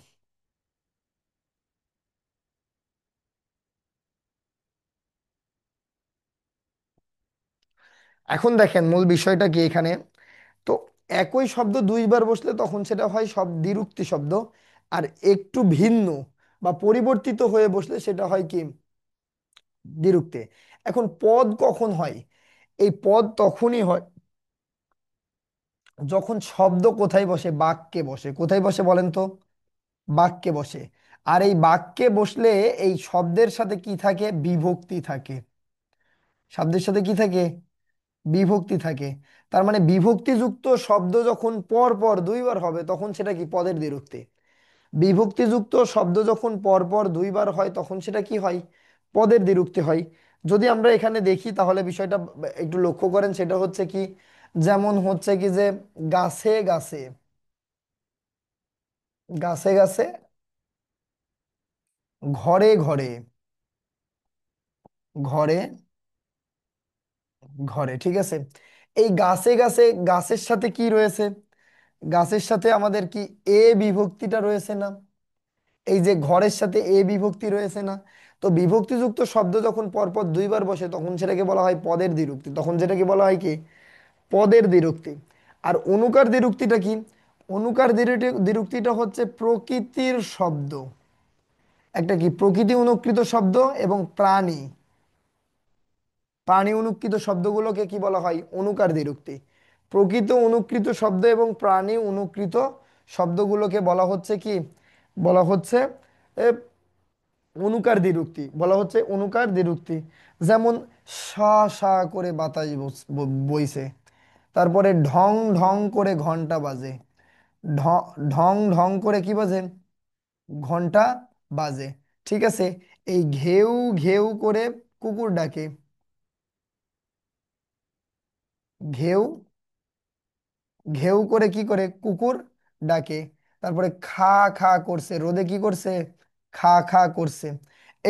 এখন দেখেন মূল বিষয়টা কি এখানে। তো একই শব্দ দুইবার বসলে তখন সেটা হয় দ্বিরুক্তি শব্দ। আর একটু ভিন্ন বা পরিবর্তিত হয়ে বসলে সেটা হয় কি? দ্বিরুক্তি। এখন পদ কখন হয়? এই পদ তখনই হয় যখন শব্দ কোথায় বসে? বাক্যে বসে। কোথায় বসে বলেন তো? বাক্যে বসে। আর এই বাক্যে বসলে এই শব্দের সাথে কি থাকে? বিভক্তি থাকে। শব্দের সাথে কি থাকে? বিভক্তি থাকে। তার মানে বিভক্তিযুক্ত শব্দ যখন পর পর দুইবার হবে তখন সেটা কি? পদের দ্বিরুক্তি। বিভক্তিযুক্ত শব্দ যখন পর পর দুইবার হয় তখন সেটা কি হয়? পদের দ্বিরুক্তি হয়। যদি আমরা এখানে দেখি তাহলে বিষয়টা একটু লক্ষ্য করেন, সেটা হচ্ছে কি? যেমন হচ্ছে কি যে গাছে গাছে, গাছে গাছে, ঘরে ঘরে, ঘরে ঘরে, ঠিক আছে। এই গাছে গাছে, গাছের সাথে কি রয়েছে? গাছের সাথে আমাদের কি বিভক্তিটা রয়েছে না? এই যে ঘরের সাথে বিভক্তি রয়েছে না? তো বিভক্তিযুক্ত শব্দ যখন পরপর দুইবার বসে তখন সেটাকে বলা হয় পদের দ্বিরুক্তি। তখন যেটাকে বলা হয় কি? পদের দ্বিরুক্তি। আর অনুকার দ্বিরুক্তিটা কি? অনুকার দ্বিরুক্তিটা হচ্ছে প্রকৃতির শব্দ, একটা কি প্রকৃতি অনুকৃত শব্দ এবং প্রাণী, প্রাণী অনুকৃত শব্দগুলোকে কি বলা হয়? অনুকার দ্বিরুক্তি। প্রকৃত অনুকৃত শব্দ এবং প্রাণী অনুকৃত শব্দগুলোকে বলা হচ্ছে কি? বলা হচ্ছে এ, অনুকার দ্বিরুক্তি, বলা হচ্ছে অনুকার দ্বিরুক্তি। যেমন সা সা করে বাতাস বইছে। তারপরে ঢং ঢং করে ঘন্টা বাজে। ঢং ঢং করে কি বাজে? ঘন্টা বাজে, ঠিক আছে। এই ঘেউ ঘেউ করে কুকুর ডাকে। ঘেউ ঘেউ করে কি করে? কুকুর ডাকে। তারপরে খা খা করছে, রোদে কি করছে? খা খা করছে।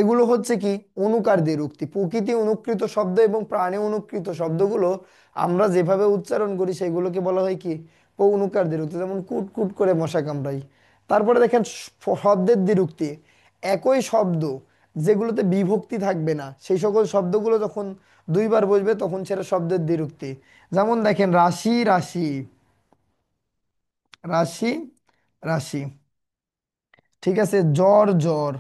এগুলো হচ্ছে কি অনুকার দ্বিরুক্তি। প্রকৃতি অনুকৃত শব্দ এবং প্রাণী অনুকৃত শব্দগুলো আমরা যেভাবে উচ্চারণ করি সেগুলোকে বলা হয় কি অনুকার দ্বিরুক্তি। যেমন কুট কুট করে মশা কামড়াই। তারপরে দেখেন শব্দের দ্বিরুক্তি, একই শব্দ যেগুলোতে বিভক্তি থাকবে না সেই সকল শব্দগুলো যখন দুইবার বসবে তখন সেটা শব্দের দ্বিরুক্তি। যেমন দেখেন রাশি রাশি, রাশি রাশি, ঠিক আছে, জ্বর জ্বর,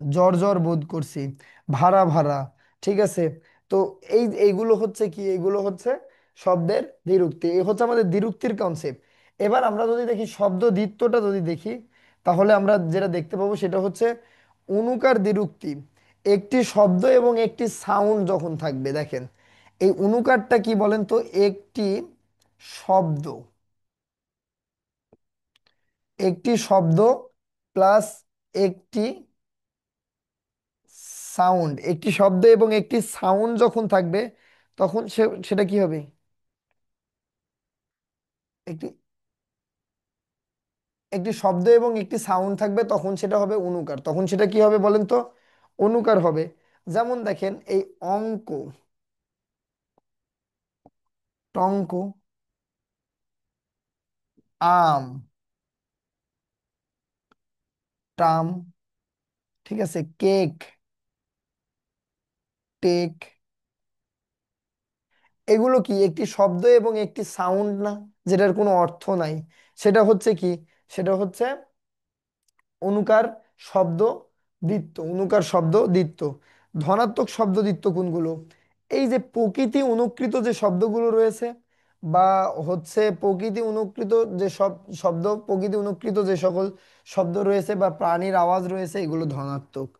জ্বর জ্বর বোধ করছি, ভাড়া ভাড়া, ঠিক আছে। তো এইগুলো হচ্ছে কি, এইগুলো হচ্ছে শব্দের দ্বিরুক্তি। এই হচ্ছে আমাদের দ্বিরুক্তির কনসেপ্ট। এবার আমরা যদি দেখি শব্দ দ্বিত্বটা যদি দেখি, তাহলে আমরা যেটা দেখতে পাবো সেটা হচ্ছে অনুকার দ্বিরুক্তি। একটি শব্দ এবং একটি সাউন্ড যখন থাকবে, দেখেন এই অনুকারটা কি বলেন তো, একটি শব্দ, একটি শব্দ প্লাস একটি সাউন্ড, একটি শব্দ এবং একটি সাউন্ড যখন থাকবে তখন সেটা কি হবে, একটি একটি শব্দ এবং একটি সাউন্ড থাকবে তখন সেটা হবে অনুকার। তখন সেটা কি হবে বলেন তো, অনুকার হবে। যেমন দেখেন এই অঙ্ক, টঙ্ক, আম, টাম, ঠিক আছে, কেক, টেক, এগুলো কি একটি শব্দ এবং একটি সাউন্ড না, যেটার কোনো অর্থ নাই? সেটা হচ্ছে কি, সেটা হচ্ছে অনুকার শব্দ দ্বিত্ব, অনুকার শব্দ দ্বিত্ব। ধনাত্মক শব্দ দ্বিত্ব কোনগুলো, এই যে প্রকৃতি অনুকৃত যে শব্দগুলো রয়েছে, বা হচ্ছে প্রকৃতি অনুকৃত যে সব শব্দ, প্রকৃতি অনুকৃত যে সকল শব্দ রয়েছে বা প্রাণীর আওয়াজ রয়েছে, এগুলো ধনাত্মক।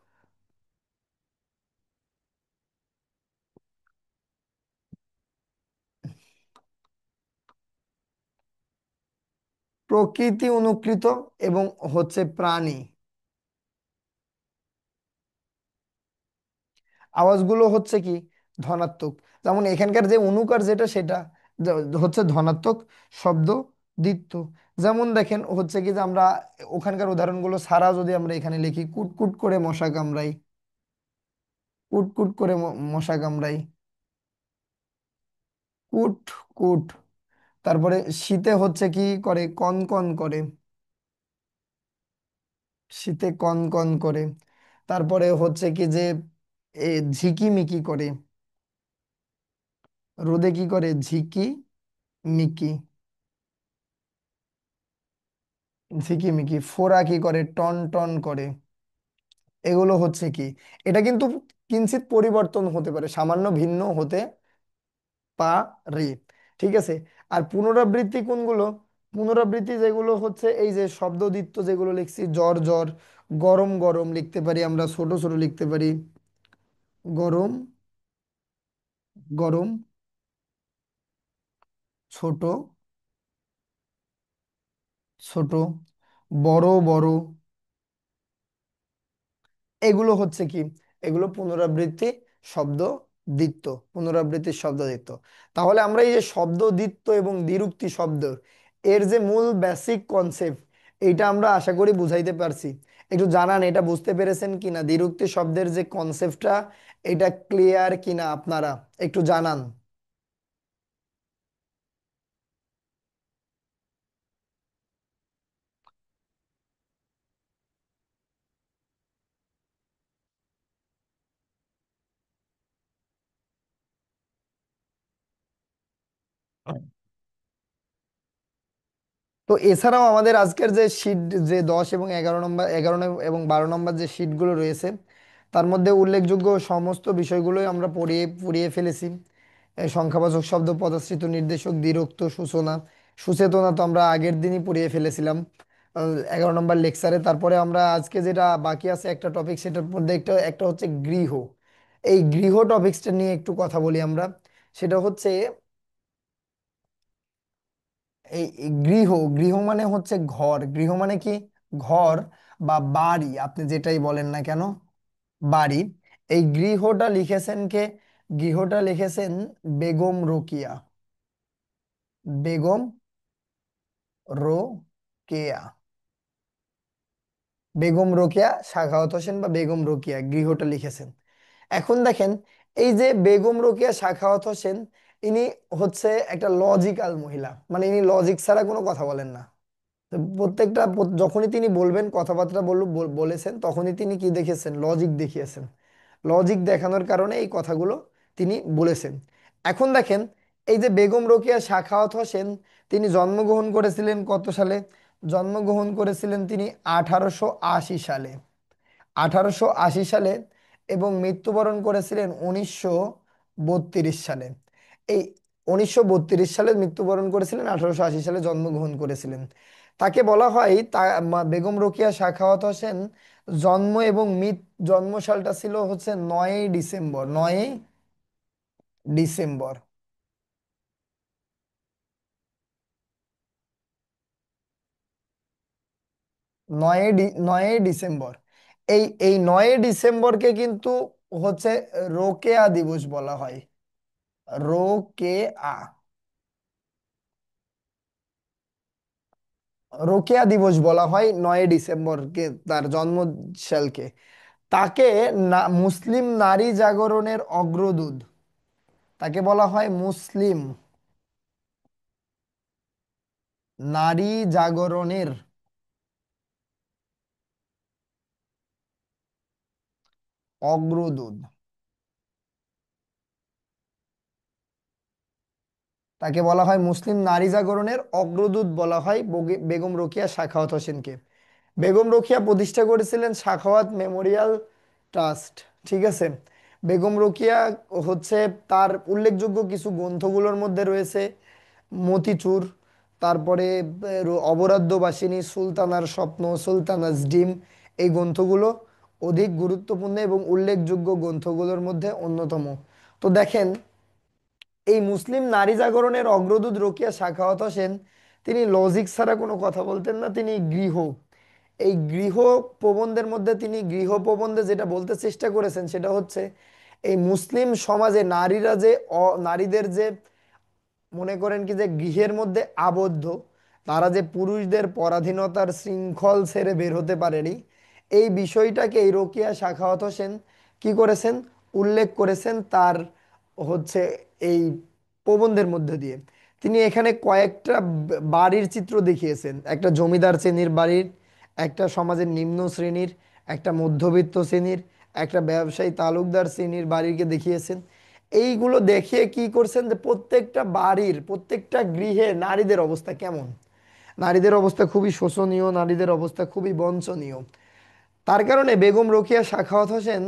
প্রকৃতি অনুকৃত এবং হচ্ছে প্রাণী আওয়াজগুলো হচ্ছে কি ধনাত্মক। যেমন এখানকার যে অনুকার যেটা সেটা হচ্ছে ধনাত্মক শব্দ দ্বিত্ব। যেমন দেখেন হচ্ছে কি যে আমরা ওখানকার উদাহরণগুলো সারা যদি আমরা এখানে লিখি, কুটকুট করে মশা কামড়াই, কুটকুট করে মশা কামড়াই, কুট কুট। তারপরে শীতে হচ্ছে কি করে, কন কন করে, শীতে কন কন করে। তারপরে হচ্ছে কি যে এ ঝিকিমিকি করে, রোদে কি করে, ঝিকি মিকি, ঝিকিমিকি। ফোড়া কি করে, টন টন করে। এগুলো হচ্ছে কি, এটা কিন্তু কিঞ্চিত পরিবর্তন হতে পারে, সামান্য ভিন্ন হতে পারে, ঠিক আছে। আর পুনরাবৃত্তি কোনগুলো, পুনরাবৃত্তি যেগুলো হচ্ছে এই যে শব্দদ্বিত্ব যেগুলো লিখছি, জ্বর জ্বর, গরম গরম লিখতে পারি আমরা, ছোট ছোট লিখতে পারি, গরম গরম, ছোট ছোট, বড় বড়, এগুলো হচ্ছে কি, এগুলো পুনরাবৃত্তি শব্দ দ্বিত্ব, পুনরাবৃত্তির শব্দ দ্বিত্ব। তাহলে আমরা এই যে শব্দ দ্বিত্ব এবং দ্বিরুক্তি শব্দ, এর যে মূল বেসিক কনসেপ্ট, এইটা আমরা আশা করি বুঝাইতে পারছি। একটু জানান এটা বুঝতে পেরেছেন কিনা, দ্বিরুক্তি শব্দের যে কনসেপ্টটা এটা ক্লিয়ার কিনা আপনারা একটু জানান। তো এছাড়াও আমাদের আজকের যে শীট, যে 10 এবং 11 নম্বর, 11 এবং 12 নম্বর যে শীটগুলো রয়েছে, তার মধ্যে উল্লেখযোগ্য সমস্ত বিষয়গুলোই আমরা পড়িয়ে পড়িয়ে ফেলেছি। এই সংখ্যাবাচক শব্দ, পদশ্রিত নির্দেশক, দ্বিরুক্ত, সূচনা, সুচেতনা তো আমরা আগের দিনই পড়িয়ে ফেলেছিলাম 11 নম্বর লেকচারে। তারপরে আমরা আজকে যেটা বাকি আছে একটা টপিক, সেটার মধ্যে একটা একটা হচ্ছে গৃহ। এই গৃহ টপিক্সটা নিয়ে একটু কথা বলি আমরা। সেটা হচ্ছে এই গৃহ, গৃহ মানে হচ্ছে ঘর, গৃহ মানে কি ঘর বা বাড়ি, আপনি যেটাই বলেন না কেন, বাড়ি। এই গৃহটা লিখেছেন কে, গৃহটা লিখেছেন বেগম রোকিয়া, বেগম রোকেয়া। বেগম রোকেয়া সাখাওয়াত হোসেন বা বেগম রোকেয়া গৃহটা লিখেছেন। এখন দেখেন, এই যে বেগম রোকেয়া সাখাওয়াত হোসেন, ইনি হচ্ছে একটা লজিক্যাল মহিলা, মানে ইনি লজিক ছাড়া কোনো কথা বলেন না। তো যখনই তিনি বলবেন, কথাবার্তা বলেছেন, তখনই তিনি কি দেখেছেন, লজিক দেখিয়েছেন। লজিক দেখানোর কারণে এই কথাগুলো তিনি বলেছেন। এখন দেখেন, এই যে বেগম রোকেয়া সাখাওয়াত হোসেন, তিনি জন্মগ্রহণ করেছিলেন কত সালে? জন্মগ্রহণ করেছিলেন তিনি 1880 সালে। 1880 সালে। এবং মৃত্যুবরণ করেছিলেন 1932 সালে। এই 1932 সালে মৃত্যুবরণ করেছিলেন, 1880 সালে জন্মগ্রহণ করেছিলেন। তাকে বলা হয় বেগম রোকেয়া সাখাওয়াত হোসেন জন্ম এবং জন্ম সালটা ছিল হচ্ছে 9ই ডিসেম্বর, 9ই ডিসেম্বর। 9ই ডিসেম্বর। এই 9ই ডিসেম্বরকে কিন্তু হচ্ছে রোকেয়া দিবস বলা হয়। রোকেয়া রোকেয়া দিবস বলা হয় 9ই ডিসেম্বরকে, তার জন্ম সালকে। তাকে মুসলিম নারী জাগরণের অগ্রদূত, তাকে বলা হয় মুসলিম নারী জাগরণের অগ্রদূত। তাকে বলা হয় মুসলিম নারী জাগরণের অগ্রদূত বলা হয় বেগম রোকেয়া সাখাওয়াত হোসেনকে। বেগম রোকেয়া প্রতিষ্ঠা করেছিলেন সাখাওয়াত মেমোরিয়াল ট্রাস্ট। ঠিক আছে। বেগম রোকেয়া হচ্ছে, তার উল্লেখযোগ্য কিছু গ্রন্থগুলোর মধ্যে রয়েছে মতিচুর, তারপরে অবরাদ্যবাসিনী, সুলতানার স্বপ্ন, সুলতানাস ডিম। এই গ্রন্থগুলো অধিক গুরুত্বপূর্ণ এবং উল্লেখযোগ্য গ্রন্থগুলোর মধ্যে অন্যতম। তো দেখেন, এই মুসলিম নারী জাগরণের অগ্রদূত রোকেয়া সাখাওয়াত হোসেন, তিনি লজিক ছাড়া কোনো কথা বলতেন না, তিনি এই গৃহ প্রবন্ধের মধ্যে, তিনি গৃহ প্রবন্ধে যেটা বলতে চেষ্টা করেছেন সেটা হচ্ছে, এই মুসলিম সমাজে নারীদের যে, মনে করেন কি, যে গৃহের মধ্যে আবদ্ধ, তারা যে পুরুষদের পরাধীনতার শৃঙ্খল ছেড়ে বের হতে পারেনি, এই বিষয়টাকে এই রোকেয়া সাখাওয়াত হোসেন কি করেছেন, উল্লেখ করেছেন তার হচ্ছে এই প্রবন্ধের মধ্যে দিয়ে। তিনি এখানে কয়েকটা বাড়ির চিত্র দেখিয়েছেন, একটা জমিদার শ্রেণীর বাড়ির, একটা সমাজের নিম্ন শ্রেণীর, একটা মধ্যবিত্ত শ্রেণীর, একটা ব্যবসায়ী তালুকদার শ্রেণীর বাড়িকে দেখিয়েছেন। এইগুলো দেখিয়ে কি করছেন, যে প্রত্যেকটা বাড়ির, প্রত্যেকটা গৃহে নারীদের অবস্থা কেমন। নারীদের অবস্থা খুবই শোচনীয়, নারীদের অবস্থা খুবই বঞ্চনীয়। তার কারণে বেগম রোকেয়া সাখাওয়াত হোসেন,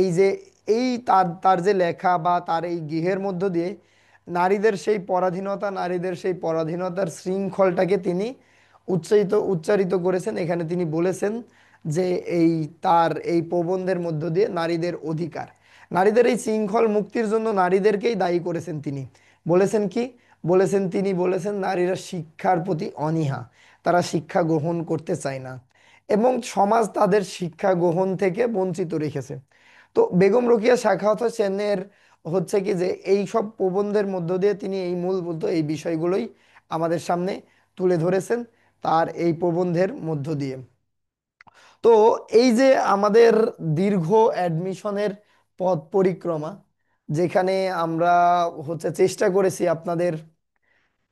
এই যে তার তার যে লেখা বা তার এই গৃহের মধ্য দিয়ে নারীদের সেই পরাধীনতার শৃঙ্খলটাকে তিনি উচ্চারিত করেছেন। এখানে তিনি বলেছেন যে এই তার এই প্রবন্ধের মধ্য দিয়ে নারীদের অধিকার, নারীদের এই শৃঙ্খল মুক্তির জন্য নারীদেরকেই দায়ী করেছেন তিনি। বলেছেন কি, তিনি বলেছেন নারীরা শিক্ষার প্রতি অনীহা, তারা শিক্ষা গ্রহণ করতে চায় না এবং সমাজ তাদের শিক্ষা গ্রহণ থেকে বঞ্চিত রেখেছে। তো বেগম রোকেয়া সাখাওয়াত হোসেনের হচ্ছে কি, যে এই সব প্রবন্ধের মধ্য দিয়ে তিনি এই মূলভূত এই বিষয়গুলোই আমাদের সামনে তুলে ধরেছেন তার এই প্রবন্ধের মধ্য দিয়ে। তো এই যে আমাদের দীর্ঘ অ্যাডমিশনের পথ পরিক্রমা, যেখানে আমরা হচ্ছে চেষ্টা করেছি আপনাদের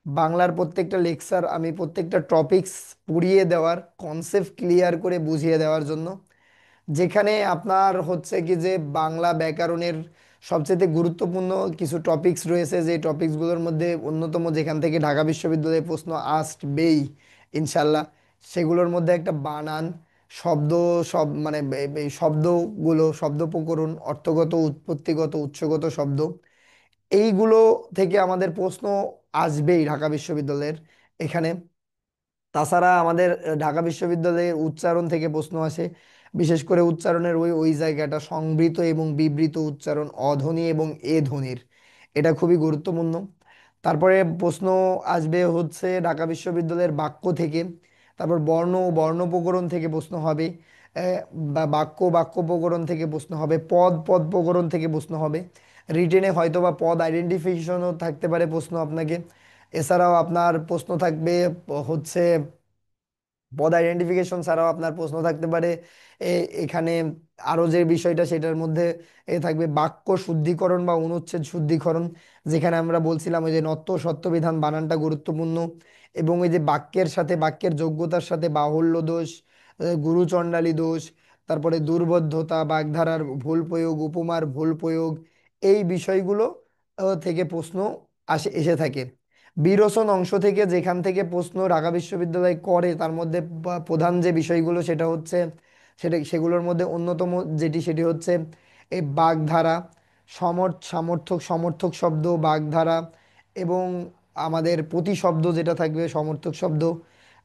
বাংলার প্রত্যেকটা লেকচার, আমি প্রত্যেকটা টপিকস পুড়িয়ে দেওয়ার, কনসেপ্ট ক্লিয়ার করে বুঝিয়ে দেওয়ার জন্য, যেখানে আপনার হচ্ছে কি, যে বাংলা ব্যাকরণের সবচেয়ে গুরুত্বপূর্ণ কিছু টপিকস রয়েছে, যে টপিকসগুলোর মধ্যে অন্যতম, যেখান থেকে ঢাকা বিশ্ববিদ্যালয়ে প্রশ্ন আসবেই ইনশাল্লাহ, সেগুলোর মধ্যে একটা বানান, শব্দ, মানে এই শব্দগুলো, শব্দ প্রকরণ, অর্থগত, উৎপত্তিগত, উৎসগত শব্দ, এইগুলো থেকে আমাদের প্রশ্ন আসবেই ঢাকা বিশ্ববিদ্যালয়ের এখানে। তাছাড়া আমাদের ঢাকা বিশ্ববিদ্যালয়ের উচ্চারণ থেকে প্রশ্ন আসে, বিশেষ করে উচ্চারণের ওই জায়গাটা, সংবৃত এবং বিবৃত উচ্চারণ, অধ্বনি এবং এ ধ্বনির, এটা খুবই গুরুত্বপূর্ণ। তারপরে প্রশ্ন আসবে হচ্ছে ঢাকা বিশ্ববিদ্যালয়ের বাক্য থেকে। তারপর বর্ণ ও বর্ণ প্রকরণ থেকে প্রশ্ন হবে। বা বাক্য প্রকরণ থেকে প্রশ্ন হবে, পদ প্রকরণ থেকে প্রশ্ন হবে। রিটেনে হয়তো বা পদ আইডেন্টিফিকেশনও থাকতে পারে প্রশ্ন আপনাকে। এছাড়াও আপনার প্রশ্ন থাকবে হচ্ছে পদ আইডেন্টিফিকেশন ছাড়াও আপনার প্রশ্ন থাকতে পারে এখানে আরো যে বিষয়টা সেটার মধ্যে থাকবে বাক্য শুদ্ধিকরণ বা অনুচ্ছেদ শুদ্ধিকরণ, যেখানে আমরা বলছিলাম ওই যে নত্য সত্য বিধান বানানটা গুরুত্বপূর্ণ, এবং ওই যে বাক্যের সাথে বাক্যের যোগ্যতার সাথে বাহুল্য দোষ, গুরুচণ্ডালী দোষ, তারপরে দুর্বোধ্যতা, বাগধারার ভুল প্রয়োগ, উপমার ভুল প্রয়োগ, এই বিষয়গুলো থেকে প্রশ্ন এসে থাকে। বিরসন অংশ থেকে যেখান থেকে প্রশ্ন ঢাকা বিশ্ববিদ্যালয় করে তার মধ্যে প্রধান যে বিষয়গুলো সেটা হচ্ছে, সেগুলোর মধ্যে অন্যতম যেটি সেটি হচ্ছে এই বাগধারা, সমর্থক সমর্থক শব্দ, বাগধারা, এবং আমাদের প্রতিশব্দ যেটা থাকবে সমর্থক শব্দ।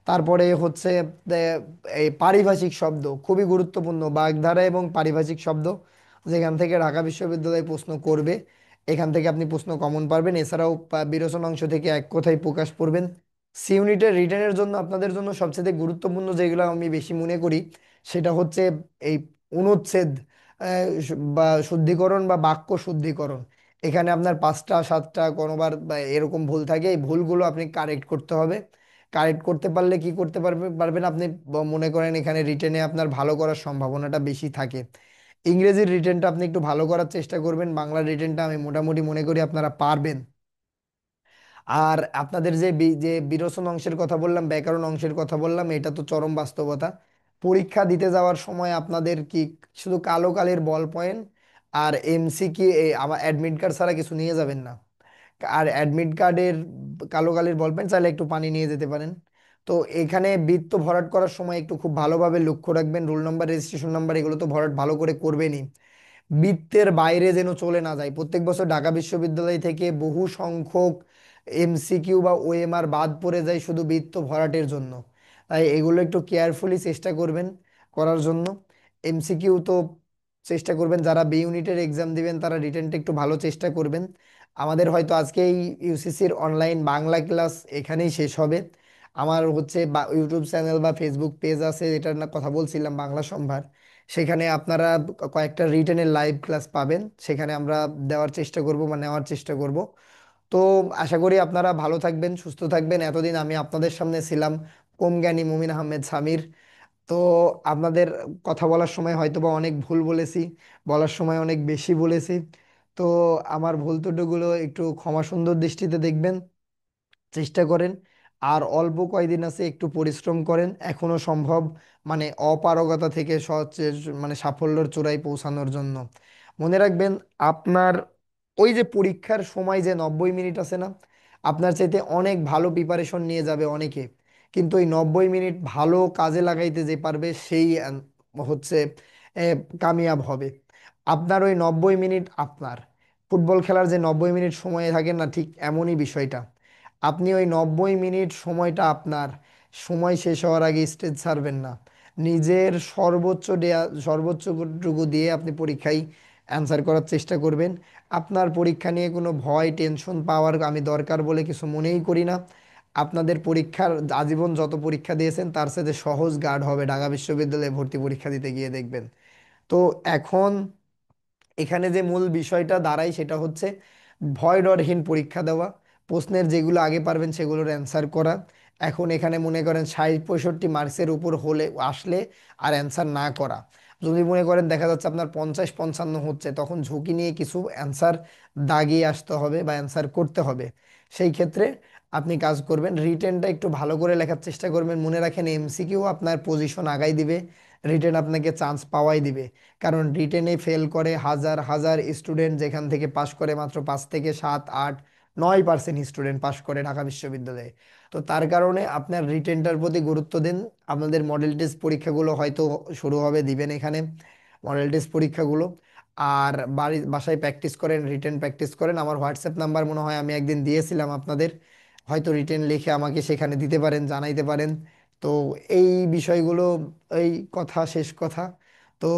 তারপরে হচ্ছে আহ, এই পারিভাষিক শব্দ খুবই গুরুত্বপূর্ণ, বাগধারা এবং পারিভাষিক শব্দ, যেখান থেকে ঢাকা বিশ্ববিদ্যালয় প্রশ্ন করবে। এখান থেকে আপনি প্রশ্ন কমন পারবেন। এছাড়াও বিরসন অংশ থেকে এক কথায় প্রকাশ পড়বেন। সি ইউনিটের রিটেনের জন্য আপনাদের জন্য সবচেয়ে গুরুত্বপূর্ণ যেগুলো আমি বেশি মনে করি সেটা হচ্ছে এই অনুচ্ছেদ বা শুদ্ধিকরণ বা বাক্য শুদ্ধিকরণ। এখানে আপনার 5টা 7টা কোনোবার বা এরকম ভুল থাকে, এই ভুলগুলো আপনি কারেক্ট করতে হবে। কারেক্ট করতে পারলে কি করতে পারবেন আপনি, মনে করেন এখানে রিটেনে আপনার ভালো করার সম্ভাবনাটা বেশি থাকে। ইংরেজির রিটেনটা আপনি একটু ভালো করার চেষ্টা করবেন, বাংলার রিটেনটা আমি মোটামুটি মনে করি আপনারা পারবেন। আর আপনাদের যে বিরসন অংশের কথা বললাম, ব্যাকরণ অংশের কথা বললাম, এটা তো চরম বাস্তবতা। পরীক্ষা দিতে যাওয়ার সময় আপনাদের কি শুধু কালো কালির বল পয়েন্ট আর এমসিকিউ, আমার অ্যাডমিট কার্ড ছাড়া কিছু নিয়ে যাবেন না। আর অ্যাডমিট কার্ডের কালো কালির বল পেন চাইলে একটু পানি নিয়ে যেতে পারেন। তো এখানে বৃত্ত ভরাট করার সময় একটু খুব ভালোভাবে লক্ষ্য রাখবেন, রোল নাম্বার রেজিস্ট্রেশন নাম্বার এগুলো তো ভরাট ভালো করে করবেনই। বৃত্তের বাইরে যেন চলে না যায়। প্রত্যেক বছর ঢাকা বিশ্ববিদ্যালয় থেকে বহু সংখ্যক এমসিকিউ বা ওএমআর বাদ পড়ে যায় শুধু বৃত্ত ভরাটের জন্য। তাই এগুলো একটু কেয়ারফুলি চেষ্টা করবেন করার জন্য। এমসিকিউ তো চেষ্টা করবেন, যারা বি ইউনিটের এক্সাম দিবেন তারা রিটেনটা একটু ভালো চেষ্টা করবেন। আমাদের হয়তো আজকে এই ইউসিসির অনলাইন বাংলা ক্লাস এখানেই শেষ হবে। আমার হচ্ছে বা ইউটিউব চ্যানেল বা ফেসবুক পেজ আছে, এটার না কথা বলছিলাম, বাংলা সম্ভার। সেখানে আপনারা কয়েকটা রিটেনের লাইভ ক্লাস পাবেন, সেখানে আমরা দেওয়ার চেষ্টা করব বা নেওয়ার চেষ্টা করব। তো আশা করি আপনারা ভালো থাকবেন, সুস্থ থাকবেন। এতদিন আমি আপনাদের সামনে ছিলাম কম জ্ঞানী মুমিন আহমেদ সামির। তো আপনাদের কথা বলার সময় হয়তোবা অনেক ভুল বলেছি, বলার সময় অনেক বেশি বলেছি। তো আমার ভুল ত্রুটিগুলো একটু ক্ষমা সুন্দর দৃষ্টিতে দেখবেন, চেষ্টা করেন। আর অল্প কয়দিন আছে, একটু পরিশ্রম করেন, এখনো সম্ভব। মানে অপারগতা থেকে মানে সাফল্যের চূড়ায় পৌঁছানোর জন্য মনে রাখবেন, আপনার ওই যে পরীক্ষার সময় যে 90 মিনিট আছে না, আপনার চাইতে অনেক ভালো প্রিপারেশন নিয়ে যাবে অনেকে, কিন্তু ওই 90 মিনিট ভালো কাজে লাগাইতে যে পারবে সেই হচ্ছে কামিয়াব হবে। আপনার ওই 90 মিনিট আপনার, ফুটবল খেলার যে 90 মিনিট সময় থাকে না, ঠিক এমনই বিষয়টা। আপনি ওই 90 মিনিট সময়টা আপনার, সময় শেষ হওয়ার আগে স্টেজ ছাড়বেন না। নিজের সর্বোচ্চটুকু দিয়ে আপনি পরীক্ষায় অ্যান্সার করার চেষ্টা করবেন। আপনার পরীক্ষা নিয়ে কোনো ভয় টেনশন পাওয়ার আমি দরকার বলে কিছু মনেই করি না। আপনাদের পরীক্ষার আজীবন যত পরীক্ষা দিয়েছেন তার সাথে সহজ গার্ড হবে ঢাকা বিশ্ববিদ্যালয়ে ভর্তি পরীক্ষা দিতে গিয়ে দেখবেন। তো এখন এখানে যে মূল বিষয়টা দাঁড়ায় সেটা হচ্ছে ভয় ডরহীন পরীক্ষা দেওয়া, প্রশ্নের যেগুলো আগে পারবেন সেগুলোর অ্যান্সার করা। এখন এখানে মনে করেন 60-65 মার্কসের উপর হলে আসলে আর অ্যান্সার না করা। যদি মনে করেন দেখা যাচ্ছে আপনার 50-55 হচ্ছে, তখন ঝুঁকি নিয়ে কিছু অ্যান্সার দাগিয়ে আসতে হবে বা অ্যান্সার করতে হবে। সেই ক্ষেত্রে আপনি কাজ করবেন, রিটেনটা একটু ভালো করে লেখার চেষ্টা করবেন। মনে রাখেন এমসিকিউ আপনার পজিশন আগাই দিবে, রিটেন আপনাকে চান্স পাওয়াই দিবে। কারণ রিটেনে ফেল করে হাজার হাজার স্টুডেন্ট, যেখান থেকে পাশ করে মাত্র 5 থেকে 7 8 9% স্টুডেন্ট পাশ করে ঢাকা বিশ্ববিদ্যালয়ে। তো তার কারণে আপনার রিটেনটার প্রতি গুরুত্ব দিন। আপনাদের মডেল টেস্ট পরীক্ষাগুলো হয়তো শুরু হবে, দিবেন এখানে মডেল টেস্ট পরীক্ষাগুলো। আর বাসায় প্র্যাকটিস করেন, রিটেন প্র্যাকটিস করেন। আমার হোয়াটসঅ্যাপ নাম্বার মনে হয় আমি একদিন দিয়েছিলাম আপনাদের, হয়তো রিটেন লিখে আমাকে সেখানে দিতে পারেন, জানাইতে পারেন। তো এই বিষয়গুলো, এই কথা শেষ কথা। তো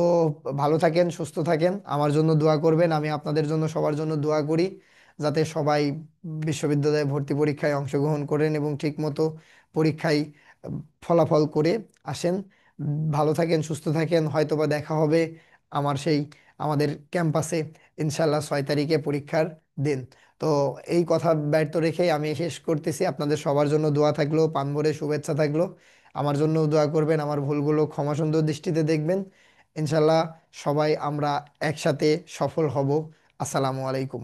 ভালো থাকেন, সুস্থ থাকেন, আমার জন্য দোয়া করবেন। আমি আপনাদের জন্য সবার জন্য দোয়া করি যাতে সবাই বিশ্ববিদ্যালয়ে ভর্তি পরীক্ষায় অংশগ্রহণ করেন এবং ঠিকমতো পরীক্ষায় ফলাফল করে আসেন। ভালো থাকেন, সুস্থ থাকেন, হয়তোবা দেখা হবে আমার সেই আমাদের ক্যাম্পাসে ইনশাল্লাহ 6 তারিখে পরীক্ষার দিন। তো এই কথা ব্যর্থ রেখেই আমি শেষ করতেছি। আপনাদের সবার জন্য দোয়া থাকলো, প্রাণ ভরে শুভেচ্ছা থাকলো। আমার জন্য দোয়া করবেন, আমার ভুলগুলো ক্ষমা সুন্দর দৃষ্টিতে দেখবেন। ইনশাল্লাহ সবাই আমরা একসাথে সফল হব। আসসালামু আলাইকুম।